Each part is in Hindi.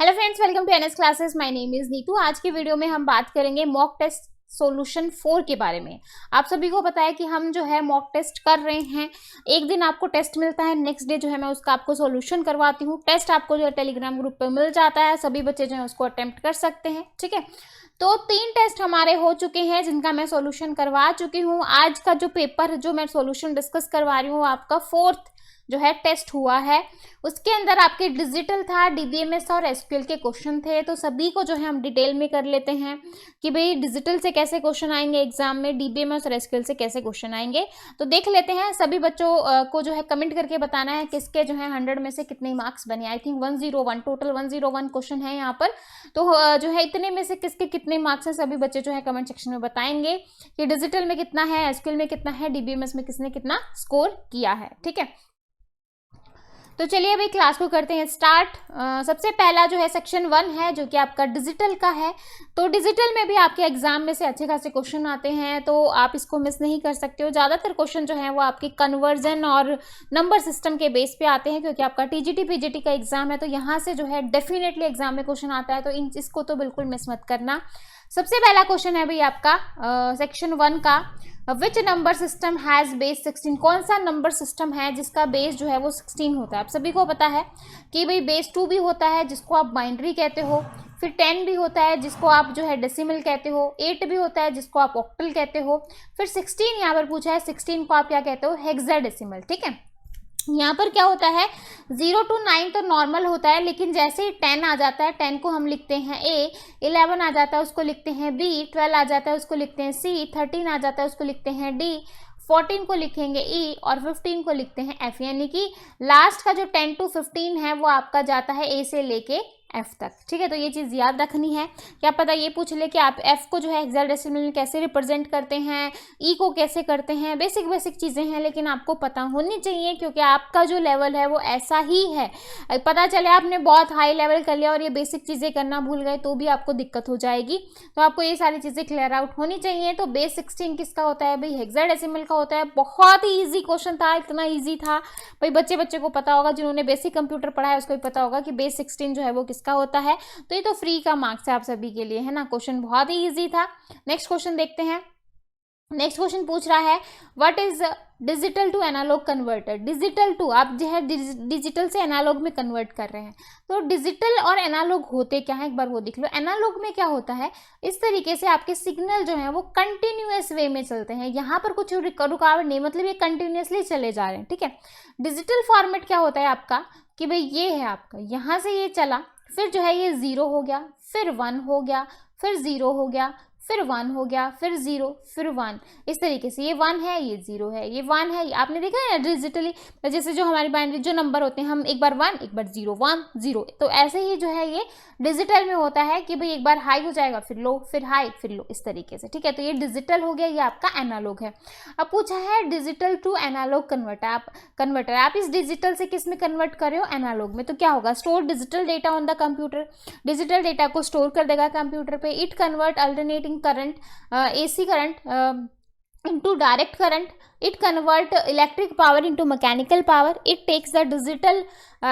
Hello friends, welcome to NS classes. My name is Neetu. आज की वीडियो में हम बात करेंगे मॉक टेस्ट सॉल्यूशन 4 के बारे में। आप सभी को पता है कि हम जो है मॉक टेस्ट कर रहे हैं। एक दिन आपको टेस्ट मिलता है, नेक्स्ट डे जो है मैं उसका आपको सॉल्यूशन करवाती हूँ। टेस्ट आपको जो है टेलीग्राम ग्रुप पे मिल जाता है, सभी बच्चे जो है उसको अटेम्प्ट कर सकते हैं। ठीक है, तो 3 टेस्ट हमारे हो चुके हैं जिनका मैं सॉल्यूशन करवा चुकी हूँ। आज का जो पेपर जो मैं सॉल्यूशन डिस्कस करवा रही हूँ आपका 4th जो है टेस्ट हुआ है। उसके अंदर आपके डिजिटल था, डीबीएमएस और एसक्यूएल के क्वेश्चन थे। तो सभी को जो है हम डिटेल में कर लेते हैं कि भाई डिजिटल से कैसे क्वेश्चन आएंगे एग्जाम में, डीबीएमएस और एसक्यूएल से कैसे क्वेश्चन आएंगे। तो देख लेते हैं। सभी बच्चों को जो है कमेंट करके बताना है किसके जो है 100 में से कितने मार्क्स बने। आई थिंक 101 टोटल 101 क्वेश्चन है यहाँ पर। तो जो है इतने में से किसके कितने मार्क्स हैं, सभी बच्चे जो है कमेंट सेक्शन में बताएंगे कि डिजिटल में कितना है, एसक्यूएल में कितना है, डीबीएमएस में किसने कितना स्कोर किया है। ठीक है, तो चलिए अभी क्लास को करते हैं स्टार्ट। सबसे पहला जो है सेक्शन 1 है जो कि आपका डिजिटल का है। तो डिजिटल में भी आपके एग्जाम में से अच्छे खासे क्वेश्चन आते हैं, तो आप इसको मिस नहीं कर सकते हो। ज़्यादातर क्वेश्चन जो है वो आपके कन्वर्जन और नंबर सिस्टम के बेस पे आते हैं, क्योंकि आपका टीजीटी पीजीटी का एग्जाम है, तो यहाँ से जो है डेफिनेटली एग्जाम में क्वेश्चन आता है। तो इसको तो बिल्कुल मिस मत करना। सबसे पहला क्वेश्चन है भाई आपका सेक्शन 1 का, which number system has base 16। कौन सा नंबर सिस्टम है जिसका बेस जो है वो 16 होता है। आप सभी को पता है कि भाई बेस 2 भी होता है जिसको आप बाइनरी कहते हो, फिर 10 भी होता है जिसको आप जो है डेसिमल कहते हो, 8 भी होता है जिसको आप ऑक्टल कहते हो, फिर 16 यहाँ पर पूछा है, 16 को आप क्या कहते हो, हेक्साडेसिमल। ठीक है, यहाँ पर क्या होता है 0 to 9 तो नॉर्मल होता है, लेकिन जैसे ही 10 आ जाता है 10 को हम लिखते हैं ए, 11 आ जाता है उसको लिखते हैं बी, 12 आ जाता है उसको लिखते हैं सी, 13 आ जाता है उसको लिखते हैं डी, 14 को लिखेंगे ई और 15 को लिखते हैं एफ। यानी कि लास्ट का जो 10 to 15 है वो आपका जाता है ए से लेके एफ तक। ठीक है, तो ये चीज़ याद रखनी है। क्या पता ये पूछ ले कि आप एफ को जो है हेक्साडेसिमल में कैसे रिप्रेजेंट करते हैं, ई को कैसे करते हैं। बेसिक चीज़ें हैं, लेकिन आपको पता होनी चाहिए क्योंकि आपका जो लेवल है वो ऐसा ही है। पता चले आपने बहुत हाई लेवल कर लिया और ये बेसिक चीज़ें करना भूल गए तो भी आपको दिक्कत हो जाएगी। तो आपको ये सारी चीज़ें क्लियर आउट होनी चाहिए। तो बेस 16 किसका होता है भाई, हेक्साडेसिमल का होता है। बहुत ही ईजी क्वेश्चन था, इतना ईजी था भाई, बच्चे को पता होगा, जिन्होंने बेसिक कंप्यूटर पढ़ा है उसको भी पता होगा कि बेस 16 जो है वो का होता है। तो ये तो फ्री का मार्क्स है आप सभी के लिए, है ना। क्वेश्चन बहुत ही इजी था। नेक्स्ट क्वेश्चन देखते हैं। नेक्स्ट क्वेश्चन पूछ रहा है what is digital to analogue converter. Digital to आप जो है डिजिटल से एनालॉग में कन्वर्ट कर रहे हैं। तो डिजिटल और एनालॉग होते क्या है, एक बार वो देख लो। एनालॉग में क्या होता है, इस तरीके से आपके सिग्नल जो है वो कंटिन्यूअस वे में चलते हैं। यहाँ पर कुछ रुकावट नहीं, मतलब ये कंटिन्यूअसली चले जा रहे हैं। ठीक है, डिजिटल फॉर्मेट क्या होता है आपका कि भाई ये है आपका, यहाँ से ये चला, फिर जो है ये 0 हो गया, फिर 1 हो गया, फिर 0 हो गया, फिर 1 हो गया, फिर 0, फिर 1। इस तरीके से ये 1 है, ये 0 है, ये 1 है। आपने देखा है डिजिटली, जैसे जो हमारी बाइनरी जो नंबर होते हैं, हम एक बार 1 एक बार 0, 1 0। तो ऐसे ही जो है ये डिजिटल में होता है कि भाई एक बार हाई हो जाएगा, फिर लो, फिर हाई, फिर लो, इस तरीके से। ठीक है, तो ये डिजिटल हो गया, ये आपका एनालॉग है। अब पूछा है डिजिटल टू एनालॉग कन्वर्टर आप इस डिजिटल से किस में कन्वर्ट कर रहे हो, एनालॉग में। तो क्या होगा, store digital data on the computer. Digital data को स्टोर कर देगा कंप्यूटर पे। It convert alternating current, AC current into direct current. It convert electric power into mechanical power. It takes the digital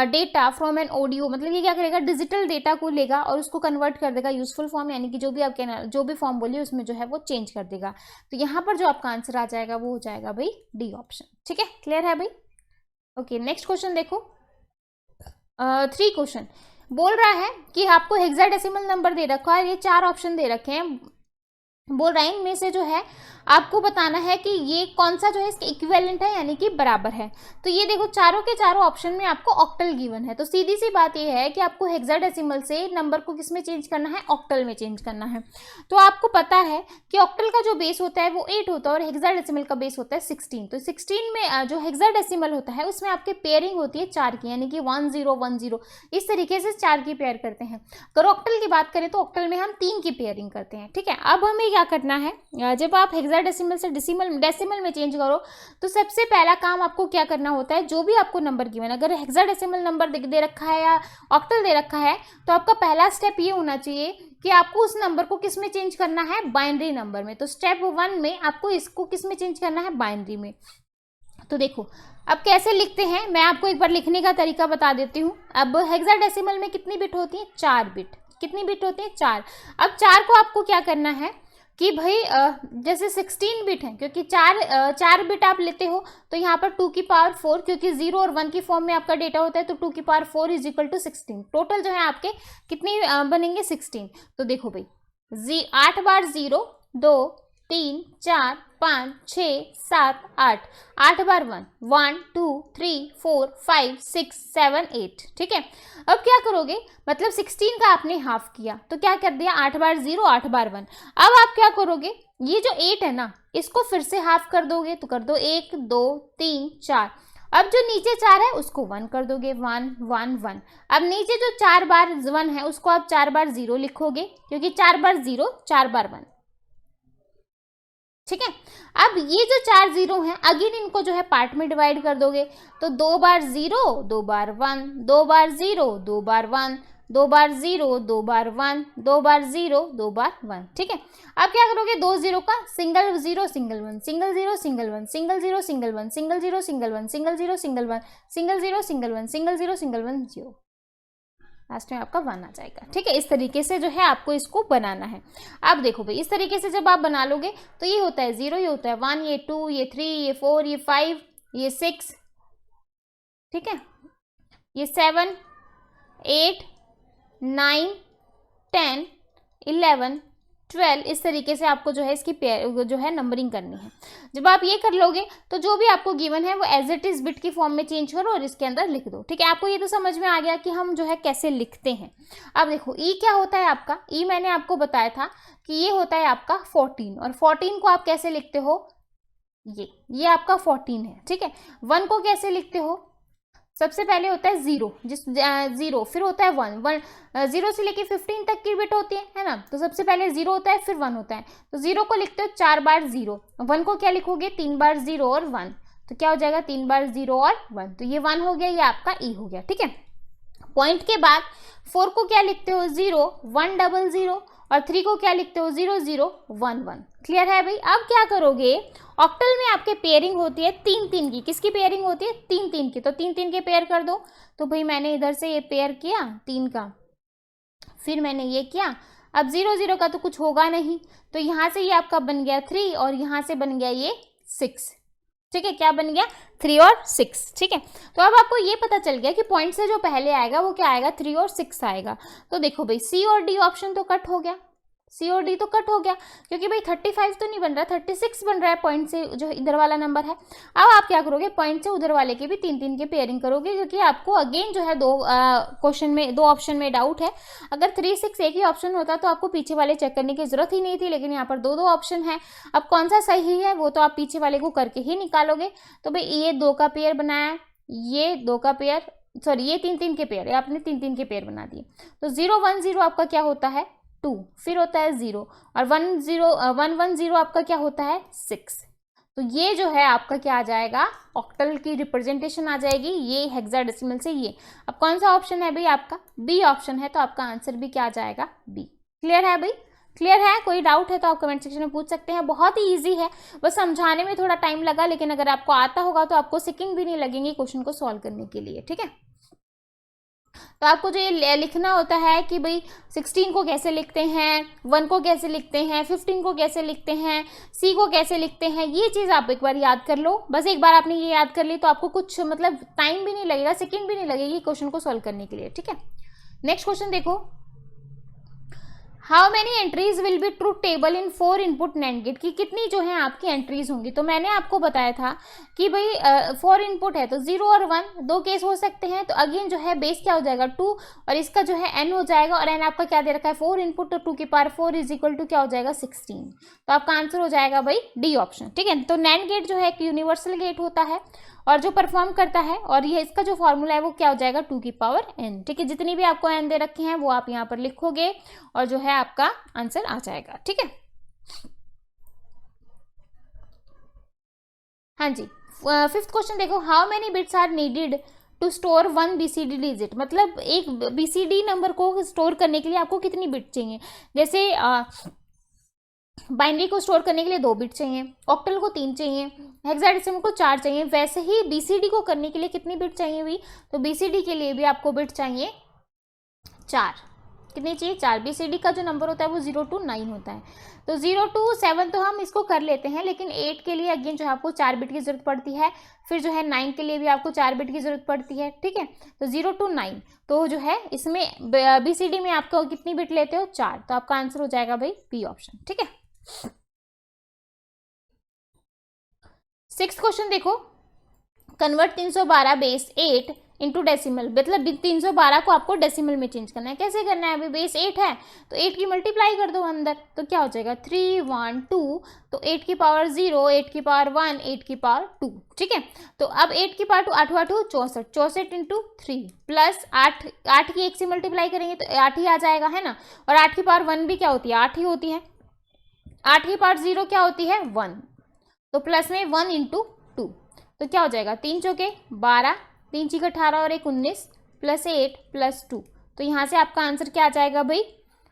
data from an audio, मतलब ये क्या करेगा, डिजिटल डेटा को लेगा और उसको कन्वर्ट कर देगा यूजफुल फॉर्म, यानी कि जो भी आपके जो भी फॉर्म बोलिए उसमें जो है वो चेंज कर देगा। तो यहाँ पर जो आपका आंसर आ जाएगा वो हो जाएगा भाई डी ऑप्शन। ठीक है, क्लियर है भाई। ओके, नेक्स्ट क्वेश्चन देखो। 3 क्वेश्चन बोल रहा है कि आपको हेक्साडेसिमल नंबर दे रखा है, ये 4 ऑप्शन दे रखे हैं। बोल रहा है इनमें से जो है आपको बताना है कि ये कौन सा जो है इसके इक्विवेलेंट है, यानी कि बराबर है। तो ये देखो चारों के चारों ऑप्शन में आपको ऑक्टल गिवन है। तो सीधी सी बात ये है कि आपको हेक्साडेसिमल से नंबर को किस में चेंज करना है, ऑक्टल में चेंज करना है। तो आपको पता है कि ऑक्टल का जो बेस होता है वो 8 होता है और हेक्साडेसिमल का बेस होता है 16। तो 16 में जो हेक्साडेसिमल होता है उसमें आपके पेयरिंग होती है 4 की, यानी कि 1 0 1 0, इस तरीके से 4 की पेयर करते हैं। अगर ऑक्टल की बात करें तो ऑक्टल में हम 3 की पेयरिंग करते हैं। ठीक है, अब हमें क्या करना है, जब आप हेक्साडेसिमल से डेसिमल में चेंज करो तो सबसे पहला काम आपको क्या करना होता है, जो भी आपको नंबर गिवन, अगर हेक्साडेसिमल नंबर दे रखा है या ऑक्टल दे रखा है, तो आपका पहला स्टेप ये होना चाहिए कि आपको उस नंबर को किस में चेंज करना है, बाइनरी नंबर में। तो स्टेप 1 में आपको इसको किस में चेंज करना है, बाइनरी में। तो देखो अब कैसे लिखते हैं, मैं आपको एक बार लिखने का तरीका बता देती हूँ। अब हेक्साडेसिमल में कितनी बिट होती है, 4 बिट। कितनी बिट होती है, 4। अब 4 को आपको क्या करना है कि भाई जैसे 16 बिट है, क्योंकि 4 बिट आप लेते हो तो यहाँ पर 2 की पावर 4, क्योंकि 0 और 1 की फॉर्म में आपका डेटा होता है, तो 2 की power 4 is equal to 16। Total जो है आपके कितनी बनेंगे, 16। तो देखो भाई 8 बार 0, 2 3 4 5 6 7 8, 8 बार 1, 1 2 3 4 5 6 7 8। ठीक है, अब क्या करोगे, मतलब 16 का आपने हाफ किया तो क्या कर दिया, 8 बार 0, 8 बार 1। अब आप क्या करोगे, ये जो 8 है ना, इसको फिर से हाफ कर दोगे, तो कर दो 1 2 3 4। अब जो नीचे 4 है उसको 1 कर दोगे, 1 1 1। अब नीचे जो 4 बार 1 है उसको आप 4 बार 0 लिखोगे, क्योंकि 4 बार 0 4 बार 1। ठीक है, अब ये जो 4 0 हैं, अगेन इनको जो है पार्ट में डिवाइड कर दोगे, तो 2 बार 0, 2 बार 1, 2 बार 0, 2 बार 1, 2 बार 0, 2 बार 1, 2 बार 0, 2 बार 1। ठीक है, अब क्या करोगे, 2 0 का single 0 single 1, single 0 single 1, single 0 single 1, single 0 single 1, single 0 single 1, single 0 single 1, single 0 single 1 0, last में आपका 1 आ जाएगा। ठीक है, इस तरीके से जो है आपको इसको बनाना है। अब देखो भाई, इस तरीके से जब आप बना लोगे तो ये होता है 0, ये होता है 1, ये 2, ये 3, ये 4, ये 5, ये 6, ठीक है, ये 7 8 9 10 11 12, इस तरीके से आपको जो है इसकी पेयर जो है नंबरिंग करनी है। जब आप ये कर लोगे तो जो भी आपको गिवन है वो एज इट इज बिट की फॉर्म में चेंज करो और इसके अंदर लिख दो। ठीक है, आपको ये तो समझ में आ गया कि हम जो है कैसे लिखते हैं। अब देखो ई क्या होता है आपका, ई मैंने आपको बताया था कि ये होता है आपका 14, और 14 को आप कैसे लिखते हो, ये आपका 14 है। ठीक है, 1 को कैसे लिखते हो, सबसे पहले होता है 0, जिस 0, फिर होता है 1, 0 से लेके 15 तक की बिट होती है ना, तो सबसे पहले 0 होता है फिर 1 होता है, तो 0 को लिखते हो 4 बार 0, 1 को क्या लिखोगे 3 बार 0 और 1, तो क्या हो जाएगा 3 बार 0 और 1, तो ये 1 हो गया, ये आपका ई हो गया। ठीक है, पॉइंट के बाद 4 को क्या लिखते हो 0 1 0 0, और 3 को क्या लिखते हो 0 0 1 1। क्लियर है भाई। अब क्या करोगे, ऑक्टल में आपके पेयरिंग होती है 3 3 की, किसकी पेयरिंग होती है 3 3 की, तो 3 3 के पेयर कर दो। तो भाई मैंने इधर से ये पेयर किया 3 का, फिर मैंने ये किया, अब 0 0 का तो कुछ होगा नहीं, तो यहाँ से ये आपका बन गया 3 और यहाँ से बन गया ये 6। ठीक है, क्या बन गया 3 और 6। ठीक है, तो अब आपको ये पता चल गया कि पॉइंट से जो पहले आएगा वो क्या आएगा 3 और 6 आएगा। तो देखो भाई सी और डी ऑप्शन तो कट हो गया, सी और डी तो कट हो गया, क्योंकि भाई 35 तो नहीं बन रहा, 36 बन रहा है पॉइंट से जो इधर वाला नंबर है। अब आप क्या करोगे, पॉइंट से उधर वाले के भी 3 3 के पेयरिंग करोगे, क्योंकि आपको अगेन जो है दो ऑप्शन में डाउट है। अगर 3 6 एक ही ऑप्शन होता तो आपको पीछे वाले चेक करने की जरूरत ही नहीं थी, लेकिन यहाँ पर 2 ऑप्शन है। अब कौन सा सही है वो तो आप पीछे वाले को करके ही निकालोगे। तो भाई ये 2 का पेयर बनाया, ये 2 का पेयर, सॉरी ये 3 3 के पेयर, आपने 3 3 के पेयर बना दिए। तो 0 1 0 आपका क्या होता है 2, फिर होता है 0, और 1 1 0 आपका क्या होता है 6। तो ये जो है आपका क्या आ जाएगा, ऑक्टल की रिप्रेजेंटेशन आ जाएगी, ये हेक्साडेसिमल से ये। अब कौन सा ऑप्शन है भाई आपका, बी ऑप्शन है, तो आपका आंसर भी क्या आ जाएगा बी। क्लियर है भाई, क्लियर है। कोई डाउट है तो आप कमेंट सेक्शन में पूछ सकते हैं, बहुत ही ईजी है, बस समझाने में थोड़ा टाइम लगा, लेकिन अगर आपको आता होगा तो आपको सेकंड भी नहीं लगेंगे क्वेश्चन को सॉल्व करने के लिए। ठीक है, तो आपको जो ये लिखना होता है कि भाई 16 को कैसे लिखते हैं, 1 को कैसे लिखते हैं, 15 को कैसे लिखते हैं, सी को कैसे लिखते हैं, ये चीज़ आप एक बार याद कर लो। बस एक बार आपने ये याद कर ली तो आपको कुछ मतलब टाइम भी नहीं लगेगा, सेकंड भी नहीं लगेगी क्वेश्चन को सॉल्व करने के लिए। ठीक है, नेक्स्ट क्वेश्चन देखो, how many entries will be truth table in 4 input NAND gate, की कितनी जो है आपकी एंट्रीज होंगी। तो मैंने आपको बताया था कि भाई 4 इनपुट है तो 0 और 1 2 केस हो सकते हैं, तो अगेन जो है बेस क्या हो जाएगा 2, और इसका जो है n हो जाएगा, और n आपका क्या दे रखा है 4 इनपुट, तो 2 की पावर 4 इज इक्वल टू क्या हो जाएगा 16। तो आपका आंसर हो जाएगा भाई डी ऑप्शन। ठीक है, तो नैंड गेट जो है एक यूनिवर्सल गेट होता है और जो परफॉर्म करता है, और ये इसका जो फॉर्मूला है वो क्या हो जाएगा 2 की पावर n। ठीक है, जितनी भी आपको n दे रखे हैं वो आप यहाँ पर लिखोगे और जो है आपका आंसर आ जाएगा। ठीक है, हाँ जी, 5th क्वेश्चन देखो, how many bits are needed to store 1 BCD digit, मतलब एक BCD नंबर को स्टोर करने के लिए आपको कितनी बिट चाहिए। जैसे बाइनरी को स्टोर करने के लिए 2 बिट चाहिए, ऑक्टल को 3 चाहिए, हेक्साडेसिमल को 4 चाहिए। वैसे ही बीसीडी को करने के लिए कितनी बिट चाहिए हुई, तो बीसीडी के लिए भी आपको बिट चाहिए 4। कितनी चाहिए? 4। बीसीडी का जो नंबर होता है वो 0 to 9 होता है। तो 0 to 7 तो हम इसको कर लेते हैं, लेकिन 8 के लिए अगेन जो है आपको 4 बिट की जरूरत पड़ती है। फिर जो है 9 के लिए भी आपको 4 बिट की जरूरत पड़ती है, ठीक है। तो 0 to 9 तो जो है इसमें बीसीडी में आपको कितनी बिट लेते हो? 4। तो आपका आंसर हो जाएगा भाई बी ऑप्शन, ठीक है। 6th क्वेश्चन देखो, कन्वर्ट 312 बेस 8 इंटू डेसिमल, मतलब 312 को आपको डेसिमल में चेंज करना है। कैसे करना है? अभी बेस 8 है तो 8 की मल्टीप्लाई कर दो अंदर, तो क्या हो जाएगा 3 1 2, तो 8 की पावर 0, 8 की पावर 1, 8 की पावर 2, ठीक है। तो अब 8 की पावर 2, 8 8 64, 64 इंटू 3 प्लस 8 की 1 से मल्टीप्लाई करेंगे तो 8 ही आ जाएगा, है ना। और 8 की पावर 1 भी क्या होती है? 8 ही होती है। 8 की पावर 0 क्या होती है? 1, तो प्लस में 1 इंटू 2, तो क्या हो जाएगा 3 चौके 12, 3 चीक 18 और 1 19 प्लस 8 प्लस 2, तो यहाँ से आपका आंसर क्या आ जाएगा भाई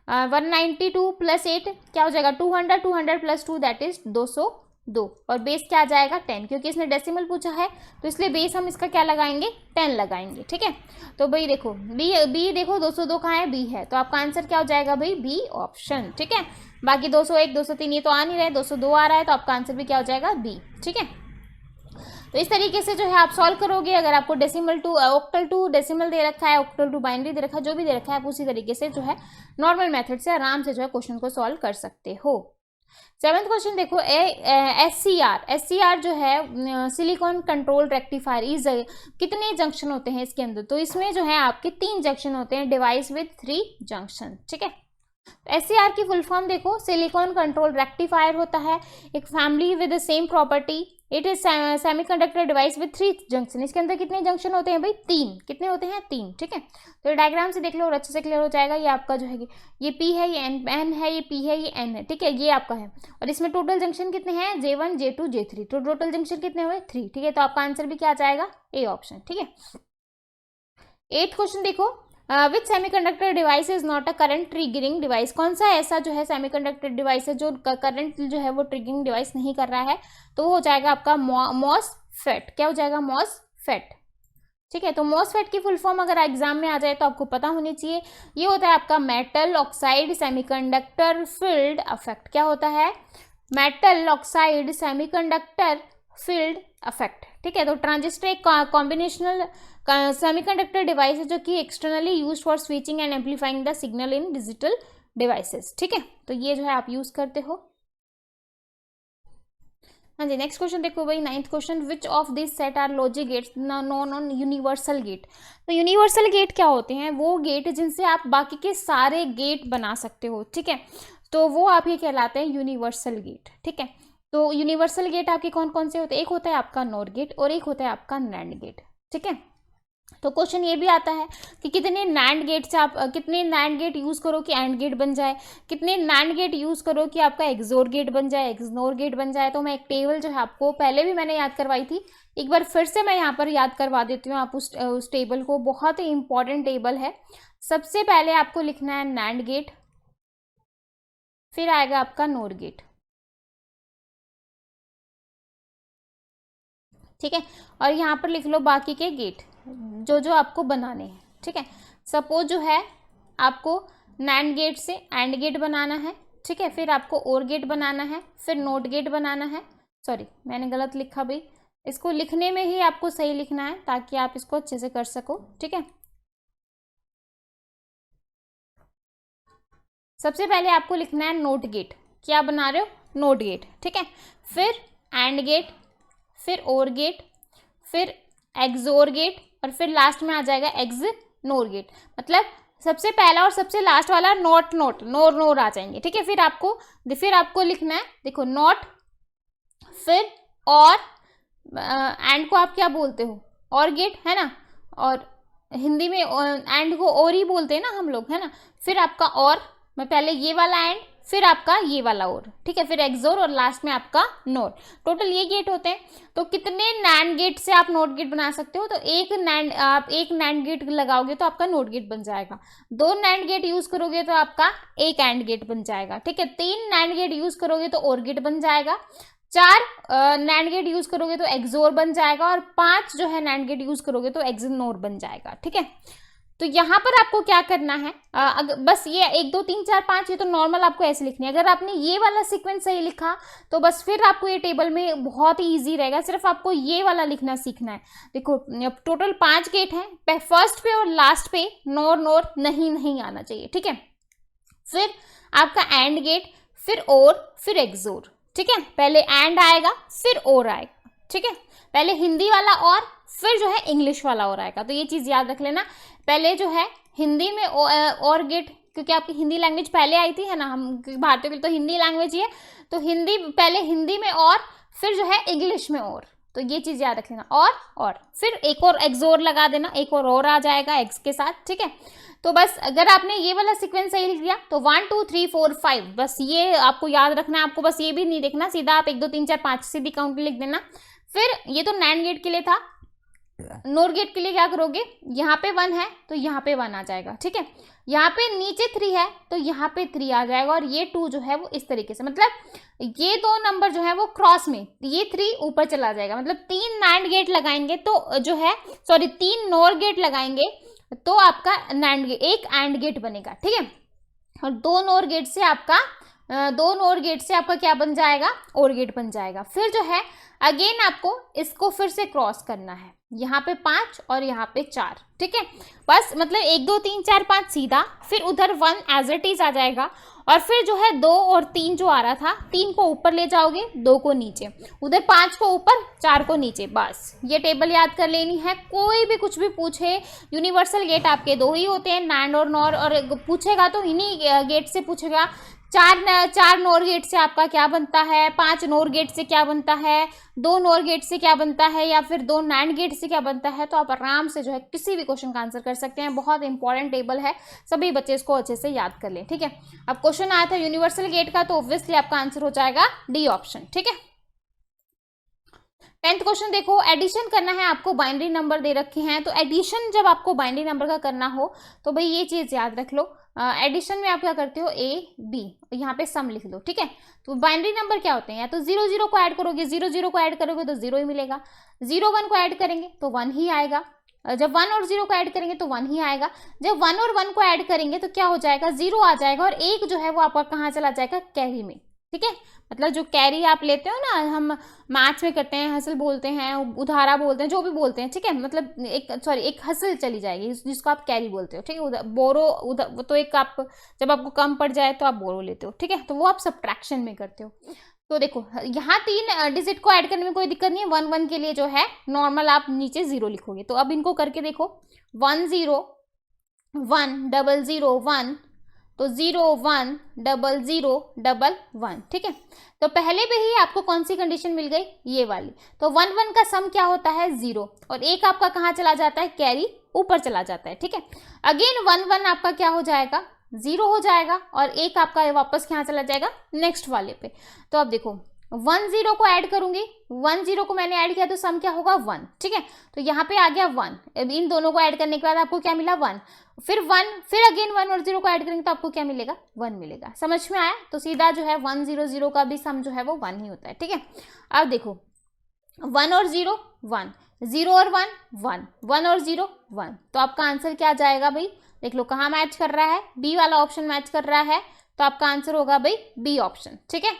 192 प्लस 8 क्या हो जाएगा 200, 200 प्लस 2 दैट इज 202। और बेस क्या आ जाएगा 10, क्योंकि इसने डेसिमल पूछा है तो इसलिए बेस हम इसका क्या लगाएंगे 10 लगाएंगे, ठीक है। तो भाई देखो बी देखो 202 कहाँ है? बी है, तो आपका आंसर क्या हो जाएगा भाई बी ऑप्शन, ठीक है। बाकी 201 203 ये तो आ नहीं रहे, 202 आ रहा है, तो आपका आंसर भी क्या हो जाएगा बी, ठीक है। तो इस तरीके से जो है आप सॉल्व करोगे। अगर आपको decimal to octal to decimal दे रखा है, ऑक्टल टू बाइनरी दे रखा है, जो भी दे रखा है आप उसी तरीके से जो है नॉर्मल मेथड से आराम से जो है क्वेश्चन को सॉल्व कर सकते हो। 7th क्वेश्चन देखो, SCR जो है सिलिकॉन कंट्रोल रेक्टिफायर इज कितने जंक्शन होते हैं इसके अंदर? तो इसमें जो है आपके 3 जंक्शन होते हैं, डिवाइस विद 3 जंक्शन, ठीक है। SCR की फुल फॉर्म देखो, सिलिकॉन कंट्रोल रेक्टिफायर होता है, एक family with the same property, it is semiconductor device with 3 junction. इसके अंदर कितने जंक्शन होते हैं भाई? 3। कितने होते हैं? 3, ठीक है। तो डायग्राम से देख लो और अच्छे से क्लियर हो जाएगा। ये आपका जो है ये P है, ये N है, ये P है, ये N है, ठीक है, ये आपका है। और इसमें टोटल जंक्शन कितने हैं? J1 J2 J3, तो टोटल जंक्शन कितने हुए? 3, ठीक है। तो आपका आंसर भी क्या आ जाएगा? ए ऑप्शन, ठीक है। 8th क्वेश्चन देखो, which semiconductor device is not a current triggering device. कौन सा ऐसा जो है सेमीकंडक्टर डिवाइस है जो करंट जो है वो ट्रिगरिंग डिवाइस नहीं कर रहा है? तो हो जाएगा आपका मॉसफेट। क्या हो जाएगा? मॉसफेट, ठीक है। तो मॉसफेट की फुल फॉर्म अगर एग्जाम में आ जाए तो आपको पता होनी चाहिए। ये होता है आपका metal oxide semiconductor field effect. क्या होता है? Metal oxide semiconductor field effect, ठीक है। तो ट्रांजिस्टर एक कॉम्बिनेशनल सेमीकंडक्टर डिवाइस है जो कि externally used for switching and amplifying the signal in digital devices, ठीक है। तो ये जो है आप यूज करते हो। हाँ जी, नेक्स्ट क्वेश्चन देखो भाई 9th question, which of this set are logic gates known on universal gate. तो यूनिवर्सल गेट क्या होते हैं? वो गेट जिनसे आप बाकी के सारे गेट बना सकते हो, ठीक है। तो वो आप ये कहलाते हैं यूनिवर्सल गेट, ठीक है। तो यूनिवर्सल गेट आपके कौन कौन से होते हैं? एक होता है आपका नॉर गेट और एक होता है आपका नैंड गेट, ठीक है। तो क्वेश्चन ये भी आता है कि कितने नैंड गेट से आप कितने नैंड गेट यूज करो कि एंड गेट बन जाए, कितने नैंड गेट यूज करो कि आपका एक्सोर गेट बन जाए, एक्सनोर गेट बन जाए। तो मैं एक टेबल जो है आपको पहले भी मैंने याद करवाई थी, एक बार फिर से मैं यहाँ पर याद करवा देती हूँ आप उस टेबल को। बहुत ही इंपॉर्टेंट टेबल है। सबसे पहले आपको लिखना है नैंड गेट, फिर आएगा आपका नोर गेट, ठीक है। और यहाँ पर लिख लो बाकी के गेट जो जो आपको बनाने हैं, ठीक है। सपोज जो है आपको नैंड गेट से एंड गेट बनाना है, ठीक है। फिर आपको और गेट बनाना है, फिर नोट गेट बनाना है। सॉरी मैंने गलत लिखा भाई, इसको लिखने में ही आपको सही लिखना है ताकि आप इसको अच्छे से कर सको, ठीक है। सबसे पहले आपको लिखना है नोट गेट। क्या बना रहे हो? नोट गेट, ठीक है। फिर एंड गेट, फिर और गेट, फिर एक्सोर गेट और फिर लास्ट में आ जाएगा एक्सनोर गेट। मतलब सबसे पहला और सबसे लास्ट वाला नोट नोट नोर नोर आ जाएंगे, ठीक है। फिर आपको लिखना है, देखो नोट, फिर और एंड को आप क्या बोलते हो? और गेट, है ना। और हिंदी में एंड को और ही बोलते हैं ना हम लोग, है ना। फिर आपका और मैं पहले ये वाला एंड, फिर आपका ये वाला और, ठीक है, फिर एक्सोर और लास्ट में आपका नोर। टोटल ये गेट होते हैं। तो कितने नैंड गेट से आप नोट गेट बना सकते हो? तो आप एक नैंड गेट लगाओगे तो आपका नोट गेट बन जाएगा। 2 नैंड गेट यूज करोगे तो आपका एक एंड गेट बन जाएगा, ठीक है। 3 नैंड गेट यूज करोगे तो और गेट बन जाएगा। 4 नैंड गेट यूज करोगे तो एक्सोर बन जाएगा, और 5 जो है नैंड गेट यूज करोगे तो एक्सनोर बन जाएगा, ठीक है। तो यहाँ पर आपको क्या करना है, बस ये 1 2 3 4 5 ये तो नॉर्मल आपको ऐसे लिखनी है। अगर आपने ये वाला सीक्वेंस सही लिखा तो बस फिर आपको ये टेबल में बहुत ही ईजी रहेगा। सिर्फ आपको ये वाला लिखना सीखना है। देखो टोटल 5 गेट हैं, फर्स्ट पे और लास्ट पे नोर नोर नहीं आना चाहिए, ठीक है। फिर आपका एंड गेट, फिर और, फिर एक्सोर, ठीक है। पहले एंड आएगा, फिर और आएगा, ठीक है। पहले हिंदी वाला और, फिर जो है इंग्लिश वाला और आएगा। तो ये चीज याद रख लेना। पहले जो है हिंदी में और गेट, क्योंकि आपकी हिंदी लैंग्वेज पहले आई थी, है ना, हम भारतीयों के लिए तो हिंदी लैंग्वेज ही है। तो हिंदी पहले हिंदी में और, फिर जो है इंग्लिश में और। तो ये चीज याद रख लेना, और फिर एक और एक्सोर लगा देना, एक और आ जाएगा एक्स के साथ, ठीक है। तो बस अगर आपने ये वाला सीक्वेंस सही लिख दिया तो 1 2 3 4 5 बस ये आपको याद रखना है। आपको बस ये भी नहीं देखना, सीधा आप 1 2 3 4 5 सीधी काउंट लिख देना। फिर ये तो नैंड गेट के लिए था। नोर गेट के लिए क्या करोगे, यहाँ पे 1 है तो यहाँ पे 1 आ जाएगा, ठीक है। यहाँ पे नीचे 3 है तो यहाँ पे 3 आ जाएगा, और ये 2 जो है वो इस तरीके से, मतलब ये 2 नंबर जो है वो क्रॉस में, ये 3 ऊपर चला जाएगा। मतलब 3 नैंड गेट लगाएंगे तो जो है, सॉरी 3 नोर गेट लगाएंगे तो आपका एक एंड गेट बनेगा, ठीक है। और 2 नोर गेट से आपका क्या बन जाएगा, और गेट बन जाएगा। फिर जो है अगेन आपको इसको फिर से क्रॉस करना है, यहाँ पे 5 और यहाँ पे 4, ठीक है। बस मतलब 1 2 3 4 5 सीधा, फिर उधर 1 एज इट इज आ जाएगा, और फिर जो है 2 और 3 जो आ रहा था, 3 को ऊपर ले जाओगे, 2 को नीचे, उधर 5 को ऊपर, 4 को नीचे। बस ये टेबल याद कर लेनी है। कोई भी कुछ भी पूछे, यूनिवर्सल गेट आपके 2 ही होते हैं, नैंड और नॉर, और पूछेगा तो इन्हीं गेट से पूछेगा। 4 नोर गेट से आपका क्या बनता है, 5 नोर गेट से क्या बनता है, 2 नोर गेट से क्या बनता है, या फिर 2 नैंड गेट से क्या बनता है। तो आप आराम से जो है किसी भी क्वेश्चन का आंसर कर सकते हैं। बहुत इंपॉर्टेंट टेबल है, सभी बच्चे इसको अच्छे से याद कर लें, ठीक है। अब क्वेश्चन आया था यूनिवर्सल गेट का, तो ऑब्वियसली आपका आंसर हो जाएगा डी ऑप्शन, ठीक है। 10th क्वेश्चन देखो, एडिशन करना है आपको, बाइनरी नंबर दे रखे हैं। तो एडिशन जब आपको बाइनरी नंबर का करना हो तो भाई ये चीज याद रख लो, एडिशन में आप क्या करते हो, ए बी, यहाँ पे सम लिख दो, ठीक है। तो बाइनरी नंबर क्या होते हैं, या तो 0 0 को ऐड करोगे, 0 0 को ऐड करोगे तो 0 ही मिलेगा, 0 1 को ऐड करेंगे तो 1 ही आएगा, जब 1 और 0 को ऐड करेंगे तो 1 ही आएगा, जब 1 और 1 को ऐड करेंगे तो क्या हो जाएगा, 0 आ जाएगा, और 1 जो है वो आपका कहाँ चला जाएगा, कैरी में, ठीक है। मतलब जो कैरी आप लेते हो ना, हम मैथ्स में करते हैं, हसल बोलते हैं, उधारा बोलते हैं, जो भी बोलते हैं, ठीक है। मतलब एक हसल चली जाएगी जिसको आप कैरी बोलते हो, ठीक है। बोरो तो एक आप जब आपको कम पड़ जाए तो आप बोरो लेते हो, ठीक है। तो वो आप सब्ट्रैक्शन में करते हो। तो देखो यहाँ 3 डिजिट को ऐड करने में कोई दिक्कत नहीं है। 1 1 के लिए जो है नॉर्मल आप नीचे 0 लिखोगे। तो अब इनको करके देखो, 1 0 1 0 0 1, तो 0 1 0 0 1 1, ठीक है। तो पहले पे ही आपको कौन सी कंडीशन मिल गई, ये वाली। तो 1 1 का सम क्या होता है, 0, और 1 आपका कहाँ चला जाता है, कैरी ऊपर चला जाता है, ठीक है। अगेन 1 1 आपका क्या हो जाएगा, 0 हो जाएगा, और 1 आपका वापस कहाँ चला जाएगा, नेक्स्ट वाले पे। तो अब देखो 1 0 को ऐड करूंगी, 1 0 को मैंने ऐड किया तो सम क्या होगा, 1, ठीक है। तो यहाँ पे आ गया 1, इन दोनों को ऐड करने के बाद आपको क्या मिला, 1, फिर 1, फिर अगेन 1 और 0 को ऐड करेंगे तो आपको क्या मिलेगा, 1 मिलेगा। समझ में आया? तो सीधा जो है 1 0 0 का भी सम जो है वो 1 ही होता है, ठीक है। अब देखो 1 और 0 1, 0 और 1 1, 1 और 0 1, तो आपका आंसर क्या जाएगा भाई, देख लो कहाँ मैच कर रहा है, बी वाला ऑप्शन मैच कर रहा है, तो आपका आंसर होगा भाई बी ऑप्शन, ठीक है।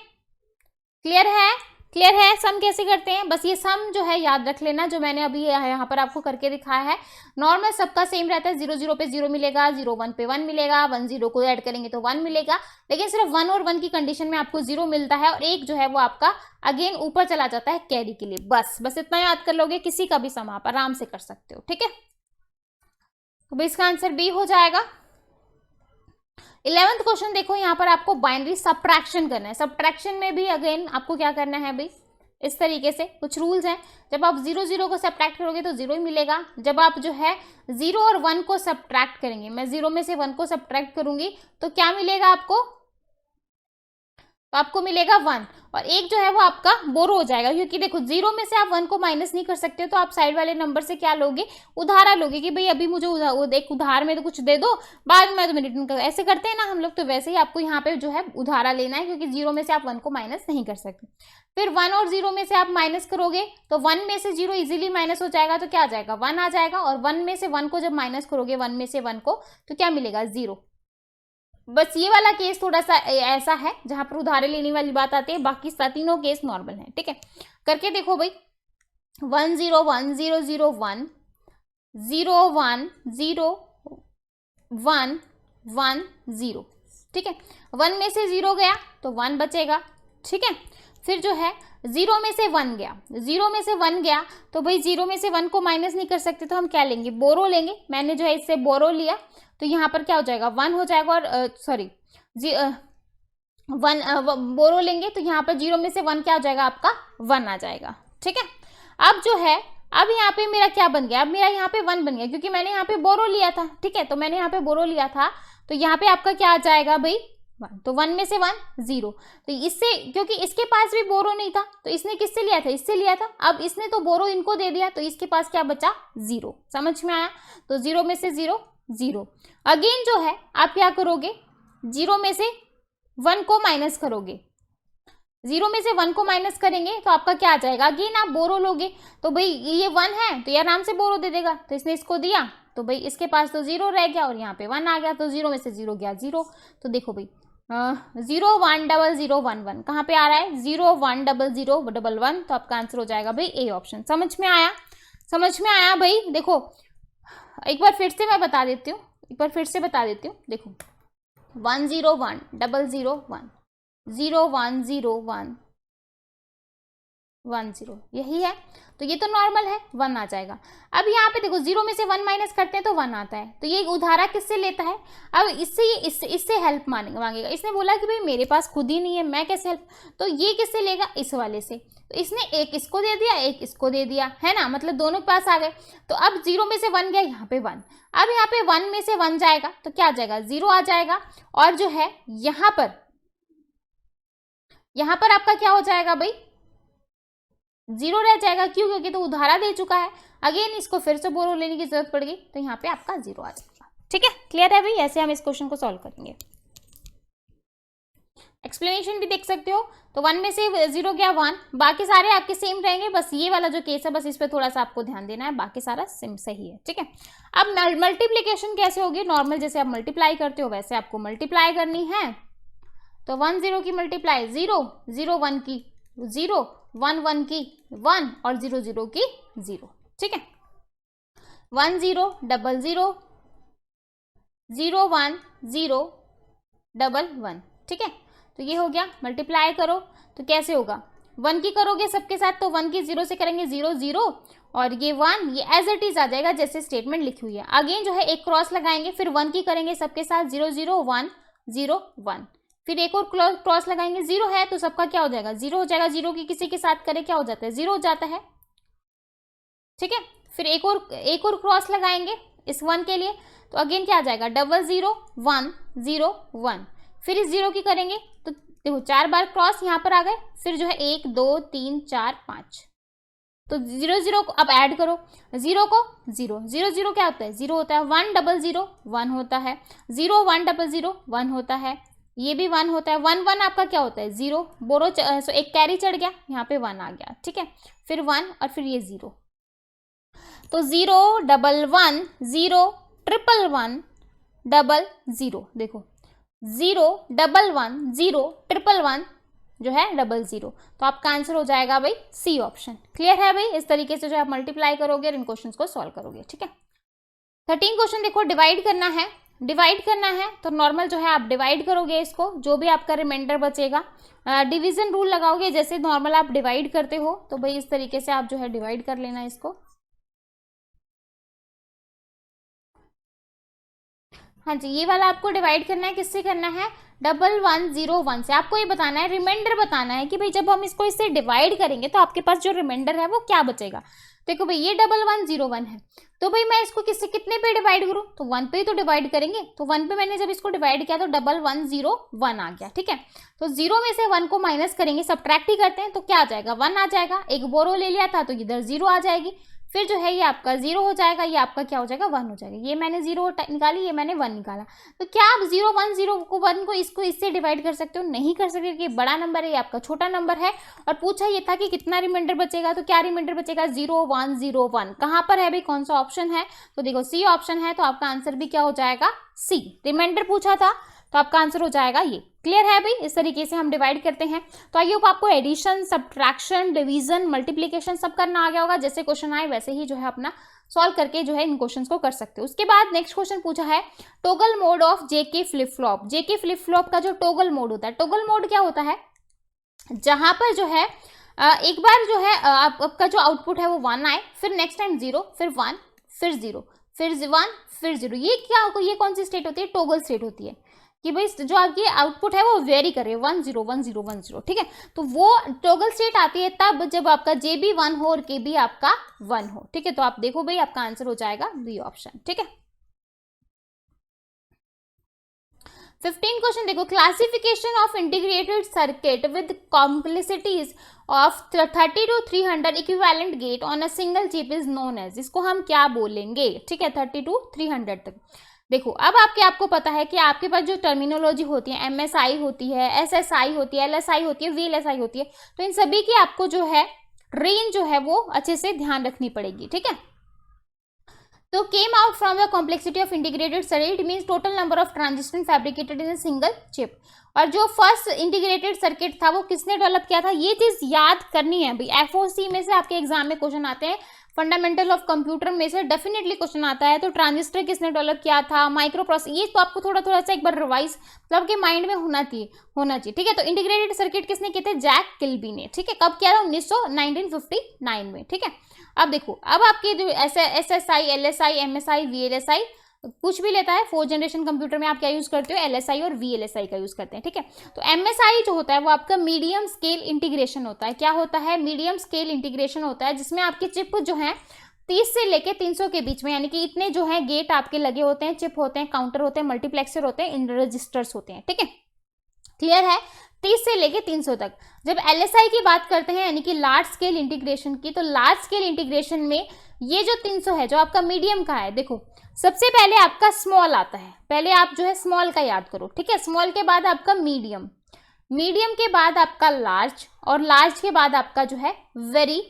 क्लियर है? क्लियर है? सम कैसे करते हैं, बस ये सम जो है याद रख लेना, जो मैंने अभी यहाँ पर आपको करके दिखाया है। नॉर्मल सबका सेम रहता है, 0 0 पे 0 मिलेगा, 0 1 पे 1 मिलेगा, 1 0 को ऐड करेंगे तो 1 मिलेगा, लेकिन सिर्फ 1 और 1 की कंडीशन में आपको 0 मिलता है, और 1 जो है वो आपका अगेन ऊपर चला जाता है कैरी के लिए। बस इतना याद कर लोगे, किसी का भी सम आप आराम से कर सकते हो, ठीक है। तो इसका आंसर बी हो जाएगा। 11th क्वेश्चन देखो, यहाँ पर आपको बाइनरी सब्ट्रैक्शन करना है। सब्ट्रैक्शन में भी अगेन आपको क्या करना है भाई, इस तरीके से कुछ रूल्स हैं। जब आप 0 0 को सब्ट्रैक्ट करोगे तो 0 ही मिलेगा। जब आप जो है 0 और 1 को सब्ट्रैक्ट करेंगे, मैं 0 में से 1 को सब्ट्रैक्ट करूंगी तो क्या मिलेगा आपको, तो आपको मिलेगा 1, और एक जो है वो आपका बोरो हो जाएगा, क्योंकि देखो 0 में से आप 1 को माइनस नहीं कर सकते, तो आप साइड वाले नंबर से क्या लोगे, उधारा लोगे कि भाई अभी मुझे एक उधार में तो कुछ दे दो, बाद में तुम्हें रिटर्न कर, ऐसे करते हैं ना हम लोग, तो वैसे ही आपको यहाँ पे जो है उधारा लेना है, क्योंकि 0 में से आप 1 को माइनस नहीं कर सकते। फिर 1 और 0 में से आप माइनस करोगे तो 1 में से 0 इजीली माइनस हो जाएगा, तो क्या आ जाएगा 1 आ जाएगा, और 1 में से 1 को जब माइनस करोगे 1 में से 1 को तो क्या मिलेगा 0। बस ये वाला केस थोड़ा सा ऐसा है जहां पर उधारे लेने वाली बात आती है, बाकी तीनों केस नॉर्मल है। ठीक है, करके देखो भाई 1 0 1 0 0 1 0 1 0 1 1 0। ठीक है, 1 में से 0 गया तो 1 बचेगा। ठीक है, फिर जो है 0 में से 1 गया, 0 में से 1 गया तो भाई 0 में से 1 को माइनस नहीं कर सकते, तो हम क्या लेंगे, बोरो लेंगे। मैंने जो है इससे बोरो लिया तो यहाँ पर क्या हो जाएगा 1 हो जाएगा, और सॉरी 1 बोरो लेंगे तो यहाँ पर 0 में से 1 क्या हो जाएगा आपका 1 आ जाएगा। ठीक है, अब जो है अब यहाँ पे मेरा क्या बन गया, अब मेरा यहाँ पे 1 बन गया, क्योंकि मैंने यहाँ पे बोरो लिया था। ठीक है, तो मैंने यहाँ पे बोरो लिया था तो यहाँ पे आपका क्या आ जाएगा भाई 1, तो 1 में से 1 0। तो इससे, क्योंकि इसके पास भी बोरो नहीं था तो इसने किससे लिया था, इससे लिया था, अब इसने तो बोरो इनको दे दिया तो इसके पास क्या बचा 0। समझ में आया, तो 0 में से 0 0। अगेन जो है आप क्या करोगे, 0 में से 1 को माइनस करोगे, 0 में से 1 को माइनस करेंगे तो आपका क्या आ जाएगा, अगेन आप बोरो लोगे, तो भाई ये 1 है तो ये आराम से बोरो दे देगा, तो इसने इसको दिया तो भाई इसके पास तो 0 रह गया और यहाँ पे 1 आ गया, तो 0 में से 0 गया 0। तो देखो भाई 0 1 0 0 1 1 कहाँ पे आ रहा है, 0 1 0 0 1 1, तो आपका आंसर हो जाएगा भाई ए ऑप्शन। समझ में आया, समझ में आया भाई। देखो एक बार फिर से मैं बता देती हूँ, एक बार फिर से बता देती हूँ। देखो 1 0 1 0 0 1 0 1 0 1 1 0, यही है, तो ये तो नॉर्मल है 1 आ जाएगा। अब यहाँ पे देखो 0 में से 1 माइनस करते हैं तो 1 आता है, तो ये उधारा किससे लेता है, अब इससे हेल्प मांगेगा। इसने बोला कि भाई मेरे पास खुद ही नहीं है, मैं कैसे हेल्प, तो ये किससे लेगा, इस वाले से, तो इसने एक इसको दे दिया एक इसको दे दिया, है ना, मतलब दोनों के पास आ गए। तो अब 0 में से 1 गया यहाँ पे 1, अब यहाँ पे 1 में से 1 जाएगा तो क्या आ जाएगा 0 आ जाएगा, और जो है यहाँ पर आपका क्या हो जाएगा भाई 0 रह जाएगा, क्यों, क्योंकि तो उधारा दे चुका है, अगेन इसको फिर से बोरो लेने की जरूरत पड़ गई तो यहाँ पे आपका 0 आ जाएगा। ठीक है, क्लियर है भाई, ऐसे हम इस क्वेश्चन को सॉल्व करेंगे। एक्सप्लेनेशन भी देख सकते हो, तो 1 में से 0 गया 1, बाकी सारे आपके सेम रहेंगे, बस ये वाला जो केस है बस इस पे थोड़ा सा आपको ध्यान देना है, बाकी सारा सेम सही है। ठीक है, अब मल्टीप्लीकेशन कैसे होगी, नॉर्मल जैसे आप मल्टीप्लाई करते हो वैसे आपको मल्टीप्लाई करनी है, तो 1 0 की मल्टीप्लाई 0 0 1 की 0 1 1 की 1 और 0 0 की 0। ठीक है, 1 0 0 0 0 1 0 1 1। ठीक है, तो ये हो गया, मल्टीप्लाई करो तो कैसे होगा, 1 की करोगे सबके साथ तो 1 की 0 से करेंगे 0 0, और ये 1 ये एज इट इज आ जाएगा जैसे स्टेटमेंट लिखी हुई है। अगेन जो है एक क्रॉस लगाएंगे, फिर 1 की करेंगे सबके साथ 0 0 1 0 1, फिर एक और क्रॉस लगाएंगे, 0 है तो सबका क्या हो जाएगा 0 हो जाएगा, 0 की किसी के साथ करे क्या हो जाता है 0 हो जाता है। ठीक है, फिर एक और क्रॉस लगाएंगे इस 1 के लिए, तो अगेन क्या आ जाएगा 0 0 1 0 1, फिर इस 0 की करेंगे तो देखो 4 बार क्रॉस यहाँ पर आ गए, फिर जो है 1 2 3 4 5, तो 0 0 को अब ऐड करो, 0 को 0 0 0 क्या होता है 0 होता है, 1 0 0 1 होता है, 0 1 0 0 1 होता है, ये भी 1 होता है, 1 1 आपका क्या होता है 0, बोरो एक कैरी चढ़ गया यहाँ पे 1 आ गया। ठीक है, फिर 1 और फिर ये 0, तो 0 1 1 0 1 1 1 0, देखो 0 1 1 0 1 1 जो है 0 0, तो आपका आंसर हो जाएगा भाई सी ऑप्शन। क्लियर है भाई, इस तरीके से जो आप मल्टीप्लाई करोगे और इन क्वेश्चंस को सॉल्व करोगे। ठीक है, 13 क्वेश्चन देखो, डिवाइड करना है, डिवाइड करना है तो नॉर्मल जो है आप डिवाइड करोगे इसको, जो भी आपका रिमाइंडर बचेगा डिवीजन रूल लगाओगे, जैसे नॉर्मल आप डिवाइड करते हो तो भाई इस तरीके से आप जो है डिवाइड कर लेना इसको। हाँ जी, ये वाला आपको डिवाइड करना है, किससे करना है, 1101 से। आपको ये बताना है, रिमाइंडर बताना है कि भाई जब हम इसको इससे डिवाइड करेंगे तो आपके पास जो रिमाइंडर है वो क्या बचेगा। देखो भाई ये 1101 है, तो भाई मैं इसको किससे कितने पे डिवाइड करूँ, तो 1 पे ही तो डिवाइड करेंगे। तो 1 पे मैंने जब इसको डिवाइड किया तो 1101 आ गया, ठीक है। तो 0 में से 1 को माइनस करेंगे, सब्ट्रैक्ट ही करते हैं, तो क्या आ जाएगा, 1 आ जाएगा। एक बोरो ले लिया था तो इधर 0 आ जाएगी, फिर जो है ये आपका 0 हो जाएगा, ये आपका क्या हो जाएगा, 1 हो जाएगा। ये मैंने 0 निकाली, ये मैंने 1 निकाला। तो क्या आप 0 1 0 को 1 को इसको इससे डिवाइड कर सकते हो, नहीं कर सकते, क्योंकि बड़ा नंबर है, ये आपका छोटा नंबर है। और पूछा ये था कि कितना रिमाइंडर बचेगा, तो क्या रिमाइंडर बचेगा, 0101। कहाँ पर है भाई, कौन सा ऑप्शन है, तो देखो सी ऑप्शन है, तो आपका आंसर भी क्या हो जाएगा, सी। रिमाइंडर पूछा था तो आपका आंसर हो जाएगा ये। क्लियर है भाई, इस तरीके से हम डिवाइड करते हैं। तो आई होप आपको एडिशन, सब्ट्रैक्शन, डिवीजन, मल्टीप्लिकेशन सब करना आ गया होगा। जैसे क्वेश्चन आए वैसे ही जो है अपना सॉल्व करके जो है इन क्वेश्चंस को कर सकते हो। उसके बाद नेक्स्ट क्वेश्चन पूछा है toggle mode of JK flip flop. JK flip flop का जो टॉगल मोड होता है, टॉगल मोड क्या होता है, जहां पर जो है एक बार जो है आपका जो आउटपुट है वो 1 आए, फिर नेक्स्ट टाइम 0, फिर 1, फिर 0, फिर 1, फिर 0। ये क्या होगा, ये कौन सी स्टेट होती है, टॉगल स्टेट होती है कि भाई जो आपकी आउटपुट है वो वेरी करे 1 0 1 0 1 0, ठीक है। तो वो टॉगल स्टेट आती है तब जब आपका JB 1 हो और KB आपका 1 हो, ठीक है। तो आप देखो भाई आपका आंसर हो जाएगा बी ऑप्शन, ठीक है। 15 क्वेश्चन देखो, classification of integrated circuit with complexities of 30 to 300 equivalent gate on a single chip is known as. इसको हम क्या बोलेंगे, ठीक है, 30 to 300 तक। देखो अब आपको पता है कि आपके पास जो टर्मिनोलॉजी होती है, MSI होती है, SSI होती है, LSI होती है, VLSI होती है, तो इन सभी की आपको जो है रेंज जो है वो अच्छे से ध्यान रखनी पड़ेगी, ठीक है। तो came out from the complexity of integrated circuit means total number of transistor fabricated in a single chip. और जो फर्स्ट इंटीग्रेटेड सर्किट था वो किसने डेवलप किया था, ये चीज याद करनी है भाई। FOC में से आपके एग्जाम में क्वेश्चन आते हैं, फंडामेंटल ऑफ कंप्यूटर में से डेफिनेटली क्वेश्चन आता है। तो ट्रांजिस्टर किसने डेवलप किया था, माइक्रो प्रोसेसर, ये तो आपको थोड़ा थोड़ा सा एक बार रिवाइज मतलब आपके माइंड में होना चाहिए, ठीक है। तो इंटीग्रेटेड सर्किट किसने किए थे, जैक किल्बी ने, ठीक है। कब किया था, 1959 में, ठीक है। अब देखो अब आपके जो SSI, LSI, MSI, VLSI कुछ भी लेता है, 4th जनरेशन कंप्यूटर में आप क्या यूज करते हो, LSI और VLSI का यूज करते हैं, ठीक है। तो MSI जो होता है वो आपका मीडियम स्केल इंटीग्रेशन होता है। क्या होता है, मीडियम स्केल इंटीग्रेशन होता है, जिसमें आपके चिप जो है 30 से लेके 300 के बीच में, यानी कि इतने जो है गेट आपके लगे होते हैं, चिप होते हैं, काउंटर होते हैं, मल्टीप्लेक्सर होते हैं, इन रजिस्टर्स होते हैं, ठीक है। क्लियर है, 30 से लेके 300 तक। जब LSI की बात करते हैं यानी कि लार्ज स्केल इंटीग्रेशन की, तो लार्ज स्केल इंटीग्रेशन में ये जो 300 है जो आपका मीडियम का है, देखो सबसे पहले आपका स्मॉल आता है, पहले आप जो है स्मॉल का याद करो, ठीक है। स्मॉल के बाद आपका मीडियम, मीडियम के बाद आपका लार्ज, और लार्ज के बाद आपका जो है वेरी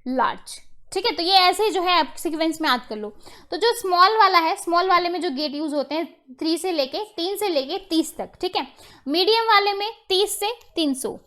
लार्ज, ठीक है। तो ये ऐसे जो है आप सीक्वेंस में याद कर लो। तो जो स्मॉल वाला है, स्मॉल वाले में जो गेट यूज होते हैं 3 से लेके 30 तक, ठीक है। मीडियम वाले में 30 से 300,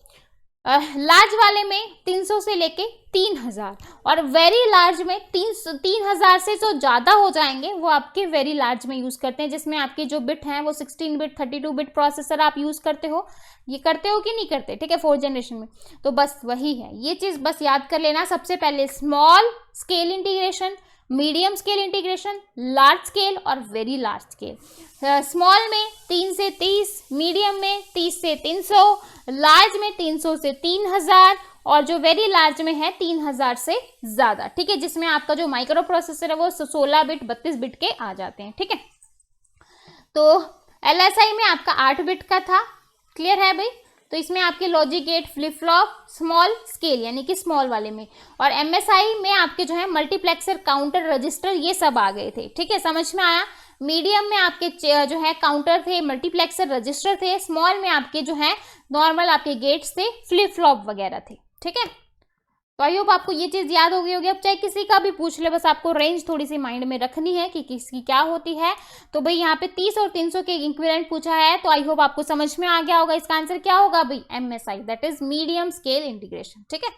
लार्ज वाले में 300 से लेके 3000, और वेरी लार्ज में 3000 से जो ज़्यादा हो जाएंगे वो आपके वेरी लार्ज में यूज़ करते हैं, जिसमें आपके जो बिट हैं वो 16 बिट 32 बिट प्रोसेसर आप यूज़ करते हो। ये करते हो कि नहीं करते, ठीक है, 4th जनरेशन में। तो बस वही है, ये चीज़ बस याद कर लेना। सबसे पहले small scale integration, medium scale integration, large scale और वेरी लार्ज स्केल। स्मॉल में 3 से 30, मीडियम में 30 से 300, लार्ज में 300 से 3000, और जो वेरी लार्ज में है 3000 से ज़्यादा, ठीक है, जिसमें आपका जो माइक्रो प्रोसेसर है वो 16 बिट 32 बिट के आ जाते हैं, ठीक है। तो LSI में आपका 8 बिट का था, क्लियर है भाई। तो इसमें आपके logic gate, flip flop, small scale यानी कि स्मॉल वाले में, और MSI में आपके जो है मल्टीप्लेक्सर, काउंटर, रजिस्टर, ये सब आ गए थे, ठीक है, समझ में आया। मीडियम में आपके जो है काउंटर थे, मल्टीप्लेक्सर, रजिस्टर थे। स्मॉल में आपके जो है नॉर्मल आपके गेट्स थे, फ्लिप फ्लॉप वगैरह थे, ठीक है। तो आई होप आपको ये चीज़ याद हो गई होगी। अब चाहे किसी का भी पूछ ले, बस आपको रेंज थोड़ी सी माइंड में रखनी है कि किसकी क्या होती है। तो भाई यहाँ पे 30 और 300 के इक्विवेलेंट पूछा है, तो आई होप आपको समझ में आ गया होगा। इसका आंसर क्या होगा भाई, MSI, that is medium scale integration, ठीक है।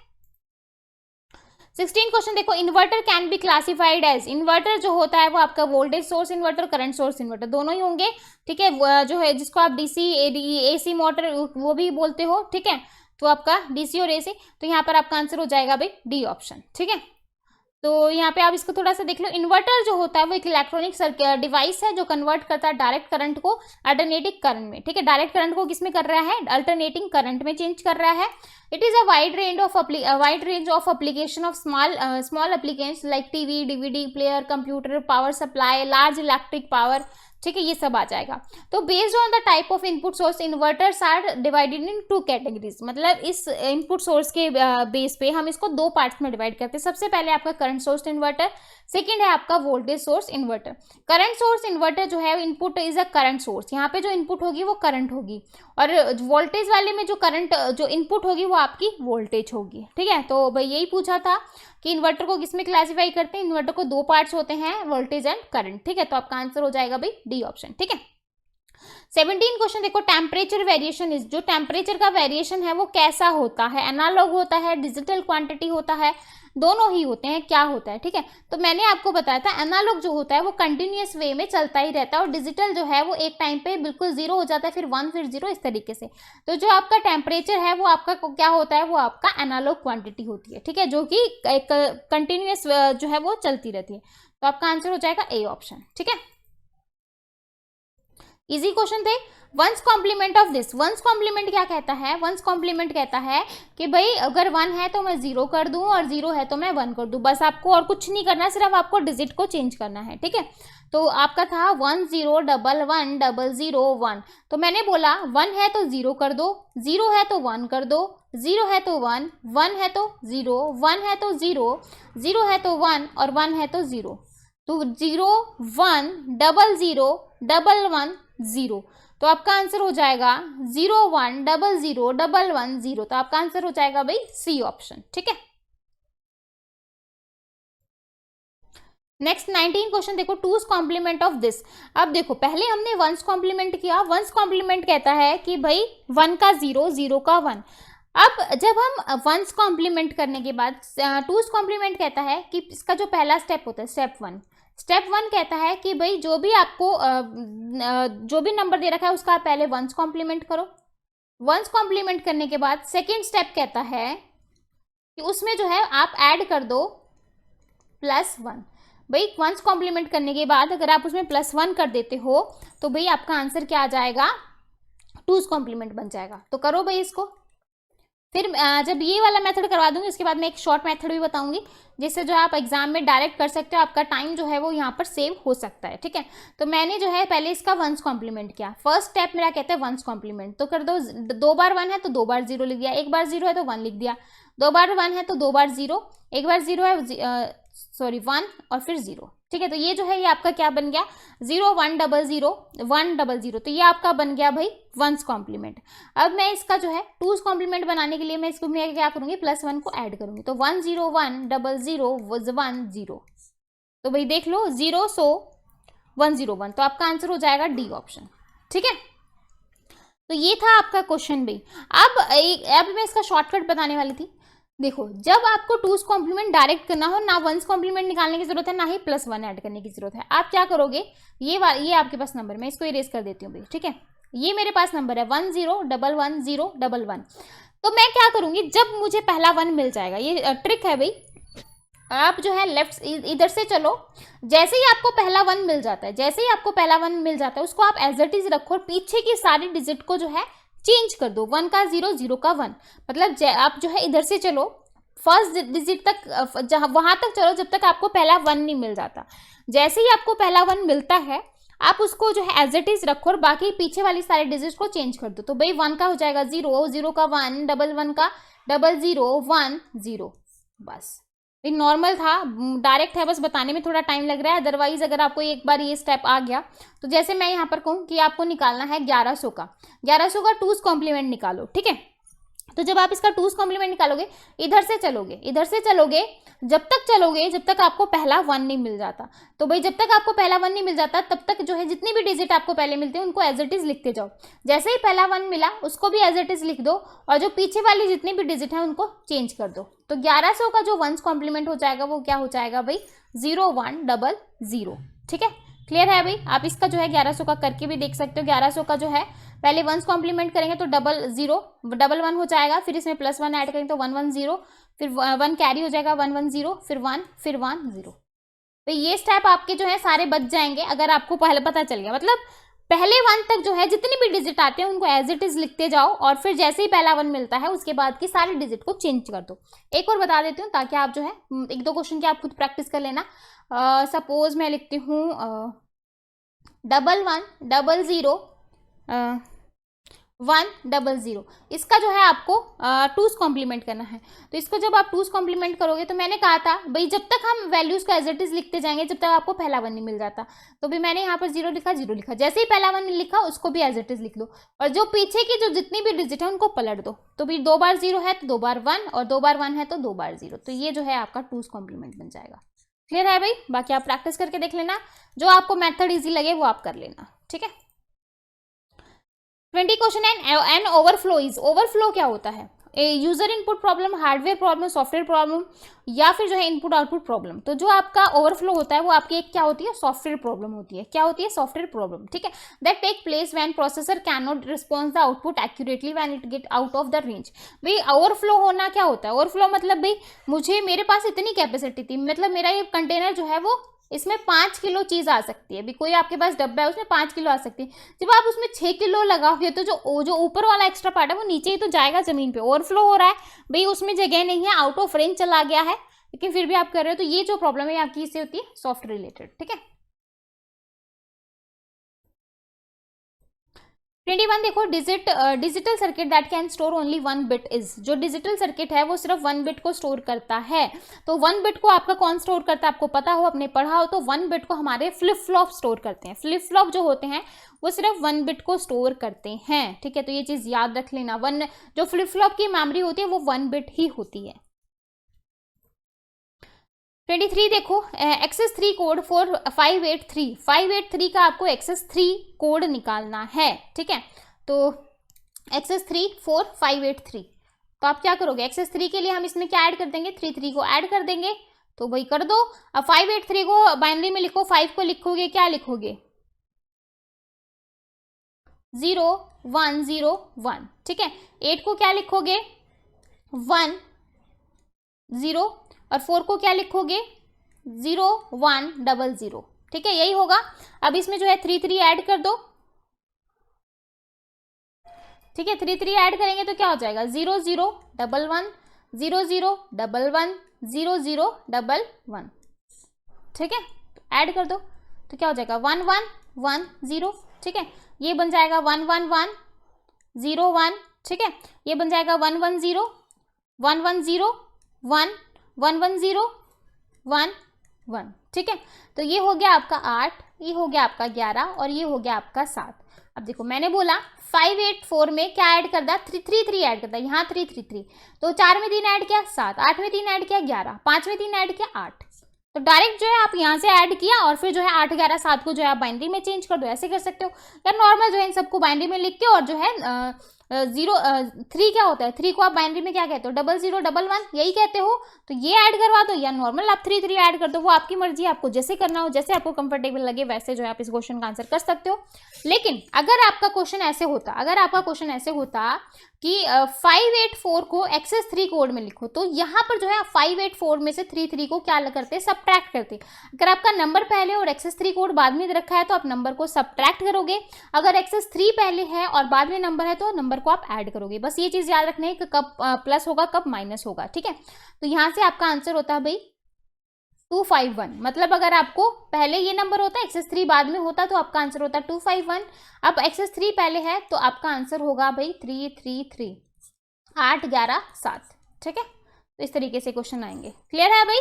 16 क्वेश्चन देखो, inverter can be classified as, inverter जो होता है वो आपका voltage source inverter, current source inverter दोनों ही होंगे, ठीक है। जो है जिसको आप DC AC मोटर वो भी बोलते हो, ठीक है। तो आपका DC और AC, तो यहाँ पर आपका आंसर हो जाएगा भाई D ऑप्शन, ठीक है। तो यहाँ पे आप इसको थोड़ा सा देख लो। इन्वर्टर जो होता है वो एक इलेक्ट्रॉनिक डिवाइस है जो कन्वर्ट करता है डायरेक्ट करंट को अल्टरनेटिंग करंट में, ठीक है। डायरेक्ट करंट को किसमें कर रहा है, अल्टरनेटिंग करंट में चेंज कर रहा है। It is a wide range of application of small application like TV, DVD player, computer, power supply, large electric power, ठीक है, ये सब आ जाएगा। तो based on the type of input source inverters are divided in 2 categories, मतलब इस इनपुट सोर्स के बेस पे हम इसको 2 पार्ट्स में डिवाइड करते हैं। सबसे पहले आपका करंट सोर्स इन्वर्टर, सेकंड है आपका voltage source inverter. Current source inverter जो है input is a current source, यहाँ पे जो इनपुट होगी वो करंट होगी, और वोल्टेज वाले में जो करंट जो इनपुट होगी वो आपकी वोल्टेज होगी, ठीक है। तो भाई यही पूछा था कि इन्वर्टर को किसमें क्लासिफाई करते हैं। इन्वर्टर को 2 पार्ट्स होते हैं, वोल्टेज एंड करंट, ठीक है। तो आपका आंसर हो जाएगा भाई डी ऑप्शन, ठीक है। 17 क्वेश्चन देखो, टेम्परेचर वेरिएशन इज, जो टेम्परेचर का वेरिएशन है वो कैसा होता है, एनालॉग होता है, डिजिटल क्वांटिटी होता है, दोनों ही होते हैं, क्या होता है, ठीक है। तो मैंने आपको बताया था एनालॉग जो होता है वो कंटिन्यूअस वे में चलता ही रहता है, और डिजिटल जो है वो एक टाइम पे बिल्कुल 0 हो जाता है, फिर 1 फिर 0, इस तरीके से। तो जो आपका टेम्परेचर है वो आपका क्या होता है, वो आपका एनालॉग क्वांटिटी होती है, ठीक है, जो कि एक कंटिन्यूअस जो है वो चलती रहती है। तो आपका आंसर हो जाएगा ए ऑप्शन, ठीक है। इजी क्वेश्चन थे। One's complement of this, one's complement क्या कहता है, वंस कॉम्प्लीमेंट कहता है कि भाई अगर 1 है तो मैं 0 कर दूं और 0 है तो मैं 1 कर दूं, बस आपको और कुछ नहीं करना, सिर्फ आपको डिजिट को चेंज करना है, ठीक है। तो आपका था 1 0 1 1 0 0 1, तो मैंने बोला 1 है तो 0 कर दो, 0 है तो 1 कर दो, 0 है तो 1, 1 है तो 0, 1 है तो 0, 0 है तो 1 और 1 है तो 0। तो 0 1 0 0 1 1 0, तो आपका आंसर हो जाएगा 0 1 0 0 1 1 0। तो आपका आंसर हो जाएगा भाई सी ऑप्शन, ठीक है। नेक्स्ट 19 क्वेश्चन देखो, टूज कॉम्प्लीमेंट ऑफ दिस। अब देखो पहले हमने वंस कॉम्प्लीमेंट किया, वंस कॉम्प्लीमेंट कहता है कि भाई 1 का 0, 0 का 1। अब जब हम वंस कॉम्प्लीमेंट करने के बाद टूज कॉम्प्लीमेंट कहता है कि इसका जो पहला स्टेप होता है स्टेप 1 कहता है कि भाई जो भी आपको जो भी नंबर दे रखा है उसका पहले वंस कॉम्प्लीमेंट करो। वंस कॉम्प्लीमेंट करने के बाद सेकेंड स्टेप कहता है कि उसमें जो है आप ऐड कर दो +1। भाई वंस कॉम्प्लीमेंट करने के बाद अगर आप उसमें +1 कर देते हो तो भाई आपका आंसर क्या आ जाएगा, टूज कॉम्प्लीमेंट बन जाएगा। तो करो भाई इसको। फिर जब ये वाला मेथड करवा दूंगी उसके बाद मैं एक शॉर्ट मेथड भी बताऊंगी जिससे जो आप एग्जाम में डायरेक्ट कर सकते हो, आपका टाइम जो है वो यहाँ पर सेव हो सकता है, ठीक है। तो मैंने जो है पहले इसका वंस कॉम्प्लीमेंट किया, फर्स्ट स्टेप मेरा कहता है वंस कॉम्प्लीमेंट। तो कर दो, 2 बार 1 है तो 2 बार 0 लिख दिया, 1 बार 0 है तो 1 लिख दिया, 2 बार 1 है तो 2 बार 0, 1 बार 0 है 1 और फिर 0, ठीक है। तो ये जो है ये आपका क्या बन गया, 0 1 0 0 1 0 0। तो ये आपका बन गया भाई वंस कॉम्प्लीमेंट। अब मैं इसका जो है टूज कॉम्प्लीमेंट बनाने के लिए मैं इसको मैं क्या करूंगी, +1 को ऐड करूंगी। तो 1 0 1 0 0 1 0। तो भाई देख लो 0 1 0 1। तो आपका आंसर हो जाएगा डी ऑप्शन, ठीक है। तो ये था आपका क्वेश्चन भाई। अब मैं इसका शॉर्टकट बताने वाली थी। देखो जब आपको टूज कॉम्प्लीमेंट डायरेक्ट करना हो, ना वंस कॉम्प्लीमेंट निकालने की जरूरत है ना ही +1 ऐड करने की जरूरत है। आप क्या करोगे, ये आपके पास नंबर, मैं इसको इरेज कर देती हूँ भाई, ठीक है। ये मेरे पास नंबर है 1 0 1 1 0 1 1। तो मैं क्या करूंगी, जब मुझे पहला 1 मिल जाएगा, ये ट्रिक है भाई, आप जो है लेफ्ट इधर से चलो, जैसे ही आपको पहला 1 मिल जाता है, जैसे ही आपको पहला 1 मिल जाता है उसको आप एज इट इज रखो और पीछे की सारी डिजिट को जो है चेंज कर दो, 1 का 0 0 का 1। मतलब आप जो है इधर से चलो फर्स्ट डिजिट तक, जहां वहां तक चलो जब तक आपको पहला 1 नहीं मिल जाता। जैसे ही आपको पहला 1 मिलता है आप उसको जो है एज इट इज रखो और बाकी पीछे वाली सारी डिजिट को चेंज कर दो। तो भाई 1 का हो जाएगा 0 0 का 1 1 1 का 0 0 1 0। बस ये नॉर्मल था, डायरेक्ट है, बस बताने में थोड़ा टाइम लग रहा है। अदरवाइज अगर आपको एक बार ये स्टेप आ गया तो जैसे मैं यहाँ पर कहूँ कि आपको निकालना है 1100 का टूज कॉम्प्लीमेंट निकालो, ठीक है। तो जब आप इसका टूज कॉम्प्लीमेंट निकालोगे इधर से चलोगे जब तक आपको पहला 1 नहीं मिल जाता। तो भाई जब तक आपको पहला 1 नहीं मिल जाता तब तक जो है जितनी भी डिजिट आपको पहले मिलते हैं उनको एज इट इज लिखते जाओ। जैसे ही पहला 1 मिला उसको भी एज इट इज लिख दो और जो पीछे वाली जितनी भी डिजिट है उनको चेंज कर दो। तो 1100 का जो वंस कॉम्प्लीमेंट हो जाएगा वो क्या हो जाएगा भाई 0 1 0 0, ठीक है। क्लियर है भाई। आप इसका जो है 1100 का करके भी देख सकते हो। 1100 का जो है पहले वंस कॉम्प्लीमेंट करेंगे तो डबल वन हो जाएगा, फिर इसमें प्लस 1 ऐड करेंगे तो 110, फिर 1 कैरी हो जाएगा 110, फिर 1 फिर 1 0। तो ये स्टेप आपके जो है सारे बच जाएंगे अगर आपको पहले पता चल गया। मतलब पहले 1 तक जो है जितनी भी डिजिट आते हैं उनको एज इट इज लिखते जाओ, और फिर जैसे ही पहला 1 मिलता है उसके बाद की सारी डिजिट को चेंज कर दो। एक और बता देती हूँ ताकि आप जो है 1-2 क्वेश्चन की आप खुद प्रैक्टिस कर लेना। सपोज मैं लिखती हूँ 1100 100। इसका जो है आपको 2's कॉम्प्लीमेंट करना है। तो इसको जब आप 2's कॉम्प्लीमेंट करोगे तो मैंने कहा था भाई जब तक हम वैल्यूज को एज इट इज लिखते जाएंगे जब तक आपको पहला 1 नहीं मिल जाता। तो भी मैंने यहाँ पर 0 लिखा, 0 लिखा, जैसे ही पहला 1 लिखा उसको भी एज इट इज लिख लो, और जो पीछे की जो जितनी भी डिजिट है उनको पलट दो। तो भी 2 बार 0 है तो 2 बार 1, और 2 बार 1 है तो 2 बार 0। तो ये जो है आपका 2's कॉम्प्लीमेंट बन जाएगा। क्लियर है भाई। बाकी आप प्रैक्टिस करके देख लेना, जो आपको मेथड ईजी लगे वो आप कर लेना, ठीक है। 20 क्वेश्चन है एन ओवरफ्लो ओवरफ्लो क्या होता है? User input problem, hardware problem, software problem, या फिर जो है इनपुट आउटपुट प्रॉब्लम। तो जो आपका ओवरफ्लो होता है वो आपकी एक क्या होती है? सॉफ्टवेयर प्रॉब्लम होती है। क्या होती है? सॉफ्टवेयर प्रॉब्लम, ठीक है। That take place when processor can not response the output accurately when it get out of the range. भाई ओवरफ्लो होना क्या होता है? ओवरफ्लो मतलब भाई मेरे पास इतनी कैपेसिटी थी, मतलब मेरा ये कंटेनर जो है वो इसमें 5 किलो चीज आ सकती है। भी कोई आपके पास डब्बा है उसमें 5 किलो आ सकती है, जब आप उसमें 6 किलो लगाओगे तो जो ऊपर वाला एक्स्ट्रा पार्ट है वो नीचे ही तो जाएगा जमीन पे। ओवरफ्लो हो रहा है भाई, उसमें जगह नहीं है, आउट ऑफ रेंज चला गया है, लेकिन फिर भी आप कर रहे हो। तो ये जो प्रॉब्लम है आपकी इससे होती है सॉफ्टवेयर रिलेटेड, ठीक है। 21 देखो, digital circuit that can store only 1 bit is. जो डिजिटल सर्किट है वो सिर्फ 1 बिट को स्टोर करता है। तो 1 बिट को आपका कौन स्टोर करता है? आपको पता हो, अपने पढ़ा हो, तो 1 बिट को हमारे फ्लिप फ्लॉप स्टोर करते हैं। फ्लिप फ्लॉप जो होते हैं वो सिर्फ 1 बिट को स्टोर करते हैं, ठीक है। तो ये चीज याद रख लेना, जो फ्लिप फ्लॉप की मेमोरी होती है वो 1 बिट ही होती है। 23 देखो, एक्सेस 3 कोड फॉर 583 का आपको एक्सेस 3 कोड निकालना है, ठीक है। तो एक्सेस 3 फॉर 583, तो आप क्या करोगे? एक्सेस 3 के लिए हम इसमें क्या ऐड कर देंगे? 33 को ऐड कर देंगे। तो भाई कर दो। अब 583 को बाइनरी में लिखो, 5 को लिखोगे, क्या लिखोगे? 0 1 0 1, ठीक है। 8 को क्या लिखोगे? 1 0, और 4 को क्या लिखोगे? 0 1 0 0, ठीक है, यही होगा। अब इसमें जो है 3 ऐड कर दो, ठीक है। 3 ऐड करेंगे तो क्या हो जाएगा? 0 0 1 1 0 0 1 1 0 0 1 1, ठीक है। ऐड कर दो तो क्या हो जाएगा? 1 1 1 0, ठीक है। ये बन जाएगा 1 1 1 0 1, ठीक है। ये बन जाएगा 1 1 0 1 1 0 1 1 1 0 1 1, ठीक है। तो ये हो गया आपका 8, ये हो गया आपका 11, और ये हो गया आपका 7। अब देखो मैंने बोला 584 में क्या ऐड कर दिया? 3 ऐड कर दिया, यहाँ 3 तो 4 में 3 ऐड किया 7, 8 में 3 ऐड किया 11, 5 में 3 ऐड किया 8। तो डायरेक्ट जो है आप यहाँ से ऐड किया और फिर जो है 8 11 7 को जो है आप बाइनरी में चेंज कर दो, ऐसे कर सकते हो। या नॉर्मल जो है इन सबको बाइनरी में लिख के, और जो है 3 क्या होता है? 3 को आप बाइनरी में क्या कहते हो? 0 0 1 1, यही कहते हो। तो ये ऐड करवा दो, या नॉर्मल आप 3 ऐड कर दो, वो आपकी मर्जी है, आपको जैसे करना हो, जैसे आपको कंफर्टेबल लगे वैसे जो है आप इस क्वेश्चन का आंसर कर सकते हो। लेकिन अगर आपका क्वेश्चन ऐसे होता कि 584 को एक्सेस 3 कोड में लिखो, तो यहाँ पर जो है 584 में से 3 को क्या करते? सब्ट्रैक्ट करते। अगर आपका नंबर पहले और एक्सेस 3 कोड बाद में रखा है तो आप नंबर को सब्ट्रैक्ट करोगे। अगर एक्सेस 3 पहले है और बाद में नंबर है तो नंबर को आप ऐड करोगे। बस ये चीज याद रखना है कि कब प्लस होगा कब माइनस होगा, ठीक है। तो यहाँ से आपका आंसर होता है भाई 251। मतलब अगर आपको पहले ये नंबर होता है, एक्सेस 3 बाद में होता, तो आपका आंसर होता है 251। अब एक्सेस 3 पहले है तो आपका आंसर होगा भाई 3 8 11 7, ठीक है। तो इस तरीके से क्वेश्चन आएंगे। क्लियर है भाई।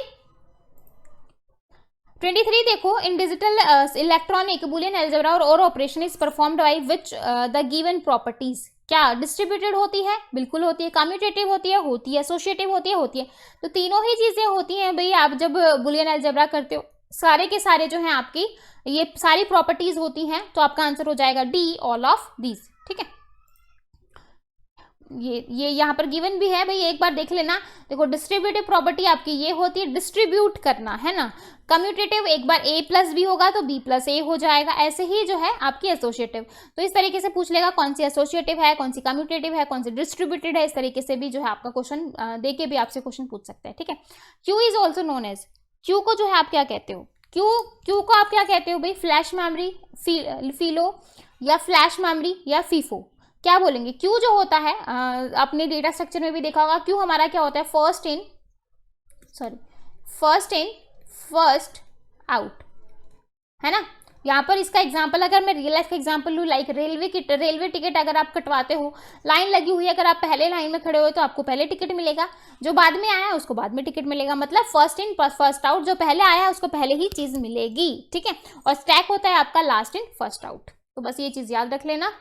23 देखो, in digital electronic Boolean algebra or operation is performed by which the given properties. क्या डिस्ट्रीब्यूटेड होती है? बिल्कुल होती है। कम्यूटेटिव होती है, एसोसिएटिव होती है। तो तीनों ही चीजें होती हैं भाई। आप जब बुलियन अलजेब्रा करते हो, सारे के सारे जो हैं आपकी ये सारी प्रॉपर्टीज होती हैं, तो आपका आंसर हो जाएगा डी, ऑल ऑफ दीज, ठीक है। ये यहाँ पर गिवन भी है भाई, एक बार देख लेना। देखो डिस्ट्रीब्यूटिव प्रॉपर्टी आपकी ये होती है डिस्ट्रीब्यूट करना, है ना। कम्यूटेटिव एक बार a प्लस बी होगा तो b प्लस ए हो जाएगा, ऐसे ही जो है आपकी एसोसिएटिव। तो इस तरीके से पूछ लेगा कौन सी एसोसिएटिव है, कौन सी कम्यूटेटिव है, कौन सी डिस्ट्रीब्यूटेड है, इस तरीके से भी जो है आपका क्वेश्चन दे के भी आपसे क्वेश्चन पूछ सकते हैं, ठीक है। Q is also known as, Q को जो है आप क्या कहते हो, क्यू को आप क्या कहते हो भाई, फ्लैश मेमोरी, फिलो या फ्लैश मेमोरी या फीफो, क्या बोलेंगे। क्यू जो होता है अपने डेटा स्ट्रक्चर में भी देखा होगा, क्यू हमारा क्या होता है, फर्स्ट इन फर्स्ट आउट, है ना। यहाँ पर इसका एग्जांपल अगर मैं रियल लाइफ का एग्जांपल लूँ, लाइक रेलवे टिकट अगर आप कटवाते हो, लाइन लगी हुई है, अगर आप पहले लाइन में खड़े हो तो आपको पहले टिकट मिलेगा, जो बाद में आया उसको बाद में टिकट मिलेगा, मतलब फर्स्ट इन फर्स्ट आउट, जो पहले आया उसको पहले ही चीज मिलेगी, ठीक है। और स्टैक होता है आपका लास्ट इन फर्स्ट आउट, तो बस ये चीज याद रख लेना।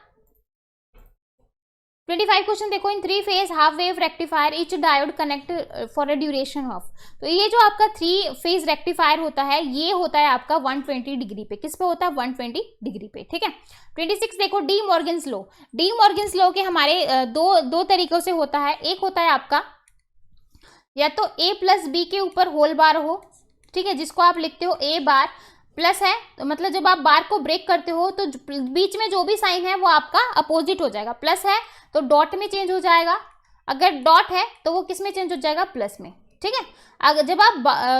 25 क्वेश्चन देखो, इन 3 phase half wave rectifier each diode connect for a duration of, तो ये जो आपका 3 फेज रेक्टिफायर होता है ये होता है आपका 120 डिग्री पे, किस पे होता है, 120 डिग्री पे, ठीक है। 26 देखो, D Morgan's law, D Morgan's law के हमारे दो तरीकों से होता है। एक होता है आपका या तो a प्लस बी के ऊपर होल बार हो, ठीक है, जिसको आप लिखते हो a बार, प्लस है तो मतलब जब आप बार को ब्रेक करते हो तो बीच में जो भी साइन है वो आपका अपोजिट हो जाएगा, प्लस है तो डॉट में चेंज हो जाएगा, अगर डॉट है तो वो किस में चेंज हो जाएगा, प्लस में, ठीक है। अगर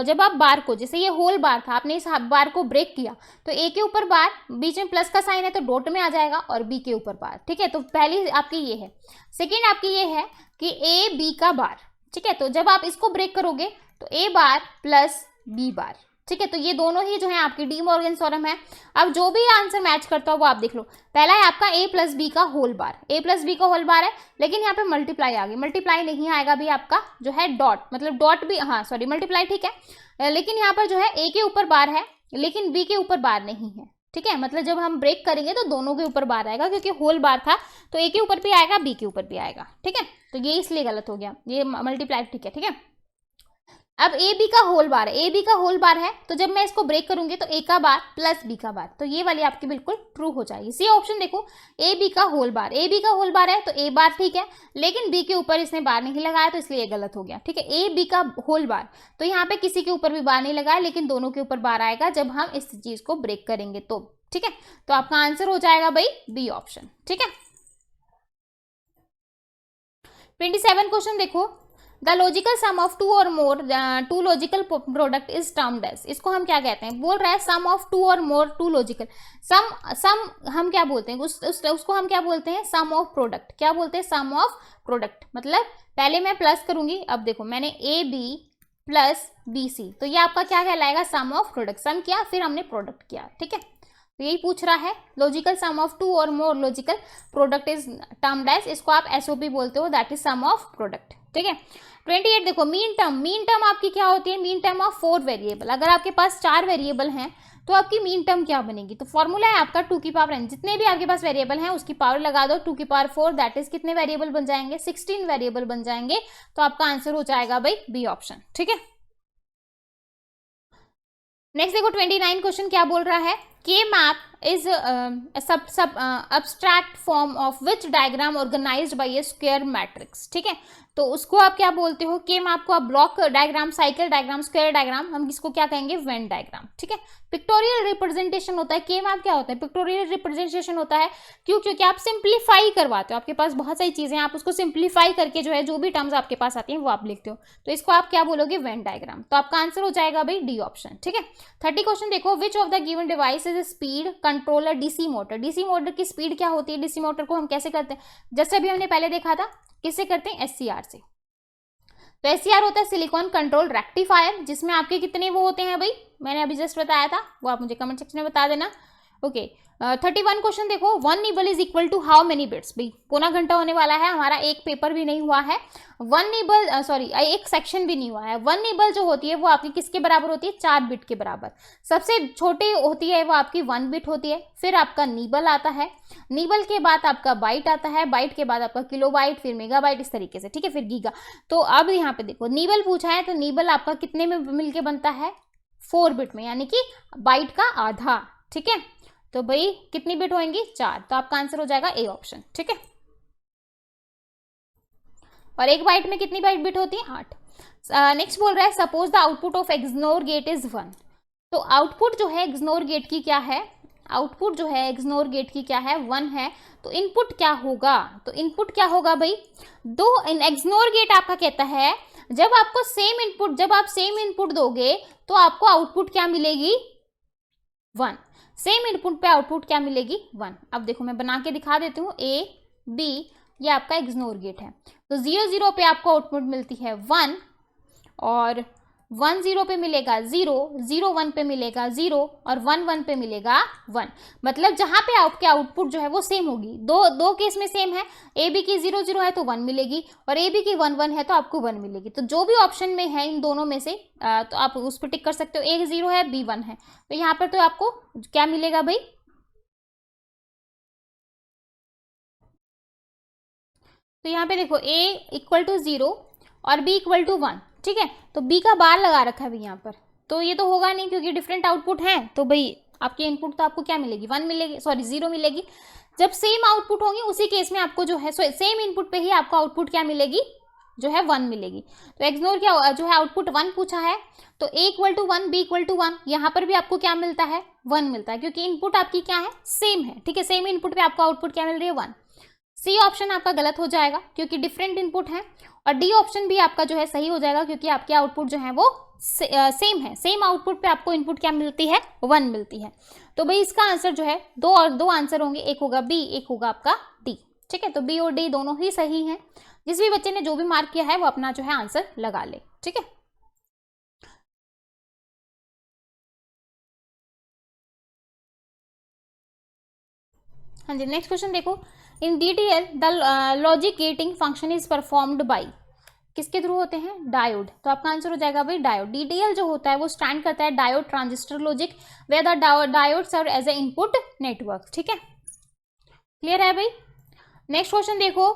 जब आप बार को, जैसे ये होल बार था, आपने इस बार को ब्रेक किया तो ए के ऊपर बार, बीच में प्लस का साइन है तो डॉट में आ जाएगा, और बी के ऊपर बार, ठीक है। तो पहली आपकी ये है। सेकेंड आपकी ये है कि ए बी का बार, ठीक है, तो जब आप इसको ब्रेक करोगे तो ए बार प्लस बी बार, ठीक है। तो ये दोनों ही जो है आपकी डी मॉर्गन्स थ्योरम है। अब जो भी आंसर मैच करता हो वो आप देख लो। पहला है आपका a प्लस बी का whole bar, a plus B का होल बार है, लेकिन यहाँ पे मल्टीप्लाई आ गई, मल्टीप्लाई नहीं आएगा भी आपका जो है डॉट, मतलब डॉट भी, हाँ सॉरी मल्टीप्लाई ठीक है, लेकिन यहाँ पर जो है a के ऊपर बार है लेकिन b के ऊपर बार नहीं है, ठीक है। मतलब जब हम ब्रेक करेंगे तो दोनों के ऊपर बार आएगा, क्योंकि होल बार था तो a के ऊपर भी आएगा b के ऊपर भी आएगा, ठीक है। तो ये इसलिए गलत हो गया, ये मल्टीप्लाई ठीक है, ठीक है। अब ए बी का होल बार है, ए बी का होल बार है, तो जब मैं इसको ब्रेक करूंगी तो ए का बार प्लस बी का बार, तो ये वाली आपकी बिल्कुल ट्रू हो जाएगी। सी ऑप्शन देखो, ए बी का होल बार, ए बी का होल बार है तो ए बार ठीक है, लेकिन बी के ऊपर इसने बार नहीं लगाया तो इसलिए गलत हो गया, ठीक है। ए बी का होल बार, तो यहाँ पे किसी के ऊपर भी बार नहीं लगाया, लेकिन दोनों के ऊपर बार आएगा जब हम इस चीज को ब्रेक करेंगे तो, ठीक है। तो आपका आंसर हो जाएगा भाई बी ऑप्शन, ठीक है। 27 क्वेश्चन देखो, the logical sum of two और more two logical product is termed as, इसको हम क्या कहते हैं, बोल रहा है सम ऑफ टू और मोर टू लॉजिकल, सम हम क्या बोलते हैं, उसको हम क्या बोलते हैं, सम ऑफ प्रोडक्ट, क्या बोलते हैं, सम ऑफ प्रोडक्ट। मतलब पहले मैं प्लस करूंगी, अब देखो मैंने A B plus B C, तो ये आपका क्या कहलाएगा, सम ऑफ प्रोडक्ट, सम किया फिर हमने प्रोडक्ट किया, ठीक है। तो यही पूछ रहा है, लॉजिकल सम ऑफ टू और more logical product is termed as, इसको आप एसओपी बोलते हो, that is sum of product, ठीक है। 28 देखो, मीन टर्म आपकी क्या होती है, मीन टर्म ऑफ 4 वेरिएबल, अगर आपके पास 4 वेरिएबल हैं तो आपकी मीन टर्म क्या बनेगी, तो फॉर्मूला है आपका 2 की पावर n, जितने भी आपके पास वेरिएबल हैं उसकी पावर लगा दो 2 की पावर 4, दैट इज कितने वेरिएबल बन जाएंगे, 16 वेरिएबल बन जाएंगे, तो आपका आंसर हो जाएगा भाई बी ऑप्शन, ठीक है। नेक्स्ट देखो 29 क्वेश्चन क्या बोल रहा है, के map is abstract form of which diagram organized by a square matrix, ठीक है। तो उसको आप क्या बोलते हो, के मैप को आप block diagram, cycle diagram, square diagram, हम इसको क्या कहेंगे, वेन डायग्राम, ठीक है। पिक्टोरियल रिप्रेजेंटेशन होता है, के मैप क्या होता है, पिक्टोरियल रिप्रेजेंटेशन होता है, क्यों, क्योंकि आप सिंप्लीफाई करवाते हो, आपके पास बहुत सारी चीजें, आप उसको सिंप्लीफाई करके जो है जो भी टर्म्स आपके पास आती हैं वो आप लिखते हो, तो इसको आप क्या बोलोगे, वेन डायग्राम, तो आपका आंसर हो जाएगा भाई डी ऑप्शन, ठीक है। 30 क्वेश्चन देखो, which of the given device is speed controller DC motor, DC motor की स्पीड क्या होती है, डीसी मोटर को हम कैसे करते हैं, जैसे अभी हमने पहले देखा था, किससे करते हैं, एससीआर से। तो एससीआर होता है सिलिकॉन कंट्रोल रेक्टिफायर, जिसमें आपके कितने वो होते हैं भाई, मैंने अभी जस्ट बताया था, वो आप मुझे कमेंट सेक्शन में बता देना, ओके। 31 क्वेश्चन देखो, 1 nibble is equal to how many bits, भाई पौना घंटा होने वाला है हमारा, एक पेपर भी नहीं हुआ है, 1 निबल सॉरी एक सेक्शन भी नहीं हुआ है, 1 निबल जो होती है वो आपकी किसके बराबर होती है, 4 बिट के बराबर, सबसे छोटी होती है वो आपकी 1 बिट होती है, फिर आपका निबल आता है, निबल के बाद आपका बाइट आता है, बाइट के बाद आपका किलोबाइट, फिर मेगाबाइट, इस तरीके से, ठीक है, फिर गीगा। तो अब यहाँ पे देखो निबल पूछा है, तो निबल आपका कितने में मिलके बनता है, 4 बिट में, यानी कि बाइट का आधा, ठीक है। तो भाई कितनी बिट होंगी, 4, तो आपका आंसर हो जाएगा ए ऑप्शन, ठीक है। और एक बाइट में कितनी बाइट बिट होती है? 8। नेक्स्ट बोल रहा है suppose the output of XNOR gate is 1। तो आउटपुट जो है एक्सनोर गेट की क्या है? आउटपुट जो है एक्सनोर गेट की क्या है? 1 है। तो इनपुट क्या होगा? तो इनपुट क्या होगा भाई? दो एक्सनोर गेट आपका कहता है जब आपको जब आप सेम इनपुट दोगे तो आपको आउटपुट क्या मिलेगी? 1। सेम इनपुट पे आउटपुट क्या मिलेगी? 1। अब देखो मैं बना के दिखा देती हूँ। A B ये आपका एक्सनोर गेट है। तो 0 0 पे आपको आउटपुट मिलती है 1 और 1 0 पे मिलेगा 0, 0 1 पे मिलेगा 0 और 1 1 पे मिलेगा 1। मतलब जहां पे आपके आउटपुट जो है वो सेम होगी। दो केस में सेम है। ए बी की 0 0 है तो 1 मिलेगी और ए बी की 1 1 है तो आपको 1 मिलेगी। तो जो भी ऑप्शन में है इन दोनों में से तो आप उस पर टिक कर सकते हो। ए 0 है, बी 1 है, तो यहाँ पर तो आपको क्या मिलेगा भाई? तो यहाँ पे देखो a इक्वल टू 0 और b इक्वल टू 1। ठीक है, तो b का बार लगा रखा है भाई यहाँ पर। तो ये तो होगा नहीं क्योंकि डिफरेंट आउटपुट है। तो भाई आपकी इनपुट तो आपको क्या मिलेगी? 1 मिलेगी, सॉरी 0 मिलेगी। जब सेम आउटपुट होंगे उसी केस में आपको जो है सेम इनपुट पे ही आपको आउटपुट क्या मिलेगी? जो है 1 मिलेगी। तो एक्सनोर क्या जो है आउटपुट 1 पूछा है तो a equal to 1 b equal to 1। यहाँ पर भी आपको क्या मिलता है? 1 मिलता है क्योंकि इनपुट आपकी क्या है? सेम है। ठीक है, सेम इनपुट पे आपको आउटपुट क्या मिल रही है? 1। सी ऑप्शन आपका गलत हो जाएगा क्योंकि डिफरेंट इनपुट है और डी ऑप्शन भी आपका जो है सही हो जाएगा क्योंकि आपके आउटपुट जो है वो सेम है। सेम आउटपुट पे आपको इनपुट क्या मिलती है? 1 मिलती है। तो भाई इसका आंसर जो है दो आंसर होंगे, एक होगा बी, एक होगा आपका डी। ठीक है, तो बी और डी दोनों ही सही हैं। जिस भी बच्चे ने जो भी मार्क किया है वो अपना जो है आंसर लगा ले। ठीक है, हाँ जी। नेक्स्ट क्वेश्चन देखो, in detail the logic getting function is performed by, किसके थ्रू होते हैं? डायोड। तो आपका आंसर हो जाएगा भाई डायोड। डीडीएल जो होता है वो स्टैंड करता है diode transistor logic where the diode serve as a input network. ठीक है, क्लियर है भाई। नेक्स्ट क्वेश्चन देखो,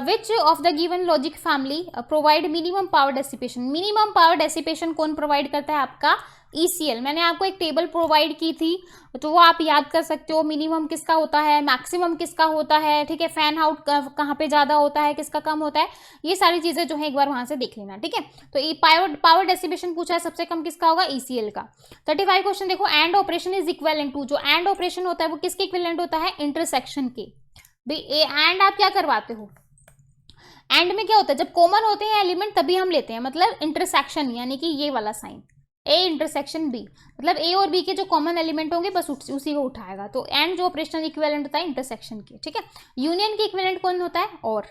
which of the given logic family provide minimum power dissipation. Minimum power dissipation कौन प्रोवाइड करता है? आपका ईसीएल। मैंने आपको एक टेबल प्रोवाइड की थी तो वो आप याद कर सकते हो। मिनिमम किसका होता है, मैक्सिमम किसका होता है, ठीक है, फैन आउट कहाँ पे ज़्यादा होता है, किसका कम होता है, ये सारी चीज़ें जो है एक बार वहाँ से देख लेना। ठीक है, तो ये पावर डेसिपेशन पूछा है, सबसे कम किसका होगा? ईसीएल का। 35 क्वेश्चन देखो, AND operation is equivalent to. जो एंड ऑपरेशन होता है वो किसके इक्विवेलेंट होता है? इंटरसेक्शन के। एंड आप क्या करवाते हो? एंड में क्या होता है? जब कॉमन होते हैं एलिमेंट तभी हम लेते हैं, मतलब इंटरसेक्शन, यानी कि ये वाला साइन ए इंटरसेक्शन बी, मतलब ए और बी के जो कॉमन एलिमेंट होंगे बस उसी को उठाएगा। तो एंड जो ऑपरेशनल इक्विवेलेंट होता है इंटरसेक्शन के। ठीक है, यूनियन के इक्विवेलेंट कौन होता है? और।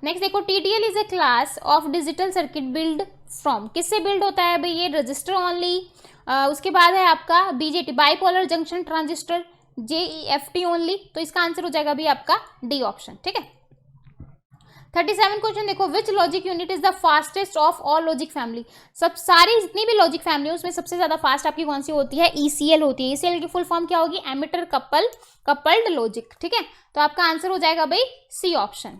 नेक्स्ट देखो, TTL is a class of digital circuit build from, किससे बिल्ड होता है भाई? ये रजिस्टर ओनली। उसके बाद है आपका BJT, bipolar junction transistor, JFET only. तो इसका आंसर हो जाएगा भी आपका डी ऑप्शन। ठीक है, 37 क्वेश्चन देखो, which logic unit is the fastest of all logic family. सब सारी जितनी भी लॉजिक फैमिली है उसमें सबसे ज्यादा फास्ट आपकी कौन सी होती है? ईसीएल होती है। ईसीएल की फुल फॉर्म क्या होगी? Emitter coupled logic. ठीक है, तो आपका आंसर हो जाएगा भाई सी ऑप्शन।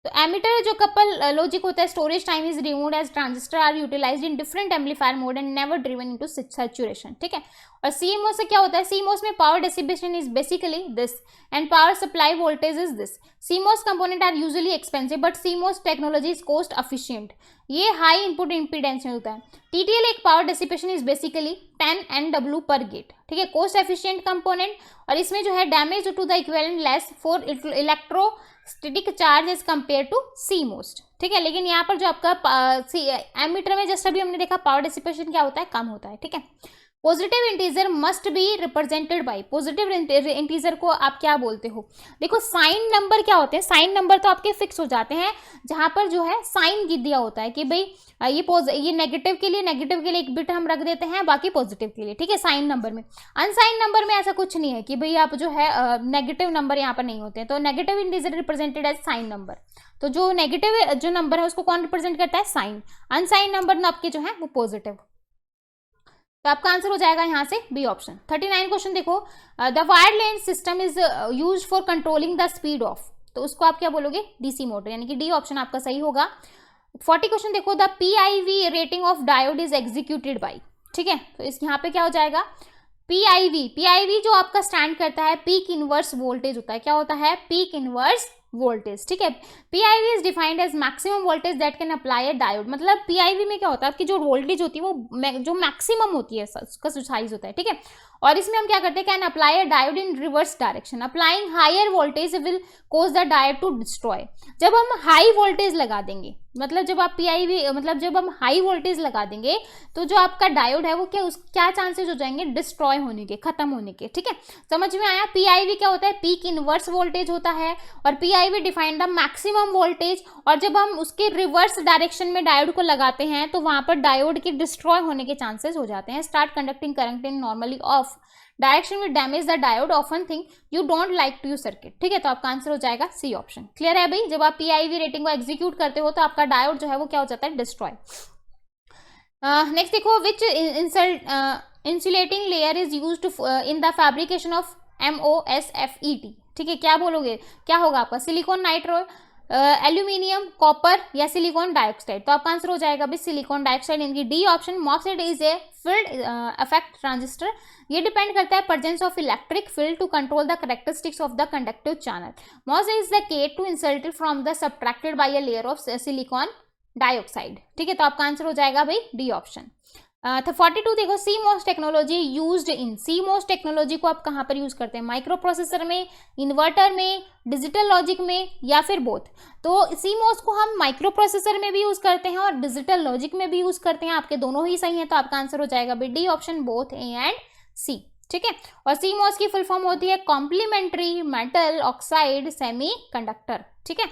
तो एमिटर जो कपल लॉजिक होता है, storage time is removed as transistor are utilized in different amplifier mode and never driven into saturation. ठीक है, और सीएमओ से क्या होता है? सीएमओस में power distribution is basically this and power supply voltage is this. CMOS component are usually expensive but CMOS technology is cost efficient. ये हाई इनपुट इंपीडेंस में होता है। टीटीएल एक power dissipation is basically 10 NW पर गेट। ठीक है, कॉस्ट एफिशिएंट कंपोनेंट, और इसमें जो है damage to the equivalent less for electrostatic charge as compare to CMOS. ठीक है, लेकिन यहाँ पर जो आपका एमीटर में जस्ट अभी हमने देखा पावर डिसिपेशन क्या होता है? कम होता है। ठीक है, positive integer must be represented by, positive integer को आप क्या बोलते हो? देखो साइन नंबर क्या होते हैं? साइन नंबर तो आपके फिक्स हो जाते हैं जहां पर जो है साइन दिया होता है कि भाई ये नेगेटिव के लिए एक बिट हम रख देते हैं, बाकी पॉजिटिव के लिए। ठीक है, साइन नंबर में। अनसाइन नंबर में ऐसा कुछ नहीं है कि भाई आप जो है नेगेटिव नंबर यहाँ पर नहीं होते हैं। तो negative integer represented as sign number. तो जो नेगेटिव जो नंबर है उसको कौन रिप्रेजेंट करता है? साइन। अनसाइन नंबर आपके जो है वो पॉजिटिव। तो आपका आंसर हो जाएगा यहाँ से बी ऑप्शन। 39 क्वेश्चन देखो, the wired lane system is used for controlling the speed of, तो उसको आप क्या बोलोगे? डीसी मोटर, यानी कि डी ऑप्शन आपका सही होगा। 40 क्वेश्चन देखो, the PIV rating of diode is executed by. ठीक है, तो इस यहाँ पे क्या हो जाएगा? पीआईवी जो आपका स्टैंड करता है पीक इनवर्स वोल्टेज होता है। क्या होता है? Peak inverse voltage. ठीक है, PIV is defined as maximum voltage that can apply a diode. मतलब पीआईवी में क्या होता है, आपकी जो वोल्टेज होती है वो जो मैक्सिमम होती है उसका साइज होता है। ठीक है, और इसमें हम क्या करते हैं, can apply a diode in reverse direction. Applying higher voltage will cause the diode to destroy. जब हम हाई वोल्टेज लगा देंगे, मतलब जब आप पीआईवी मतलब जब हम हाई वोल्टेज लगा देंगे तो जो आपका डायोड है वो क्या चांसेस हो जाएंगे? डिस्ट्रॉय होने के, खत्म होने के। ठीक है, समझ में आया? पीआईवी क्या होता है? पीक इनवर्स वोल्टेज होता है, और PIV define the maximum voltage. और जब हम उसके रिवर्स डायरेक्शन में डायोड को लगाते हैं तो वहां पर डायोड के डिस्ट्रॉय होने के चांसेस हो जाते हैं। Start conducting current in normally off direction will damage the diode, often thing you don't like to use circuit. ठीक है, तो आपका आंसर हो जाएगा सी ऑप्शन। क्लियर है भाई? जब आप पीआईवी रेटिंग को एग्जीक्यूट करते हो तो आपका डायोड जो है वो क्या हो जाता है? डिस्ट्रॉय। नेक्स्ट देखो, which insulating layer is used in the fabrication of MOSFET। ठीक है, क्या बोलोगे, क्या होगा आपका? सिलिकॉन नाइट्रो, एल्यूमिनियम, कॉपर या सिलिकॉन डाइऑक्साइड। तो आपका आंसर हो जाएगा भी सिलिकॉन डाइऑक्साइड, इनकी D option. MOSFET is a field effect transistor. ये डिपेंड करता है presence of electric field to control the characteristics of the conductive channel. MOSFET is the gate to insulated from the subtracted bye a layer of silicon dioxide. ठीक है, तो आपका आंसर हो जाएगा भाई डी ऑप्शन। तो 42 देखो, CMOS technology used in. CMOS technology को आप कहाँ पर यूज करते हैं? माइक्रो प्रोसेसर में, इन्वर्टर में, डिजिटल लॉजिक में, या फिर बोथ। तो CMOS को हम माइक्रो प्रोसेसर में भी यूज करते हैं और डिजिटल लॉजिक में भी यूज करते हैं। आपके दोनों ही सही है, तो आपका आंसर हो जाएगा भाई D option, both A and C. ठीक है, और CMOS की फुल फॉर्म होती है complementary metal oxide semiconductor. ठीक है,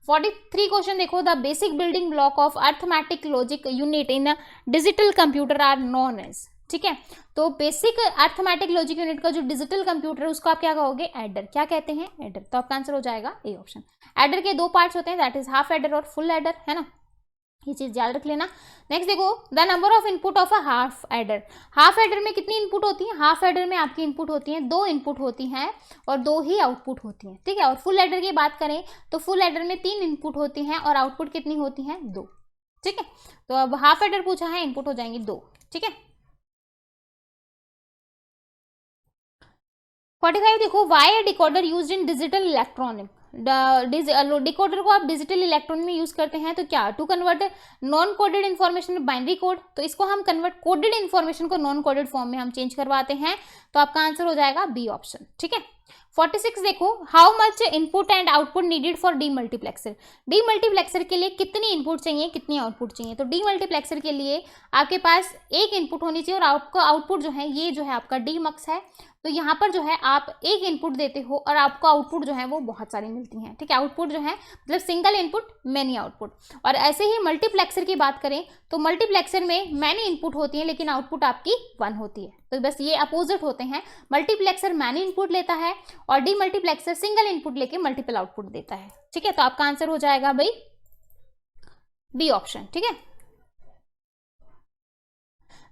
43 क्वेश्चन देखो, the basic building block of arithmetic logic unit in digital computer are known as. ठीक है, तो बेसिक अर्थमेटिक लॉजिक यूनिट का जो डिजिटल कंप्यूटर है उसको आप क्या कहोगे? एडर। क्या कहते हैं? एडर। तो आपका आंसर हो जाएगा ए ऑप्शन। एडर के दो पार्ट्स होते हैं, दैट इज हाफ एडर और फुल एडर, है ना, ये चीज याद रख लेना। नेक्स्ट देखो, the number of input of a half adder. Half adder में कितनी इनपुट होती है? हाफ एडर में आपकी इनपुट होती है, 2 इनपुट होती हैं और 2 ही आउटपुट होती हैं। ठीक है, और फुल एडर की बात करें तो फुल एडर में 3 इनपुट होती हैं और आउटपुट कितनी होती हैं? 2। ठीक है, तो अब हाफ एडर पूछा है, इनपुट हो जाएंगे 2। ठीक है, 45 देखो, why a decoder used in digital electronic. Decoder को आप डिजिटल इलेक्ट्रॉनिक में यूज करते हैं तो क्या? To convert non coded information binary code. तो इसको हम कन्वर्ट कोडेड इन्फॉर्मेशन को नॉन कोडेड फॉर्म में हम चेंज करवाते हैं। तो आपका आंसर हो जाएगा बी ऑप्शन। ठीक है, 46 देखो, how much input and output needed for demultiplexer. Demultiplexer के लिए कितनी इनपुट चाहिए, कितनी आउटपुट चाहिए? तो डीमल्टीप्लेक्सर के लिए आपके पास एक इनपुट होनी चाहिए और आपका आउटपुट जो है, ये जो है आपका डीमक्स है। तो यहाँ पर जो है आप एक इनपुट देते हो और आपको आउटपुट जो है वो बहुत सारी मिलती हैं। ठीक है, आउटपुट जो है मतलब सिंगल इनपुट मैनी आउटपुट। और ऐसे ही मल्टीप्लेक्सर की बात करें तो मल्टीप्लेक्सर में मैनी इनपुट होती है लेकिन आउटपुट आपकी 1 होती है। तो बस ये अपोजिट होते हैं, मल्टीप्लेक्सर मैनी इनपुट लेता है और डीमल्टीप्लेक्सर सिंगल इनपुट लेके मल्टीपल आउटपुट देता है। ठीक है, तो आपका आंसर हो जाएगा भाई बी ऑप्शन। ठीक है,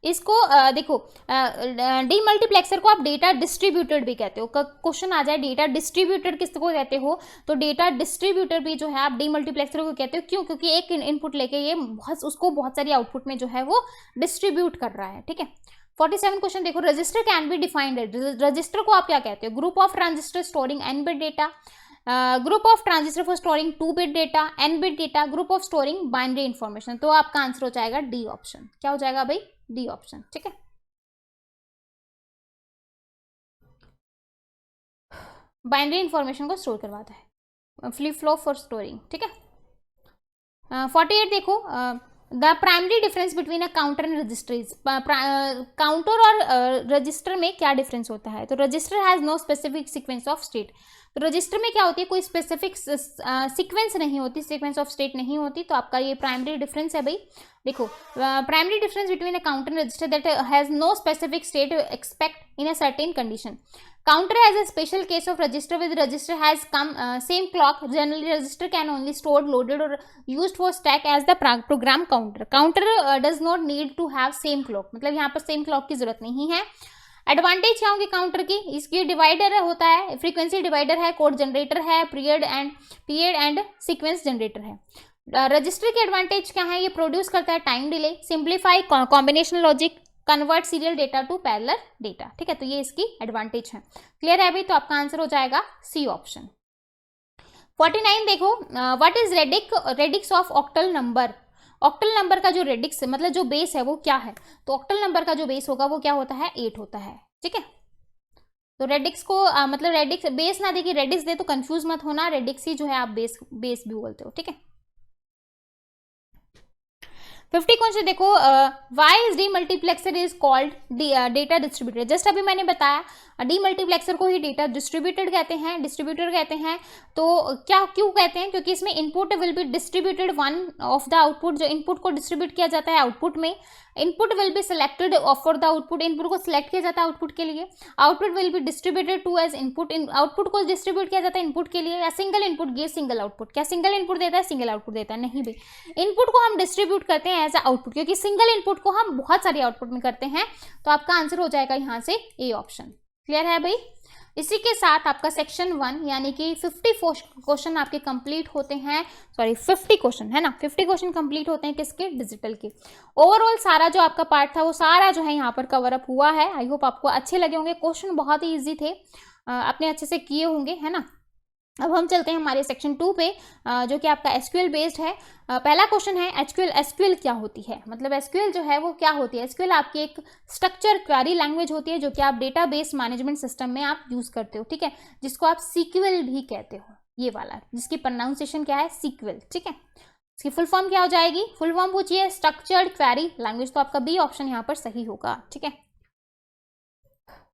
इसको देखो, डीमल्टीप्लेक्सर को आप डेटा डिस्ट्रीब्यूटेड भी कहते हो। क्वेश्चन आ जाए डेटा डिस्ट्रीब्यूटेड किसको कहते हो, तो डेटा डिस्ट्रीब्यूटर भी जो है आप डीमल्टीप्लेक्सर को कहते हो। क्यों? क्योंकि एक इनपुट लेके ये बहुत सारी आउटपुट में जो है वो डिस्ट्रीब्यूट कर रहा है। ठीक है, 47 क्वेश्चन देखो, register can be defined. Register को आप क्या कहते हो? Group of transistor storing n bit data, group of transistor for storing 2 bit data, n bit data, group of storing binary information. तो आपका आंसर हो जाएगा डी ऑप्शन। क्या हो जाएगा भाई? D option. ठीक है, बाइनरी इंफॉर्मेशन को स्टोर करवाता है, फ्लिप फ्लॉप फॉर स्टोरिंग। ठीक है, 48 देखो, the primary difference between a counter and register is. Counter और रजिस्टर में क्या डिफरेंस होता है? तो register has no specific sequence of state. तो रजिस्टर में क्या होती है? कोई स्पेसिफिक सीक्वेंस नहीं होती, सीक्वेंस ऑफ स्टेट नहीं होती। तो आपका ये प्राइमरी डिफरेंस है भाई। देखो, primary difference between a counter and register that has no specific state expect in a certain condition. Counter has a special case of register with register has come same clock. Generally, register can only stored, loaded or used for stack as the program counter. Counter does not need to have same clock. मतलब यहाँ पर same clock की जरूरत नहीं है। एडवांटेज क्या होगी काउंटर की? इसकी डिवाइडर होता है, फ्रीक्वेंसी डिवाइडर है, कोड जनरेटर है, पीरियड एंड सीक्वेंस जनरेटर है। रजिस्टर की एडवांटेज क्या है? ये प्रोड्यूस करता है time delay, simplify combination logic, convert serial data to parallel data, ठीक है। तो ये इसकी एडवांटेज है। क्लियर है भाई? तो आपका आंसर हो जाएगा सी ऑप्शन। 49 देखो, what is radix of octal number. Octal number का जो रेडिक्स मतलब जो बेस है वो क्या है? तो ऑक्टल नंबर का जो बेस होगा वो क्या होता है? 8 होता है, ठीक है। तो रेडिक्स को मतलब रेडिक्स बेस ना देखिए, रेडिक्स दे तो कंफ्यूज मत होना, रेडिक्स ही जो है आप बेस भी बोलते हो, ठीक है। 50 क्वेश्चन देखो, why is demultiplexer is called data distributor. Just अभी मैंने बताया डीमल्टीप्लेक्सर को ही डेटा डिस्ट्रीब्यूटर कहते हैं। तो क्या क्यों कहते हैं? क्योंकि इसमें input will be distributed one of the output, जो इनपुट को डिस्ट्रीब्यूट किया जाता है आउटपुट में। Input will be selected for the output, input को सिलेक्ट किया जाता है आउटपुट के लिए। Output will be distributed to as input, output को डिस्ट्रीब्यूट किया जाता है इनपुट के लिए। या single input give single output, क्या सिंगल इनपुट देता है? सिंगल आउटपुट देता है? नहीं भाई, इनपुट को हम डिस्ट्रीब्यूट करते हैं एज अ आउटपुट, क्योंकि सिंगल इनपुट को हम बहुत सारी आउटपुट में करते हैं। तो आपका आंसर हो जाएगा यहाँ से ए ऑप्शन। क्लियर है भाई? इसी के साथ आपका सेक्शन 1 यानी कि 50 क्वेश्चन आपके कंप्लीट होते हैं। सॉरी 50 क्वेश्चन है ना, 50 क्वेश्चन कंप्लीट होते हैं किसके? डिजिटल के। ओवरऑल सारा जो आपका पार्ट था वो सारा जो है यहाँ पर कवर अप हुआ है। आई होप आपको अच्छे लगे होंगे, क्वेश्चन बहुत ही ईजी थे, आपने अच्छे से किए होंगे, है ना। अब हम चलते हैं हमारे सेक्शन 2 पे, जो कि आपका एसक्यूएल बेस्ड है। पहला क्वेश्चन है एसक्यूएल क्या होती है? मतलब एसक्यूएल जो है वो क्या होती है? एसक्यूएल आपकी एक स्ट्रक्चर क्वेरी लैंग्वेज होती है जो कि आप डेटाबेस मैनेजमेंट सिस्टम में आप यूज करते हो, ठीक है, जिसको आप सीक्वल भी कहते हो, ये वाला जिसकी प्रोनाउंसिएशन क्या है? सीक्वल, ठीक है। इसकी फुल फॉर्म क्या हो जाएगी? फुल फॉर्म पूछिए स्ट्रक्चर्ड क्वेरी लैंग्वेज, तो आपका बी ऑप्शन यहाँ पर सही होगा, ठीक है।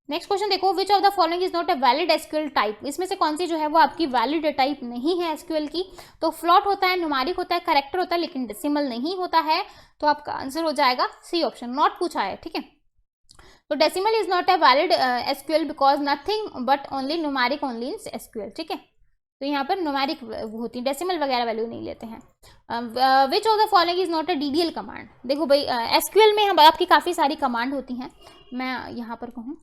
नेक्स्ट क्वेश्चन देखो, which of the following is not a valid SQL type. इसमें से कौन सी जो है वो आपकी वैलिड टाइप नहीं है एसक्यूएल की? तो फ्लोट होता है, न्यूमेरिक होता है, कैरेक्टर होता है, लेकिन डेसिमल नहीं होता है। तो आपका आंसर हो जाएगा सी ऑप्शन, नॉट पूछा है, ठीक है। तो decimal is not a valid SQL because nothing but only numeric only in SQL, ठीक है। तो यहाँ पर न्यूमेरिक होती है, डेसिमल वगैरह वैल्यू नहीं लेते हैं। विच of the following is not a DDL command. देखो भाई एसक्यूएल में हम आपकी काफ़ी सारी कमांड होती हैं, मैं यहाँ पर कहूँ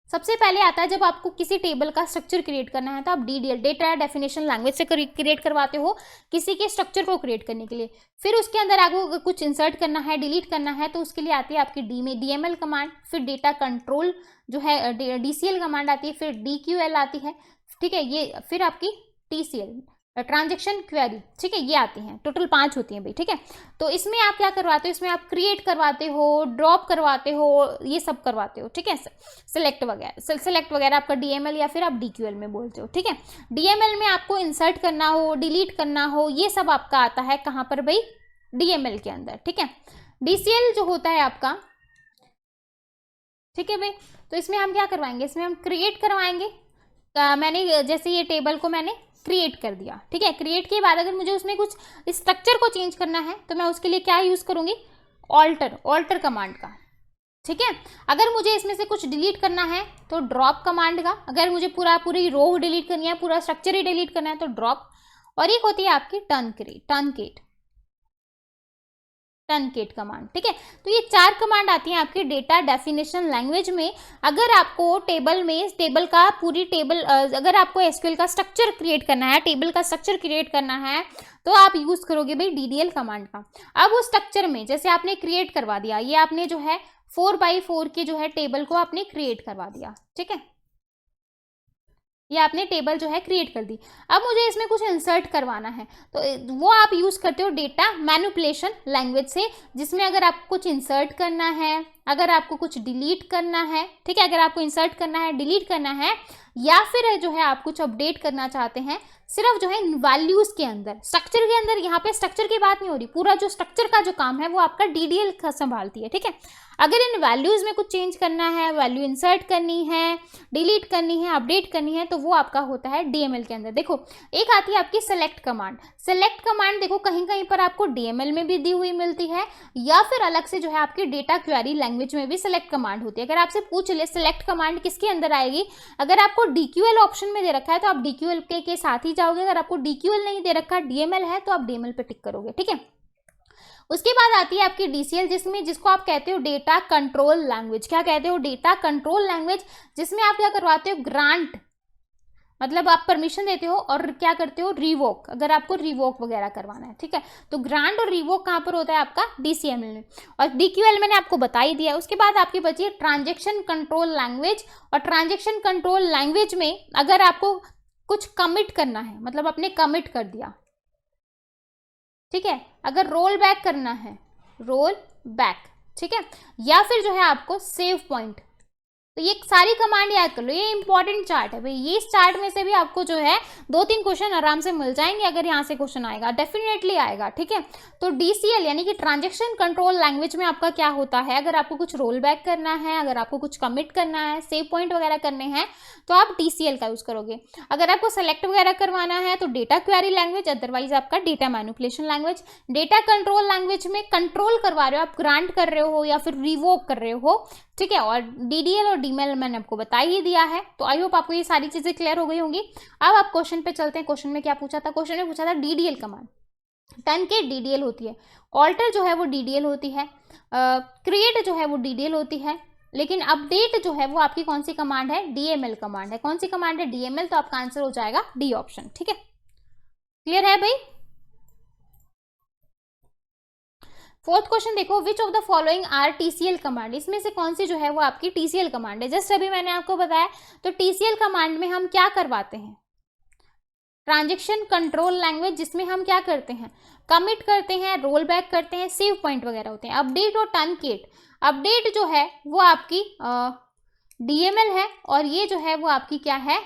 सबसे पहले आता है जब आपको किसी टेबल का स्ट्रक्चर क्रिएट करना है तो आप डीडीएल डेटा डेफिनेशन लैंग्वेज से क्रिएट करवाते हो किसी के स्ट्रक्चर को क्रिएट करने के लिए। फिर उसके अंदर आपको कुछ इंसर्ट करना है, डिलीट करना है, तो उसके लिए आती है आपकी डीएमएल कमांड, फिर डेटा कंट्रोल जो है डीसीएल कमांड आती है, फिर डीक्यूएल आती है, ठीक है, ये फिर आपकी टीसीएल ट्रांजेक्शन क्वेरी, ठीक है, ये आती हैं, टोटल 5 होती हैं भाई, ठीक है। तो इसमें आप क्या करवाते हो? इसमें आप क्रिएट करवाते हो, ड्रॉप करवाते हो, ये सब करवाते हो, ठीक है। सेलेक्ट वगैरह आपका डीएमएल या फिर आप डीक्यूएल में बोलते हो, ठीक है। डीएमएल में आपको इंसर्ट करना हो, डिलीट करना हो, ये सब आपका आता है कहाँ पर भाई? डीएमएल के अंदर, ठीक है। डीसीएल जो होता है आपका, ठीक है भाई, तो इसमें हम क्या करवाएंगे? इसमें हम क्रिएट करवाएंगे। मैंने जैसे ये टेबल को मैंने क्रिएट कर दिया, ठीक है। क्रिएट के बाद अगर मुझे उसमें कुछ स्ट्रक्चर को चेंज करना है तो मैं उसके लिए क्या यूज करूंगी? ऑल्टर कमांड का, ठीक है। अगर मुझे इसमें से कुछ डिलीट करना है तो ड्रॉप कमांड का, अगर मुझे पूरी रो डिलीट करनी है, पूरा स्ट्रक्चर ही डिलीट करना है तो ड्रॉप, और एक होती है आपकी टर्नकेट कमांड, ठीक है। तो ये 4 कमांड आती हैं आपकी डेटा डेफिनेशन लैंग्वेज में। अगर आपको टेबल का अगर आपको एसक्यूएल का स्ट्रक्चर क्रिएट करना है, टेबल का स्ट्रक्चर क्रिएट करना है, तो आप यूज करोगे भाई डीडीएल कमांड का। अब उस स्ट्रक्चर में जैसे आपने क्रिएट करवा दिया, ये आपने जो है 4x4 के जो है टेबल को आपने क्रिएट करवा दिया, ठीक है, ये आपने टेबल जो है क्रिएट कर दी। अब मुझे इसमें कुछ इंसर्ट करवाना है तो वो आप यूज करते हो डेटा मैनिपुलेशन लैंग्वेज से, जिसमें अगर आपको कुछ इंसर्ट करना है, अगर आपको कुछ डिलीट करना है, ठीक है, अगर आपको इंसर्ट करना है, डिलीट करना है, या फिर जो है आप कुछ अपडेट करना चाहते हैं सिर्फ जो है वैल्यूज के अंदर, स्ट्रक्चर के अंदर, यहाँ पे स्ट्रक्चर की बात नहीं हो रही, पूरा जो स्ट्रक्चर का जो काम है वो आपका डीडीएल संभालती है, ठीक है। अगर इन वैल्यूज में कुछ चेंज करना है, वैल्यू इंसर्ट करनी है, डिलीट करनी है, अपडेट करनी है, तो वो आपका होता है डीएमएल के अंदर। देखो एक आती है आपकी सेलेक्ट कमांड, देखो कहीं कहीं पर आपको डीएमएल में भी दी हुई मिलती है, या फिर अलग से जो है आपकी डेटा क्वेरी लैंग्वेज में भी सेलेक्ट कमांड होती है। अगर आपसे पूछ ले सेलेक्ट कमांड किसके अंदर आएगी, अगर आपको डीक्यूएल ऑप्शन में दे रखा है तो आप डीक्यूएल के साथ ही जाओगे, अगर आपको डीक्यूएल नहीं दे रखा, डीएमएल है, तो आप डीएमएल पे टिक करोगे, ठीक है। उसके बाद आती है आपकी डीसीएल, जिसको आप कहते हो डेटा कंट्रोल लैंग्वेज। क्या कहते हो? डेटा कंट्रोल लैंग्वेज, जिसमें आप क्या करवाते हो? मतलब आप परमिशन देते हो और क्या करते हो, रिवोक, अगर आपको रिवोक वगैरह करवाना है, ठीक है। तो ग्रांट और रिवोक कहाँ पर होता है आपका, डीसीएमएल में। और डीक्यूएल मैंने आपको बता ही दिया। उसके बाद आपकी बची है ट्रांजेक्शन कंट्रोल लैंग्वेज। और ट्रांजेक्शन कंट्रोल लैंग्वेज में अगर आपको कुछ कमिट करना है, मतलब आपने कमिट कर दिया, ठीक है, अगर रोल बैक करना है, रोल बैक, ठीक है, या फिर जो है आपको सेव पॉइंट, तो ये सारी कमांड याद कर लो। ये इंपॉर्टेंट चार्ट है भाई, ये इस चार्ट में से भी आपको जो है 2-3 क्वेश्चन आराम से मिल जाएंगे। अगर यहाँ से क्वेश्चन आएगा, डेफिनेटली आएगा, ठीक है। तो डीसीएल यानी कि ट्रांजेक्शन कंट्रोल लैंग्वेज में आपका क्या होता है, अगर आपको कुछ रोल बैक करना है, अगर आपको कुछ कमिट करना है, सेव पॉइंट वगैरह करने हैं, तो आप डीसीएल का यूज करोगे। अगर आपको सेलेक्ट वगैरह करवाना है तो डेटा क्वेरी लैंग्वेज, अदरवाइज आपका data manipulation language. Data control language में कंट्रोल करवा रहे हो आप, ग्रांट कर रहे हो या फिर रिवोक कर रहे हो, ठीक है। और डीडीएल और डीमेल मैंने आपको बता ही दिया है। तो आई होप आपको ये सारी चीजें क्लियर हो गई होंगी। अब आप क्वेश्चन पे चलते हैं। क्वेश्चन में क्या पूछा था, क्वेश्चन में पूछा था डीडीएल कमांड, टर्नकेट डीडीएल होती है, ऑल्टर जो है वो डीडीएल होती है, क्रिएट जो है वो डीडीएल होती है, लेकिन अपडेट जो है वो आपकी कौन सी कमांड है, डीएमएल कमांड है। कौन सी कमांड है, डीएमएल। तो आपका आंसर हो जाएगा डी ऑप्शन, ठीक है। क्लियर है भाई। फोर्थ क्वेश्चन देखो, which of the following are TCL command, इसमें से कौन सी जो है वो आपकी टीसीएल कमांड है। जस्ट अभी मैंने आपको बताया। तो टीसीएल कमांड में हम क्या करवाते हैं, ट्रांजेक्शन कंट्रोल लैंग्वेज, जिसमें हम क्या करते हैं, कमिट करते हैं, रोल बैक करते हैं, सेव पॉइंट वगैरह होते हैं। अपडेट और टर्नकेट, अपडेट जो है वो आपकी डीएमएल है और ये जो है वो आपकी क्या है,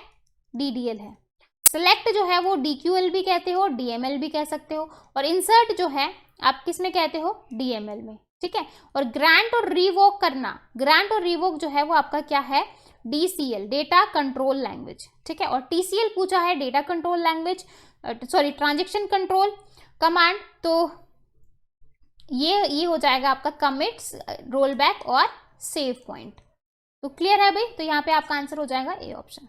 डीडीएल है। सेलेक्ट जो है वो डीक्यूएल भी कहते हो, डीएमएल भी कह सकते हो। और इंसर्ट जो है आप किस में कहते हो, डीएमएल में, ठीक है। और ग्रांट और रिवोक करना, ग्रांट और रिवोक जो है वो आपका क्या है, डीसीएल, डेटा कंट्रोल लैंग्वेज, ठीक है। और टीसीएल पूछा है data control language, sorry transaction control command, तो ये हो जाएगा आपका कमिट्स, रोल बैक और सेव पॉइंट। तो क्लियर है भाई। तो यहाँ पे आपका आंसर हो जाएगा ए ऑप्शन।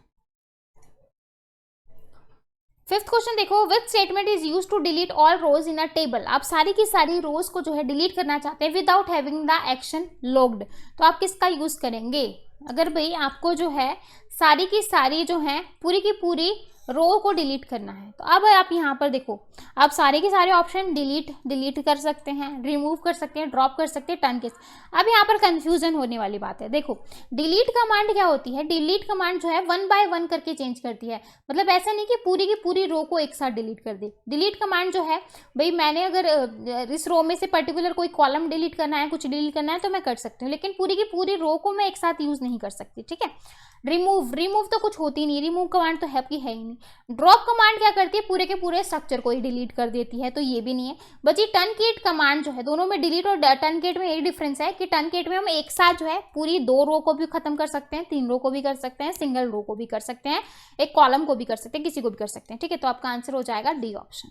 फिफ्थ क्वेश्चन देखो, which statement is use to delete all rows in a table. आप सारी की सारी रोज को जो है डिलीट करना चाहते हैं without having the action logged, तो आप किसका यूज करेंगे। अगर भाई आपको जो है सारी की सारी जो है पूरी की पूरी रो को डिलीट करना है, तो अब आप यहाँ पर देखो, आप सारे के सारे ऑप्शन डिलीट कर सकते हैं, रिमूव कर सकते हैं, ड्रॉप कर सकते हैं, टर्न केस। अब यहाँ पर कंफ्यूजन होने वाली बात है। देखो डिलीट कमांड क्या होती है, डिलीट कमांड जो है 1 बाय 1 करके चेंज करती है। मतलब ऐसा नहीं कि पूरी की पूरी रो को एक साथ डिलीट कर दे। डिलीट कमांड जो है भाई, मैंने अगर इस रो में से पर्टिकुलर कोई कॉलम डिलीट करना है, कुछ डिलीट करना है, तो मैं कर सकती हूँ, लेकिन पूरी की पूरी रो को मैं एक साथ यूज नहीं कर सकती, ठीक है। रिमूव तो कुछ होती नहीं, रिमूव कमांड तो है ही नहीं। ड्रॉप कमांड क्या करती है, पूरे के पूरे स्ट्रक्चर को ही डिलीट कर देती है, तो ये भी नहीं है। बची टर्नकेट कमांड जो है, दोनों में डिलीट और टर्नकेट में एक डिफरेंस है कि टर्नकेट में हम एक साथ जो है पूरी 2 रो को भी खत्म कर सकते हैं, 3 रो को भी कर सकते हैं, सिंगल रो को भी कर सकते हैं, एक कॉलम को भी कर सकते हैं, किसी को भी कर सकते हैं, ठीक है। तो आपका आंसर हो जाएगा डी ऑप्शन।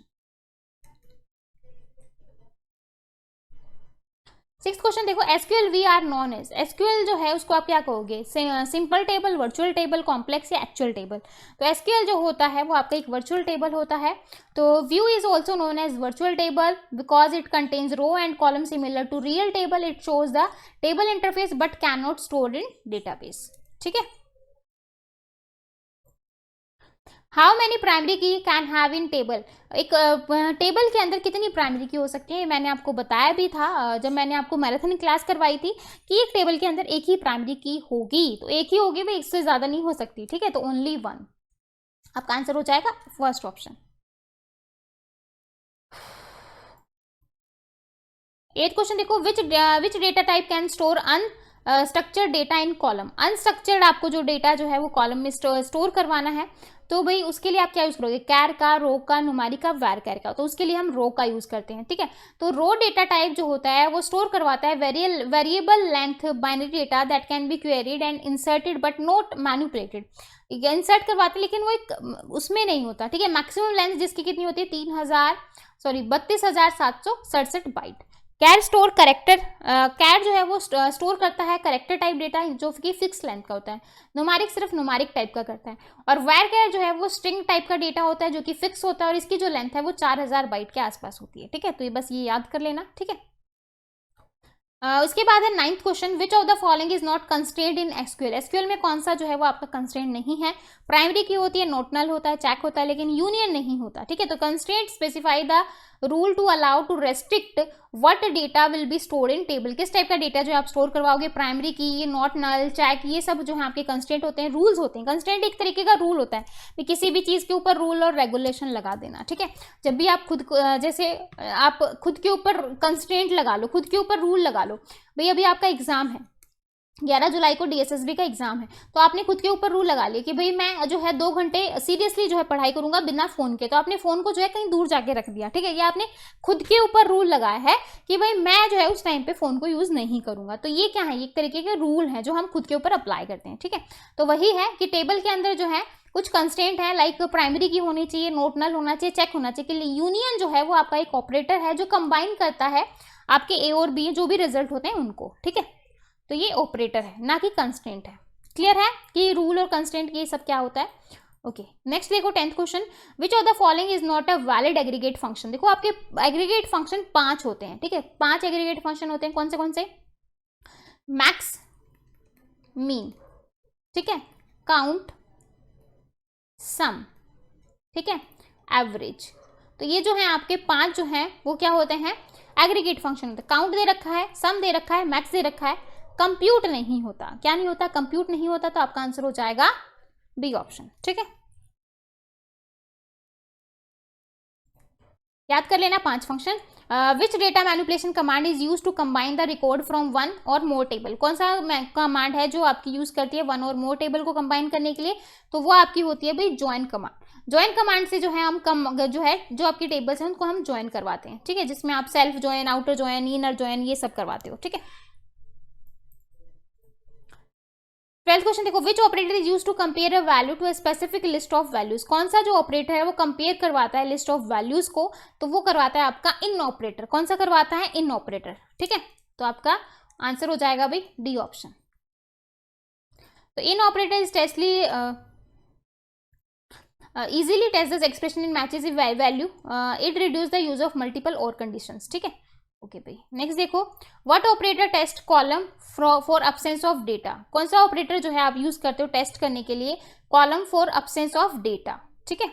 6th क्वेश्चन देखो, SQL we are known as, SQL जो है उसको आप क्या कहोगे, simple table, virtual table, complex या एक्चुअल टेबल। तो एसक्यूएल जो होता है वो आपका एक वर्चुअल टेबल होता है। तो view is also known as virtual table because it contains row and column similar to real table. It shows the table interface but can not store in database, ठीक है। How many primary key can have in table, एक टेबल के अंदर कितनी प्राइमरी की हो सकती है, मैंने आपको बताया भी था जब मैंने आपको मैराथन क्लास करवाई थी कि एक टेबल के अंदर एक ही प्राइमरी की होगी, तो एक ही होगी भाई, इससे ज़्यादा नहीं हो सकती, ठीक है। तो ओनली 1, आपका आंसर हो जाएगा फर्स्ट ऑप्शन। 8th क्वेश्चन देखो, which data type can store structured data in column. Unstructured आपको जो डेटा जो है वो कॉलम में स्टोर करवाना है, तो भाई उसके लिए आप क्या यूज करोगे, कैर का, रो का, नुमारिक का, वैर कैर का। तो उसके लिए हम रो का यूज करते हैं, ठीक है। तो रो डेटा टाइप जो होता है वो स्टोर करवाता है variable length binary data that can be queried and inserted but not manipulated. Insert करवाते हैं लेकिन वो एक उसमें नहीं होता, ठीक है। मैक्सिमम लेंथ जिसकी कितनी होती है, 32,767 बाइट। कैर स्टोर करेक्टर, कैर जो है वो स्टोर करता है करेक्टर टाइप डेटा जो कि फिक्स लेंथ का होता है। नुमारिक सिर्फ नुमारिक टाइप का करता है। और वैर कैर जो है वो स्ट्रिंग टाइप का डेटा होता है जो कि फिक्स होता है और इसकी जो लेंथ है वो 4000 बाइट के आसपास होती है, ठीक है। तो ये बस ये याद कर लेना, ठीक है। उसके बाद है 9th question, which of the following is not constraint in SQL. SQL में कौन सा जो है वो आपका कंस्ट्रेंट नहीं है। प्राइमरी की होती है, नोट नल होता है, चेक होता है, लेकिन यूनियन नहीं होता। ठीक है, तो constraint specify the rule to allow to restrict what data will be stored in table. किस टाइप का डेटा जो आप स्टोर करवाओगे, प्राइमरी की, ये नॉट नल, चेक, ये सब जो है आपके कंस्ट्रेंट होते हैं, रूल्स होते हैं। कंस्ट्रेंट एक तरीके का रूल होता है कि किसी भी चीज के ऊपर रूल और रेगुलेशन लगा देना। ठीक है, जब भी आप खुद जैसे आप खुद के ऊपर कंस्ट्रेंट लगा लो, खुद के ऊपर रूल लगा लो। भाई अभी आपका एग्जाम है, 11 जुलाई को डीएसएसबी का एग्जाम है, तो आपने खुद के ऊपर रूल लगा लिया कि भाई मैं जो है 2 घंटे सीरियसली जो है पढ़ाई करूंगा बिना फोन के, तो आपने फोन को जो है कहीं दूर जाके रख दिया। ठीक है, ये आपने खुद के ऊपर रूल लगाया है कि भाई मैं जो है उस टाइम पे फोन को यूज नहीं करूंगा। तो ये क्या है, ये एक तरीके के रूल है जो हम खुद के ऊपर अप्लाई करते हैं। ठीक है, तो वही है कि टेबल के अंदर जो है कुछ कंस्टेंट है, लाइक प्राइमरी की होनी चाहिए, नोट नल होना चाहिए, चेक होना चाहिए। कि यूनियन जो है वो आपका एक ऑपरेटर है जो कंबाइन करता है आपके ए और बी जो भी रिजल्ट होते हैं उनको। ठीक है, तो ये ऑपरेटर है, ना कि कंस्टेंट है। क्लियर है कि रूल और कंस्टेंट ये सब क्या होता है। ओके, नेक्स्ट देखो 10th question, which of the following is not a valid aggregate function. देखो आपके एग्रीगेट फंक्शन 5 होते हैं। ठीक है, 5 एग्रीगेट फंक्शन होते हैं। कौन से? मैक्स, मीन, ठीक है, काउंट, सम, ठीक है, एवरेज। तो ये जो है आपके 5 जो हैं वो क्या होते हैं, एग्रीगेट फंक्शन होते हैं। काउंट दे रखा है, सम दे रखा है, मैक्स दे रखा है, कंप्यूट नहीं होता। क्या नहीं होता, कंप्यूट नहीं होता। तो आपका आंसर हो जाएगा बी ऑप्शन। ठीक है, याद कर लेना 5 function. Which data manipulation command is use to combine the record from 1 और मोर टेबल। कौन सा कमांड है जो आपकी यूज करती है 1 और मोर टेबल को कंबाइन करने के लिए, तो वो आपकी होती है भाई ज्वाइन कमांड। ज्वाइन कमांड से जो है हम जो आपकी टेबल्स हैं उनको हम ज्वाइन करवाते हैं। ठीक है, जिसमें आप self join, outer join, inner join ये सब करवाते हो। ठीक है, 12th क्वेश्चन देखो, which operator is use to compare a value to a specific list of values. कौन सा जो ऑपरेटर है वो कंपेयर करवाता है लिस्ट ऑफ वैल्यूज को, तो वो करवाता है आपका इन ऑपरेटर। कौन सा करवाता है, इन ऑपरेटर। ठीक है, तो आपका आंसर हो जाएगा भाई डी ऑप्शन। तो इन ऑपरेटर इज टेस्टली easily test this expression in matches if value it reduce the use of multiple or conditions। ठीक है, ओके भाई। नेक्स्ट देखो, what operator test column for absence of data. कौन सा ऑपरेटर जो है आप यूज करते हो टेस्ट करने के लिए column for absence of data. ठीक है,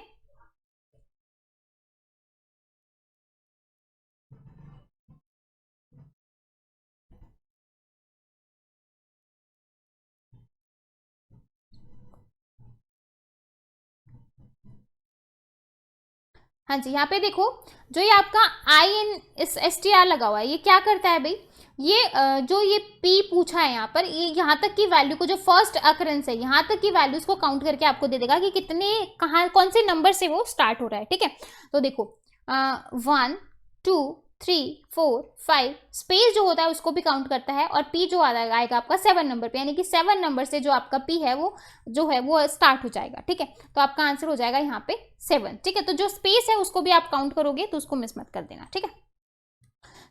हाँ जी, यहाँ पे देखो जो ये आपका INSTR लगा हुआ है, ये क्या करता है भाई, ये जो ये P पूछा है यहाँ पर, ये यहाँ तक की वैल्यू को, जो फर्स्ट अकरेंस है यहाँ तक की वैल्यूज को काउंट करके आपको दे देगा कि कितने कहाँ कौन से नंबर से वो स्टार्ट हो रहा है। ठीक है, तो देखो 1 2 3 4 5 स्पेस जो होता है उसको भी काउंट करता है, और P जो आएगा आपका 7 नंबर पे, यानी कि 7 नंबर से जो आपका P है वो जो है वो स्टार्ट हो जाएगा। ठीक है, तो आपका आंसर हो जाएगा यहाँ पे 7। ठीक है, तो जो स्पेस है उसको भी आप काउंट करोगे तो उसको मिस मत कर देना। ठीक है,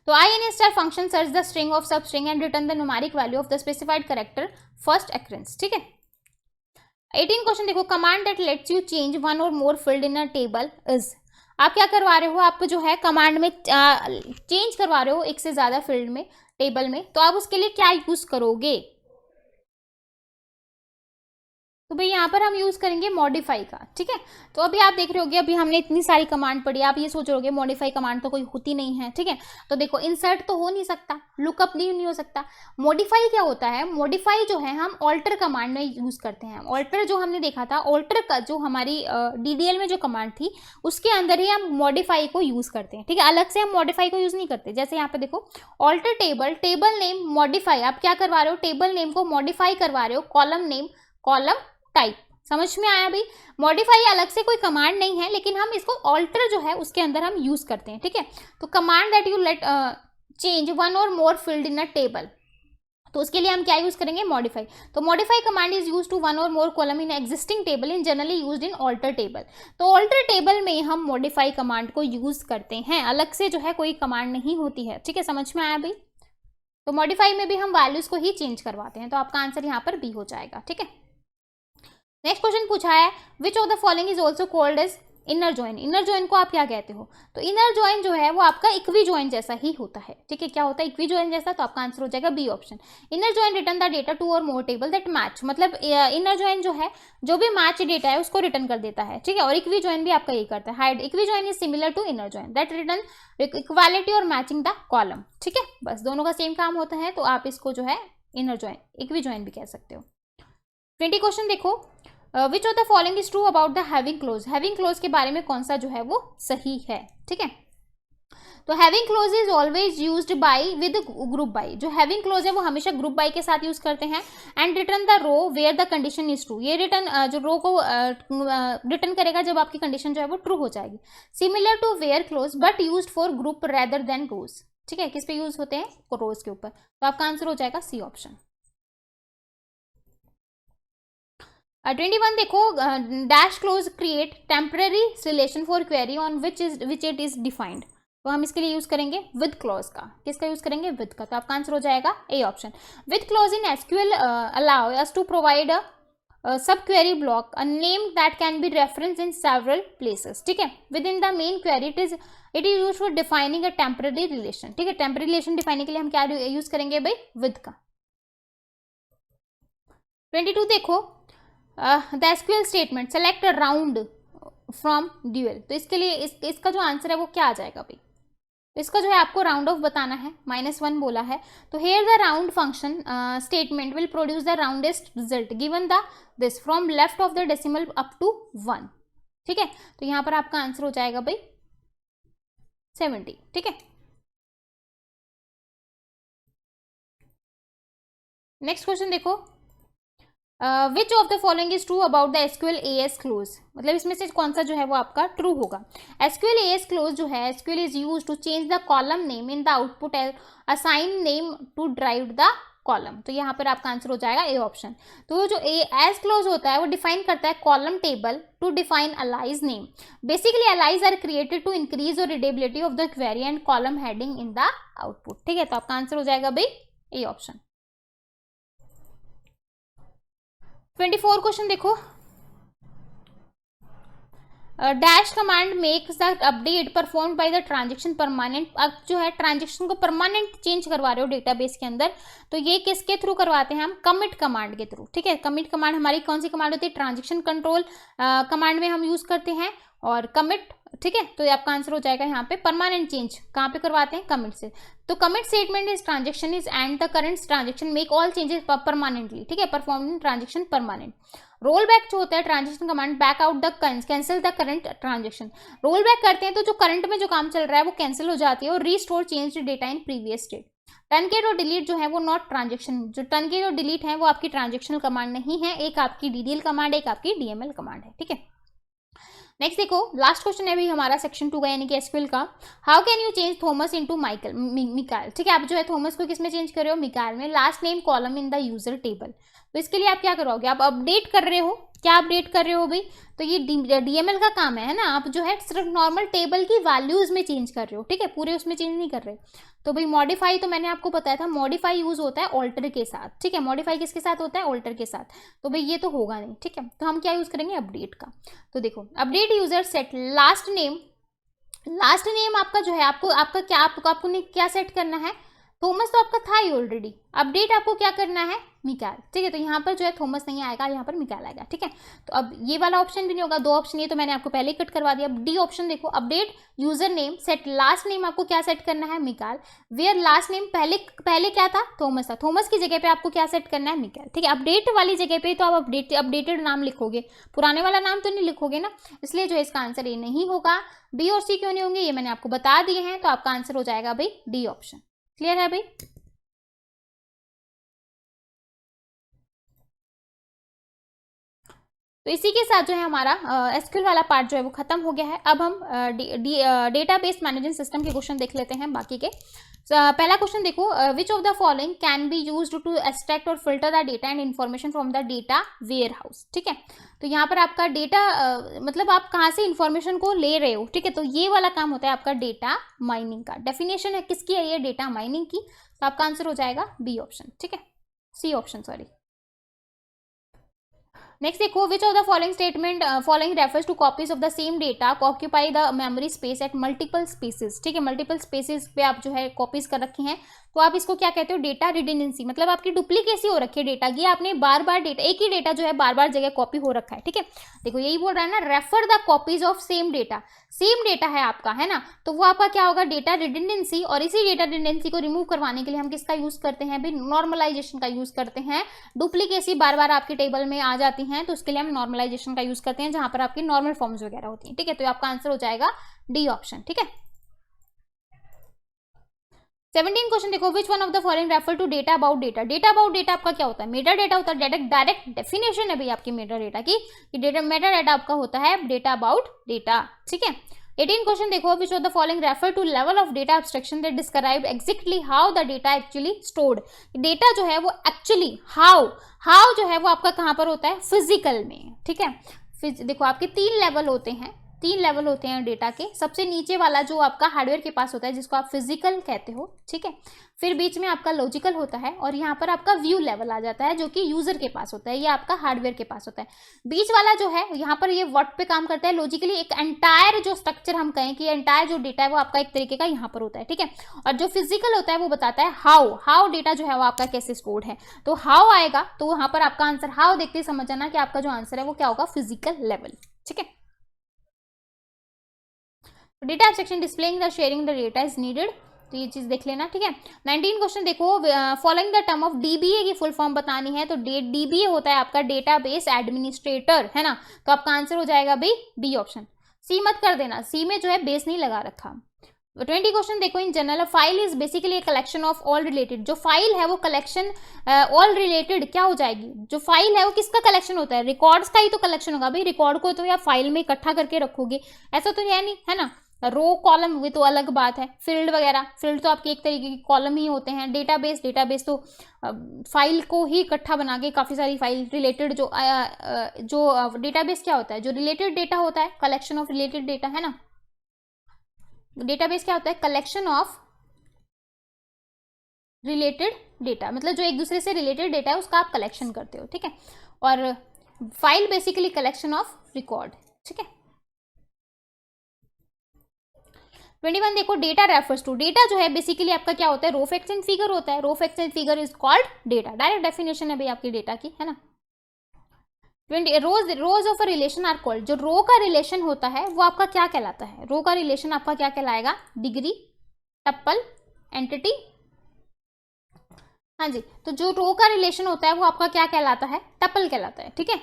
तो INSTR function search the string of sub string and return the numeric value of the specified character first occurrence. ठीक है, 18 क्वेश्चन देखो, command that lets you change 1 और more field in a table is. आप क्या करवा रहे हो, आप जो है कमांड में चेंज करवा रहे हो एक से ज्यादा फील्ड में टेबल में, तो आप उसके लिए क्या यूज करोगे। तो भाई यहाँ पर हम यूज करेंगे मॉडिफाई का। ठीक है, तो अभी आप देख रहे होगे, अभी हमने इतनी सारी कमांड पढ़ी, आप ये सोच रहे हो मॉडिफाई कमांड तो कोई होती नहीं है। ठीक है, तो देखो इंसर्ट तो हो नहीं सकता, लुकअप नहीं हो सकता। मॉडिफाई क्या होता है, मॉडिफाई जो है हम ऑल्टर कमांड में यूज करते हैं। ऑल्टर जो हमने देखा था, ऑल्टर का जो हमारी DDL में जो कमांड थी उसके अंदर ही हम मॉडिफाई को यूज करते हैं। ठीक है, अलग से हम मॉडिफाई को यूज नहीं करते। जैसे यहाँ पे देखो alter table, table name modify, आप क्या करवा रहे हो, टेबल नेम को मॉडिफाई करवा रहे हो, कॉलम नेम, कॉलम टाइप। समझ में आया भाई, मॉडिफाई अलग से कोई कमांड नहीं है, लेकिन हम इसको ऑल्टर जो है उसके अंदर हम यूज करते हैं। ठीक है, तो command that you let change 1 और more field in a table, तो उसके लिए हम क्या यूज करेंगे, मॉडिफाई। तो modify command is use to 1 और more column in existing table in generally used in alter table. तो ऑल्टर टेबल में हम मॉडिफाई कमांड को यूज करते हैं, अलग से जो है कोई कमांड नहीं होती है। ठीक है, समझ में आया भाई, तो मॉडिफाई में भी हम वैल्यूज को ही चेंज करवाते हैं। तो आपका आंसर यहाँ पर बी हो जाएगा। ठीक है, नेक्स्ट क्वेश्चन पूछा है, which of the following is also called as inner join को आप क्या कहते हो? तो इनर जॉइन जो है वो आपका इक्वी जॉइन जैसा ही होता है, ठीक है। क्या होता है? इक्वी जॉइन जैसा। तो आपका आंसर हो जाएगा B option. Inner join return the data to और मोर टेबल दैट मैच, मतलब इनर जॉइन जो है जो भी मैच डेटा है उसको रिटर्न कर देता है, ठीक है। और इक्वी जॉइन भी आपका यही करता है। Hide equi join is similar to inner join that return equality और मैचिंग द कॉलम, ठीक है। बस दोनों का सेम काम होता है, तो आप इसको जो है इनर जॉइन इक्वी जॉइन भी कह सकते हो। 20 क्वेश्चन देखो, which of the following is true about the having close. Having close के बारे में कौन सा जो है वो सही है, ठीक है। तो having close is always used by with group by. जो हैविंग क्लोज है वो हमेशा ग्रुप बाय के साथ यूज करते हैं। And return the row where the condition is true. ये रिटर्न जो रो को रिटर्न करेगा जब आपकी कंडीशन जो है वो ट्रू हो जाएगी। Similar to where clause but used for group rather than rows, ठीक है। किस पे यूज होते हैं? रोज के ऊपर। तो आपका आंसर हो जाएगा सी ऑप्शन। 21 देखो, dash clause create temporary relation for query on which it is defined. तो हम इसके लिए यूज करेंगे विद क्लॉज का। किसका यूज करेंगे? विद का। तो आपका आंसर हो जाएगा A option. With clause in SQL allow us to provide a sub query block a name that can be reference in several places, ठीक है। With in the main query it is use for defining a temporary relation, ठीक है। टेम्पररी रिलेशन डिफाइनिंग के लिए हम क्या यूज करेंगे भाई? विद का। 22 देखो, the SQL statement select round from dual. तो इसके लिए इसका जो आंसर है वो क्या आ जाएगा भाई? तो इसका जो है आपको राउंड ऑफ बताना है, -1 बोला है। तो here the round function statement will produce the roundest result given the this from left of the decimal up to 1, ठीक है। तो यहां पर आपका आंसर हो जाएगा भाई 70, ठीक है। नेक्स्ट क्वेश्चन देखो, which of the following is true about the SQL as close. मतलब इसमें से कौन सा जो है वो आपका ट्रू होगा? एसक्यूएल एएस क्लोज जो है, SQL is used to change the column name in the output assign name to derive the column. तो यहाँ पर आपका आंसर हो जाएगा ए ऑप्शन। तो जो एस क्लोज होता है वो डिफाइन करता है column table to define alias name. Basically alias are created to increase और readability of the query and column heading in the output, ठीक है। तो आपका आंसर हो जाएगा भाई ए ऑप्शन। 24 क्वेश्चन देखो, dash command makes the update perform by the transaction permanent. अब जो है ट्रांजेक्शन को परमानेंट चेंज करवा रहे हो डेटाबेस के अंदर, तो ये किसके थ्रू करवाते हैं हम? कमिट कमांड के थ्रू, ठीक है। कमिट कमांड हमारी कौन सी कमांड होती है? ट्रांजेक्शन कंट्रोल कमांड में हम यूज करते हैं। और कमिट, ठीक है। तो आपका आंसर हो जाएगा यहाँ पे परमानेंट चेंज कहाँ पे करवाते हैं? कमिट से। तो commit statement is transaction is and the current transaction make all changes permanently, ठीक है। Perform transaction permanent. Roll back जो होता है transaction command back out the cancel the current transaction. Roll back करते हैं तो जो करंट में जो काम चल रहा है वो कैंसिल हो जाती है और restore change data in previous state. Truncate or delete जो है वो नॉट ट्रांजेक्शन, जो टर्नकेट और डिलीट है वो आपकी ट्रांजेक्शनल कमांड नहीं है, एक आपकी डीडीएल कमांड है, एक आपकी डीएमएल कमांड है, ठीक है। नेक्स्ट देखो, लास्ट क्वेश्चन है भी हमारा सेक्शन 2 का यानी कि एसक्यूएल का। How can you change Thomas into Michael Mikail, ठीक है। आप जो है थॉमस को किस में चेंज कर रहे हो? मिकाइल में। Last name column in the user table. तो इसके लिए आप क्या करोगे? आप अपडेट कर रहे हो। क्या अपडेट कर रहे हो भाई? तो ये डीएमएल का काम है ना। आप जो है सिर्फ नॉर्मल टेबल की वैल्यूज में चेंज कर रहे हो, ठीक है, पूरे उसमें चेंज नहीं कर रहे। तो भाई मॉडिफाई तो मैंने आपको बताया था, मॉडिफाई यूज होता है ऑल्टर के साथ, ठीक है। मॉडिफाई किसके साथ होता है? ऑल्टर के साथ। तो भाई ये तो होगा नहीं, ठीक है। तो हम क्या यूज करेंगे? अपडेट का। तो देखो, update user set last name. Last name आपका जो है आपका क्या आपको क्या सेट करना है? थॉमस तो आपका था ही ऑलरेडी। अपडेट आपको क्या करना है? मिकाइल, ठीक है। तो यहाँ पर जो है थॉमस नहीं आएगा, यहाँ पर मिकाइल आएगा, ठीक है। तो अब ये वाला ऑप्शन भी नहीं होगा, 2 ऑप्शन ये तो मैंने आपको पहले ही कट करवा दिया। अब डी ऑप्शन देखो, update user name set last name आपको क्या सेट करना है? मिकाइल। वेयर लास्ट नेम पहले क्या था? थॉमस था। थॉमस की जगह पे आपको क्या सेट करना है? मिकाइल, ठीक है। अपडेट वाली जगह पे तो आप अपडेटेड नाम लिखोगे, पुराने वाला नाम तो नहीं लिखोगे ना, इसलिए जो है इसका आंसर ये नहीं होगा। बी और सी क्यों नहीं होंगे ये मैंने आपको बता दिए हैं। तो आपका आंसर हो जाएगा भाई डी ऑप्शन। क्लियर है भाई? तो इसी के साथ जो है हमारा एसक्यूएल वाला पार्ट जो है वो खत्म हो गया है। अब हम डेटाबेस मैनेजमेंट सिस्टम के क्वेश्चन देख लेते हैं बाकी के। पहला क्वेश्चन देखो, which of the following can be used to extract और filter the data and information from the data warehouse, ठीक है। तो यहाँ पर आपका डेटा मतलब आप कहाँ से इन्फॉर्मेशन को ले रहे हो, ठीक है। तो ये वाला काम होता है आपका डेटा माइनिंग का। डेफिनेशन है किसकी है? ये डेटा माइनिंग की। तो आपका आंसर हो जाएगा बी ऑप्शन, ठीक है, सी ऑप्शन सॉरी। नेक्स्ट देखो, which of the following statement following refers two copies of the same data occupy the memory space at multiple spaces. ठीक है, मल्टीपल स्पेसेस पे आप जो है कॉपीज कर रखी हैं, तो आप इसको क्या कहते हो, डेटा रिडंडेंसी, मतलब आपकी डुप्लीकेसी हो रखी है डेटा की, आपने बार बार डेटा, एक ही डेटा जो है बार बार जगह कॉपी हो रखा है। ठीक है, देखो यही बोल रहा है ना, refer the copies of same data, same data है आपका, है ना, तो वो आपका क्या होगा, डेटा रिडंडेंसी। और इसी डेटा रिडंडेंसी को रिमूव करवाने के लिए हम किसका यूज करते हैं भाई, नॉर्मलाइजेशन का यूज करते हैं। डुप्लीकेसी बार बार आपकी टेबल में आ जाती हैं, तो उसके लिए हम नॉर्मलाइजेशन का यूज करते हैं, जहां पर आपकी नॉर्मल फॉर्म्स वगैरह होती हैं। ठीक है, तो आपका आंसर हो जाएगा डी ऑप्शन। ठीक है, 17 क्वेश्चन देखो, which one of the following refer to data about data. Data about data आपका क्या होता है, मेटा डेटा होता है, डायरेक्ट डेफिनेशन है भाई आपकी मेटा डेटा की, डेटा मेटा डेटा आपका होता है डेटा अबाउट डेटा। ठीक है, 18 क्वेश्चन देखो, which of the following refer to level of data abstraction that describe exactly how the data actually stored. Data जो है वो एक्चुअली हाउ जो है वो आपका कहाँ पर होता है, फिजिकल में। ठीक है, देखो आपके 3 लेवल होते हैं, 3 लेवल होते हैं डेटा के। सबसे नीचे वाला जो आपका हार्डवेयर के पास होता है, जिसको आप फिजिकल कहते हो। ठीक है, फिर बीच में आपका लॉजिकल होता है, और यहाँ पर आपका व्यू लेवल आ जाता है, जो कि यूजर के पास होता है, ये आपका हार्डवेयर के पास होता है। बीच वाला जो है यहाँ पर ये व्हाट पे काम करता है, लॉजिकली एक एंटायर जो स्ट्रक्चर हम कहें कि एंटायर जो डेटा है वो आपका एक तरीके का यहाँ पर होता है। ठीक है, और जो फिजिकल होता है वो बताता है हाउ डेटा जो है वो आपका कैसे स्टोर्ड है। तो हाउ आएगा, तो वहां पर आपका आंसर हाउ देखते ही समझ जाना कि आपका जो आंसर है वो क्या होगा, फिजिकल लेवल। ठीक है, data abstraction displaying the sharing the data is needed, तो ये चीज देख लेना। ठीक है, 19 क्वेश्चन देखो, following the term of dBA की फुल फॉर्म बतानी है, तो डीबीए होता है आपका डेटाबेस एडमिनिस्ट्रेटर, है ना, तो आपका आंसर हो जाएगा भाई बी ऑप्शन। सी मत कर देना, सी में जो है बेस नहीं लगा रखा। 20 क्वेश्चन देखो, in general file is basically a collection of all related. जो फाइल है वो कलेक्शन ऑल रिलेटेड क्या हो जाएगी, जो फाइल है वो किसका कलेक्शन होता है, रिकॉर्ड्स का ही तो कलेक्शन होगा भाई। रिकॉर्ड को तो या फाइल में इकट्ठा करके रखोगे, ऐसा तो है नहीं, है ना। रो कॉलम हुई तो अलग बात है, फील्ड वगैरह, फील्ड तो आपके एक तरीके की कॉलम ही होते हैं। डेटाबेस तो फाइल को ही इकट्ठा बना के काफ़ी सारी फाइल रिलेटेड जो डेटाबेस क्या होता है, जो रिलेटेड डेटा होता है, कलेक्शन ऑफ रिलेटेड डेटा, है ना। डेटाबेस क्या होता है, कलेक्शन ऑफ रिलेटेड डेटा, मतलब जो एक दूसरे से रिलेटेड डेटा है उसका आप कलेक्शन करते हो। ठीक है, और file basically collection of record. ठीक है, 21 देखो, डेटा रेफर्स टू, डेटा जो है बेसिकली आपका क्या होता है, रो फैक्ट्स एंड फिगर होता है। Raw facts and figure is called data, direct definition है भाई आपकी डेटा की, है ना। 20 rows of a relation are called, जो रो का रिलेशन होता है वो आपका क्या कहलाता है, रो का रिलेशन आपका क्या कहलाएगा, डिग्री, टप्पल, एंटिटी। हाँ जी, तो जो रो का रिलेशन होता है वो आपका क्या कहलाता है, टप्पल कहलाता है। ठीक है,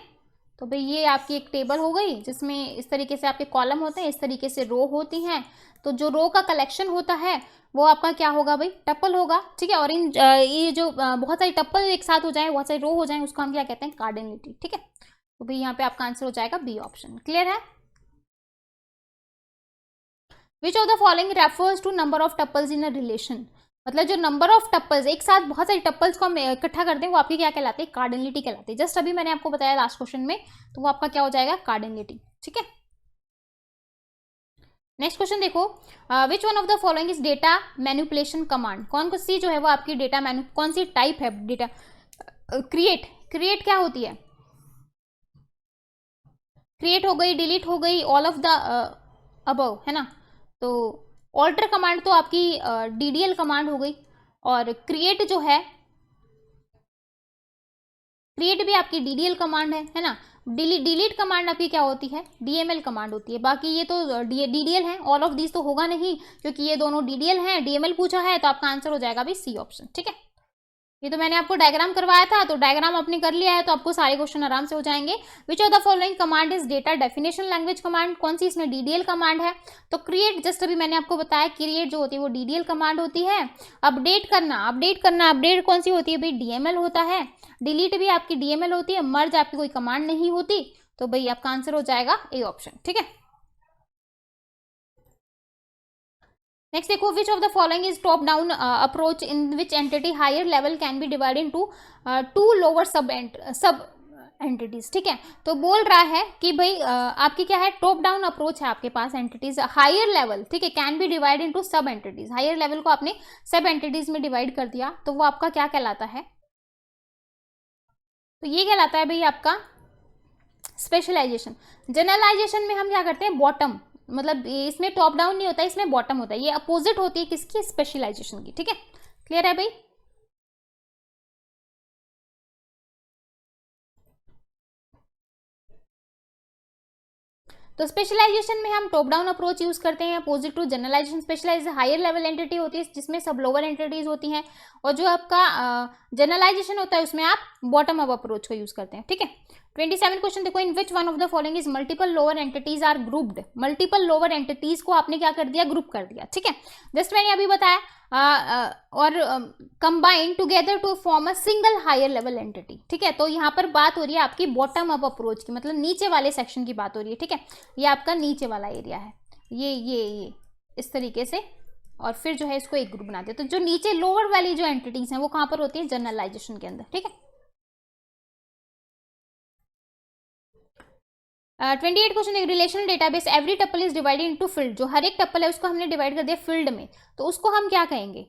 तो भाई ये आपकी एक टेबल हो गई, जिसमें इस तरीके से आपके कॉलम होते हैं, इस तरीके से रो होती हैं। तो जो रो का कलेक्शन होता है वो आपका क्या होगा भाई, टप्पल होगा। ठीक है, और इन ये जो बहुत सारी टप्पल एक साथ हो जाए, बहुत सारी रो हो जाए, उसको हम क्या कहते हैं, कार्डिनलिटी। ठीक है, तो भाई यहाँ पे आपका आंसर हो जाएगा बी ऑप्शन। क्लियर है। Which of the following refers to number of tuples in a relation, मतलब जो नंबर ऑफ टप्पल्स, एक साथ बहुत सारी टप्पल्स को हम इकट्ठा करते हैं, वो आपकी क्या कहलाते हैं, कार्डिनलिटी कहलाती है। जस्ट अभी मैंने आपको बताया लास्ट क्वेश्चन में, तो वो आपका क्या हो जाएगा, कार्डिनलिटी। ठीक है, नेक्स्ट क्वेश्चन देखो, which one of the following is data manipulation command. कौन सी जो है वो आपकी डेटा कौन सी टाइप है डेटा, क्रिएट क्या होती है, क्रिएट हो गई, डिलीट हो गई, ऑल ऑफ द अबव, है ना। तो ऑल्टर कमांड तो आपकी डीडीएल कमांड हो गई, और क्रिएट जो है, क्रिएट भी आपकी डीडीएल कमांड है ना। डिलीट कमांड आपकी क्या होती है, डीएमएल कमांड होती है। बाकी ये तो डीडीएल है, ऑल ऑफ दीज तो होगा नहीं, क्योंकि ये दोनों डीडीएल हैं, डीएमएल पूछा है, तो आपका आंसर हो जाएगा भी सी ऑप्शन। ठीक है, ये तो मैंने आपको डायग्राम करवाया था, तो डायग्राम आपने कर लिया है, तो आपको सारे क्वेश्चन आराम से हो जाएंगे। विच of the following command is data definition language command, कौन सी इसमें डीडीएल कमांड है, तो क्रिएट, जस्ट अभी मैंने आपको बताया, क्रिएट जो होती है वो डीडीएल कमांड होती है। अपडेट अपडेट कौन सी होती है भाई, डीएमएल होता है। डिलीट भी आपकी डीएमएल होती है। मर्ज आपकी कोई कमांड नहीं होती, तो भाई आपका आंसर हो जाएगा ए ऑप्शन। ठीक है, नेक्स्ट देखो, which of the following is top down approach in which entity higher level can be divide into two lower sub entities. ठीक है, तो बोल रहा है कि भाई आपकी क्या है, टॉप डाउन अप्रोच है आपके पास, एंटिटीज हायर लेवल, ठीक है, can be divide into sub entities. Higher level को आपने सब एंटिटीज में डिवाइड कर दिया, तो वो आपका क्या कहलाता है, तो ये कहलाता है भाई आपका स्पेशलाइजेशन, जनरलाइजेशन में हम क्या करते हैं, बॉटम, मतलब इसमें टॉप डाउन नहीं होता है, इसमें बॉटम होता है, ये अपोजिट होती है किसकी, स्पेशलाइजेशन की। ठीक है, क्लियर है भाई। तो स्पेशलाइजेशन में हम टॉप डाउन अप्रोच यूज करते हैं, opposite to generalization. Specialize higher level entity होती है जिसमें सब लोअर एंटिटीज होती हैं, और जो आपका जनरलाइजेशन होता है उसमें आप बॉटम अप अप्रोच को यूज करते हैं। ठीक है, 27 क्वेश्चन देखो, in which one of the following is multiple lower entities are grouped. Multiple lower entities को आपने क्या कर दिया, ग्रुप कर दिया। ठीक है, जस्ट मैंने अभी बताया, और combine together to form a single higher level entity. ठीक है, तो यहाँ पर बात हो रही है आपकी बॉटम अप अप्रोच की, मतलब नीचे वाले सेक्शन की बात हो रही है। ठीक है, ये आपका नीचे वाला एरिया है, ये इस तरीके से, और फिर जो है इसको एक ग्रुप बनाते हैं। तो जो नीचे लोअर वाली जो एंटिटीज हैं वो कहाँ पर होती है, जनरलाइजेशन के अंदर। ठीक है, 28 क्वेश्चन, एक relational database, every tuple is divided into field. जो हर एक टपल है उसको हमने डिवाइड कर दिया फील्ड में, तो उसको हम क्या कहेंगे,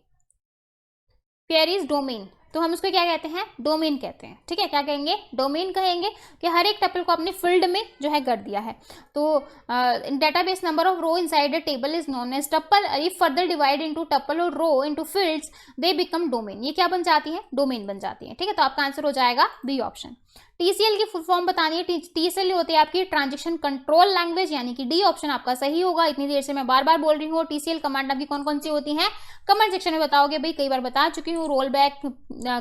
पेयर इज डोमेन। तो हम उसको क्या कहते हैं, डोमेन कहते हैं। ठीक है, क्या कहेंगे, डोमेन कहेंगे, कि हर एक टपल को अपने फील्ड में जो है कर दिया है। तो database number of row inside a table is known as tuple, if further divide into tuple or row into fields they become domain. ये क्या बन जाती है, डोमेन बन जाती है। ठीक है, तो आपका आंसर हो जाएगा बी ऑप्शन। टीसीएल की फुल फॉर्म बतानी है, टीसीएल होती है आपकी ट्रांजेक्शन कंट्रोल लैंग्वेज, यानी कि डी ऑप्शन आपका सही होगा। इतनी देर से मैं बार बार बोल रही हूँ, टीसीएल कमांड आपकी कौन कौन सी होती हैं, कमेंट सेक्शन में बताओगे भाई, कई बार बता चुकी हूँ। Roll back,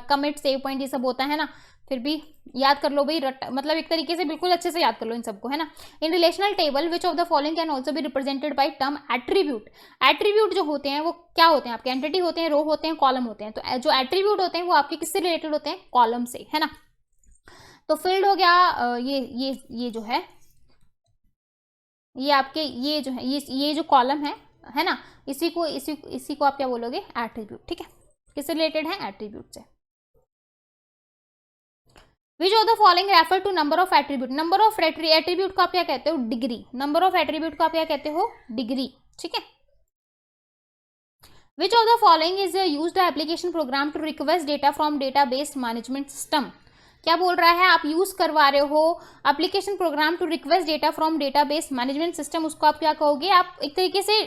commit, save point, ये सब होता है ना, फिर भी याद कर लो भाई, मतलब एक तरीके से बिल्कुल अच्छे से याद कर लो इन सबको, है ना। In relational table which of the following can also be represented by term attribute. Attribute जो होते हैं वो क्या होते हैं, आपके एंटिटी होते हैं, रो होते हैं, कॉलम होते हैं। तो जो एट्रीब्यूट होते हैं वो आपके किससे रिलेटेड होते हैं, कॉलम से, है ना। तो फील्ड हो गया, ये जो है, ये आपके ये जो है, ये जो कॉलम है ना, इसी को आप क्या बोलोगे, एट्रीब्यूट। ठीक है, किससे रिलेटेड है, एट्रीब्यूट से। Which of the following refer to number of attribute. Number of attribute को आप क्या कहते हो, डिग्री। नंबर ऑफ एट्रीब्यूट को आप क्या कहते हो, डिग्री। ठीक है, which of the following is used application program to request data from database management system. क्या बोल रहा है, आप यूज करवा रहे हो application program to request data from database management system, उसको आप क्या कहोगे, आप एक तरीके से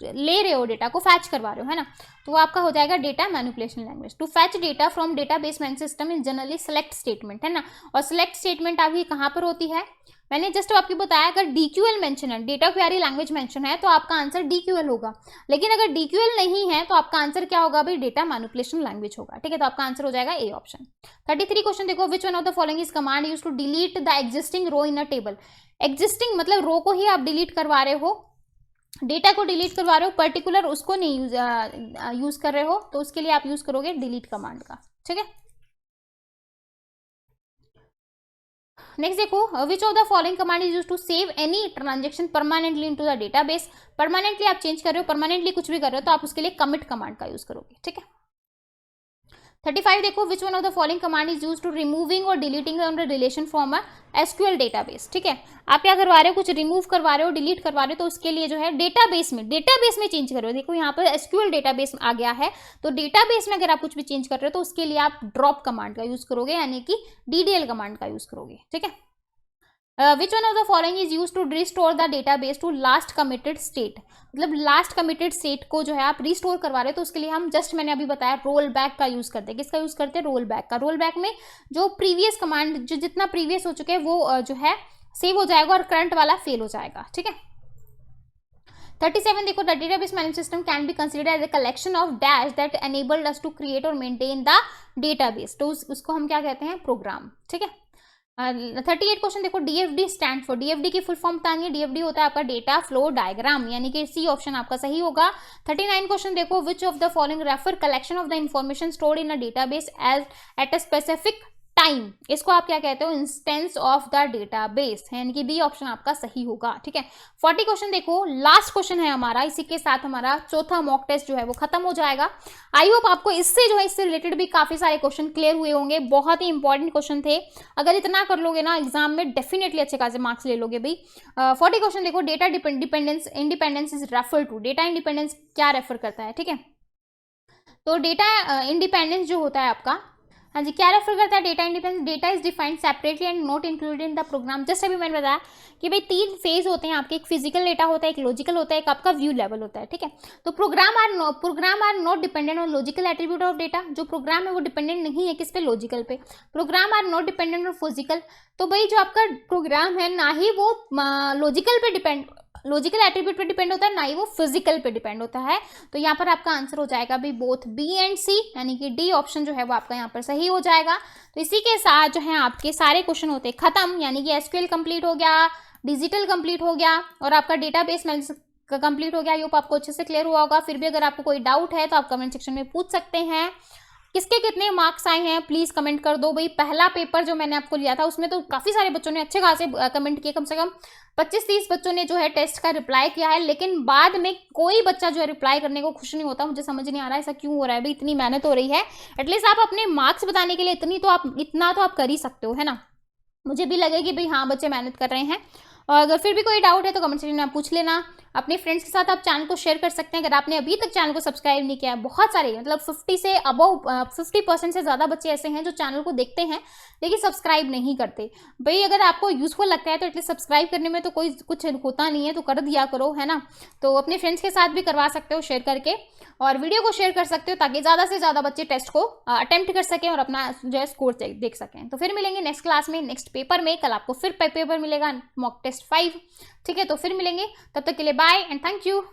ले रहे हो, डेटा को फैच करवा रहे हो, है ना। तो वो आपका हो जाएगा data manipulation language. To fetch data from database management system is generally select statement, है ना। और सेलेक्ट स्टेटमेंट आपकी कहाँ पर होती है, मैंने जस्ट आपको बताया, अगर डीक्यूएल मेंशन है, डेटा क्वेरी लैंग्वेज मेंशन है, तो आपका आंसर डीक्यूएल होगा। लेकिन अगर डीक्यूएल नहीं है तो आपका आंसर क्या होगा भाई, डेटा मैनिपुलेशन लैंग्वेज होगा। ठीक है, तो आपका आंसर हो जाएगा ए ऑप्शन। 33 क्वेश्चन देखो, which one of the following is command use to delete the existing row in a table. Existing मतलब रो को ही आप डिलीट करवा रहे हो, डेटा को डिलीट करवा रहे हो, पर्टिकुलर उसको नहीं यूज कर रहे हो, तो उसके लिए आप यूज करोगे डिलीट कमांड का। ठीक है, नेक्स्ट देखो, which of the following command is use to save any transaction permanently into the database. Permanently आप चेंज कर रहे हो, परमानेंटली कुछ भी कर रहे हो, तो आप उसके लिए कमिट कमांड का यूज करोगे। ठीक है, 35 देखो, which one of the following command is use to removing or deleting relation from a SQL database. ठीक है, आप क्या करवा रहे हो, कुछ रिमूव करवा रहे हो, डिलीट करवा रहे हो, तो उसके लिए जो है डेटाबेस में चेंज कर रहे हो। देखो यहाँ पर एसक्यूएल डेटाबेस आ गया है, तो डेटाबेस में अगर आप कुछ भी चेंज कर रहे हो तो उसके लिए आप ड्रॉप कमांड का यूज करोगे, यानी कि डीडीएल कमांड का यूज करोगे। ठीक है, which one of the following is use to restore the database to last committed state. मतलब लास्ट कमिटेड स्टेट को जो है आप रिस्टोर करवा रहे हो, तो उसके लिए हम जस्ट मैंने अभी बताया रोल बैक का यूज करते हैं। किसका यूज करते हैं, रोल बैक का। रोल बैक में जो प्रीवियस कमांड, जो जितना प्रीवियस हो चुके हैं वो जो है सेव हो जाएगा और करंट वाला फेल हो जाएगा। ठीक है, 37 देखो, the database management system can be considered as a collection of dash that enabled us to create और मेंटेन द डेटाबेस। तो उसको हम क्या कहते हैं, प्रोग्राम। ठीक है, 38 क्वेश्चन देखो, डीएफडी स्टैंड फॉर, डीएफडी की फुल फॉर्म बतानी है। डीएफडी होता है आपका डेटा फ्लो डायग्राम, यानी कि सी ऑप्शन आपका सही होगा। 39 क्वेश्चन देखो, which of the following refer collection of the information stored in a database as at a specific time. इसको आप क्या कहते हो, इंस्टेंस ऑफ द डेटाबेस, यानी कि बी ऑप्शन आपका सही होगा। ठीक है, 40 क्वेश्चन देखो, लास्ट क्वेश्चन है हमारा, इसी के साथ हमारा चौथा मॉक टेस्ट जो है वो खत्म हो जाएगा। आई होप आपको इससे रिलेटेड भी काफी सारे क्वेश्चन क्लियर हुए होंगे। बहुत ही इंपॉर्टेंट क्वेश्चन थे, अगर इतना कर लोगे ना एग्जाम में डेफिनेटली अच्छे खासे मार्क्स ले लोगे भाई। 40 क्वेश्चन देखो, data independence is refer to. Data independence क्या रेफर करता है, ठीक है। तो डेटा इंडिपेंडेंस जो होता है आपका, हाँ जी, क्या रेफर करता है data independence? Data is defined separately and not included in the program. Just अभी मैंने बताया कि भाई 3 फेज होते हैं आपके, एक फिजिकल डेटा होता है, एक लॉजिकल होता है, एक आपका व्यू लेवल होता है, ठीक है। तो program are not dependent on logical attribute of data. जो प्रोग्राम है वो डिपेंडेंट नहीं है किस पे? लॉजिकल पे। Program are not dependent on physical. तो भाई जो आपका प्रोग्राम है ना ही वो लॉजिकल पे डिपेंड, लॉजिकल एट्रीब्यूट पे डिपेंड होता है, ना ही वो फिजिकल पे डिपेंड होता है। तो यहाँ पर आपका आंसर हो जाएगा भी बोथ बी एंड सी, यानी कि डी ऑप्शन जो है वो आपका यहाँ पर सही हो जाएगा। तो इसी के साथ जो है आपके सारे क्वेश्चन होते हैं खत्म, यानी कि एसक्यूएल कंप्लीट हो गया, डिजिटल कंप्लीट हो गया और आपका डेटाबेस एनालिसिस कंप्लीट हो गया। ये आपको अच्छे से क्लियर हुआ होगा। फिर भी अगर आपको कोई डाउट है तो आप कमेंट सेक्शन में पूछ सकते हैं। किसके कितने मार्क्स आए हैं प्लीज़ कमेंट कर दो। भाई पहला पेपर जो मैंने आपको लिया था उसमें तो काफ़ी सारे बच्चों ने अच्छे खासे कमेंट किए, कम से कम 25-30 बच्चों ने जो है टेस्ट का रिप्लाई किया है, लेकिन बाद में कोई बच्चा जो है रिप्लाई करने को खुश नहीं होता। मुझे समझ नहीं आ रहा है ऐसा क्यों हो रहा है। भाई इतनी मेहनत हो रही है, एटलीस्ट आप अपने मार्क्स बताने के लिए इतना तो आप कर ही सकते हो, है ना। मुझे भी लगे कि भाई हाँ बच्चे मेहनत कर रहे हैं। और अगर फिर भी कोई डाउट है तो कमेंट सेक्शन में आप पूछ लेना। अपने फ्रेंड्स के साथ आप चैनल को शेयर कर सकते हैं। अगर आपने अभी तक चैनल को सब्सक्राइब नहीं किया है, बहुत सारे मतलब 50% से ज़्यादा बच्चे ऐसे हैं जो चैनल को देखते हैं लेकिन सब्सक्राइब नहीं करते। भाई अगर आपको यूज़फुल लगता है तो एटलीस्ट सब्सक्राइब करने में तो कोई कुछ होता नहीं है, तो कर दिया करो, है ना। तो अपने फ्रेंड्स के साथ भी करवा सकते हो शेयर करके, और वीडियो को शेयर कर सकते हो ताकि ज़्यादा से ज़्यादा बच्चे टेस्ट को अटेम्प्ट कर सकें और अपना जो है स्कोर देख सकें। तो फिर मिलेंगे नेक्स्ट क्लास में, नेक्स्ट पेपर में। कल आपको फिर पेपर मिलेगा मॉक टेस्ट 5, ठीक है। तो फिर मिलेंगे, तब तक के लिए बाय एंड थैंक यू।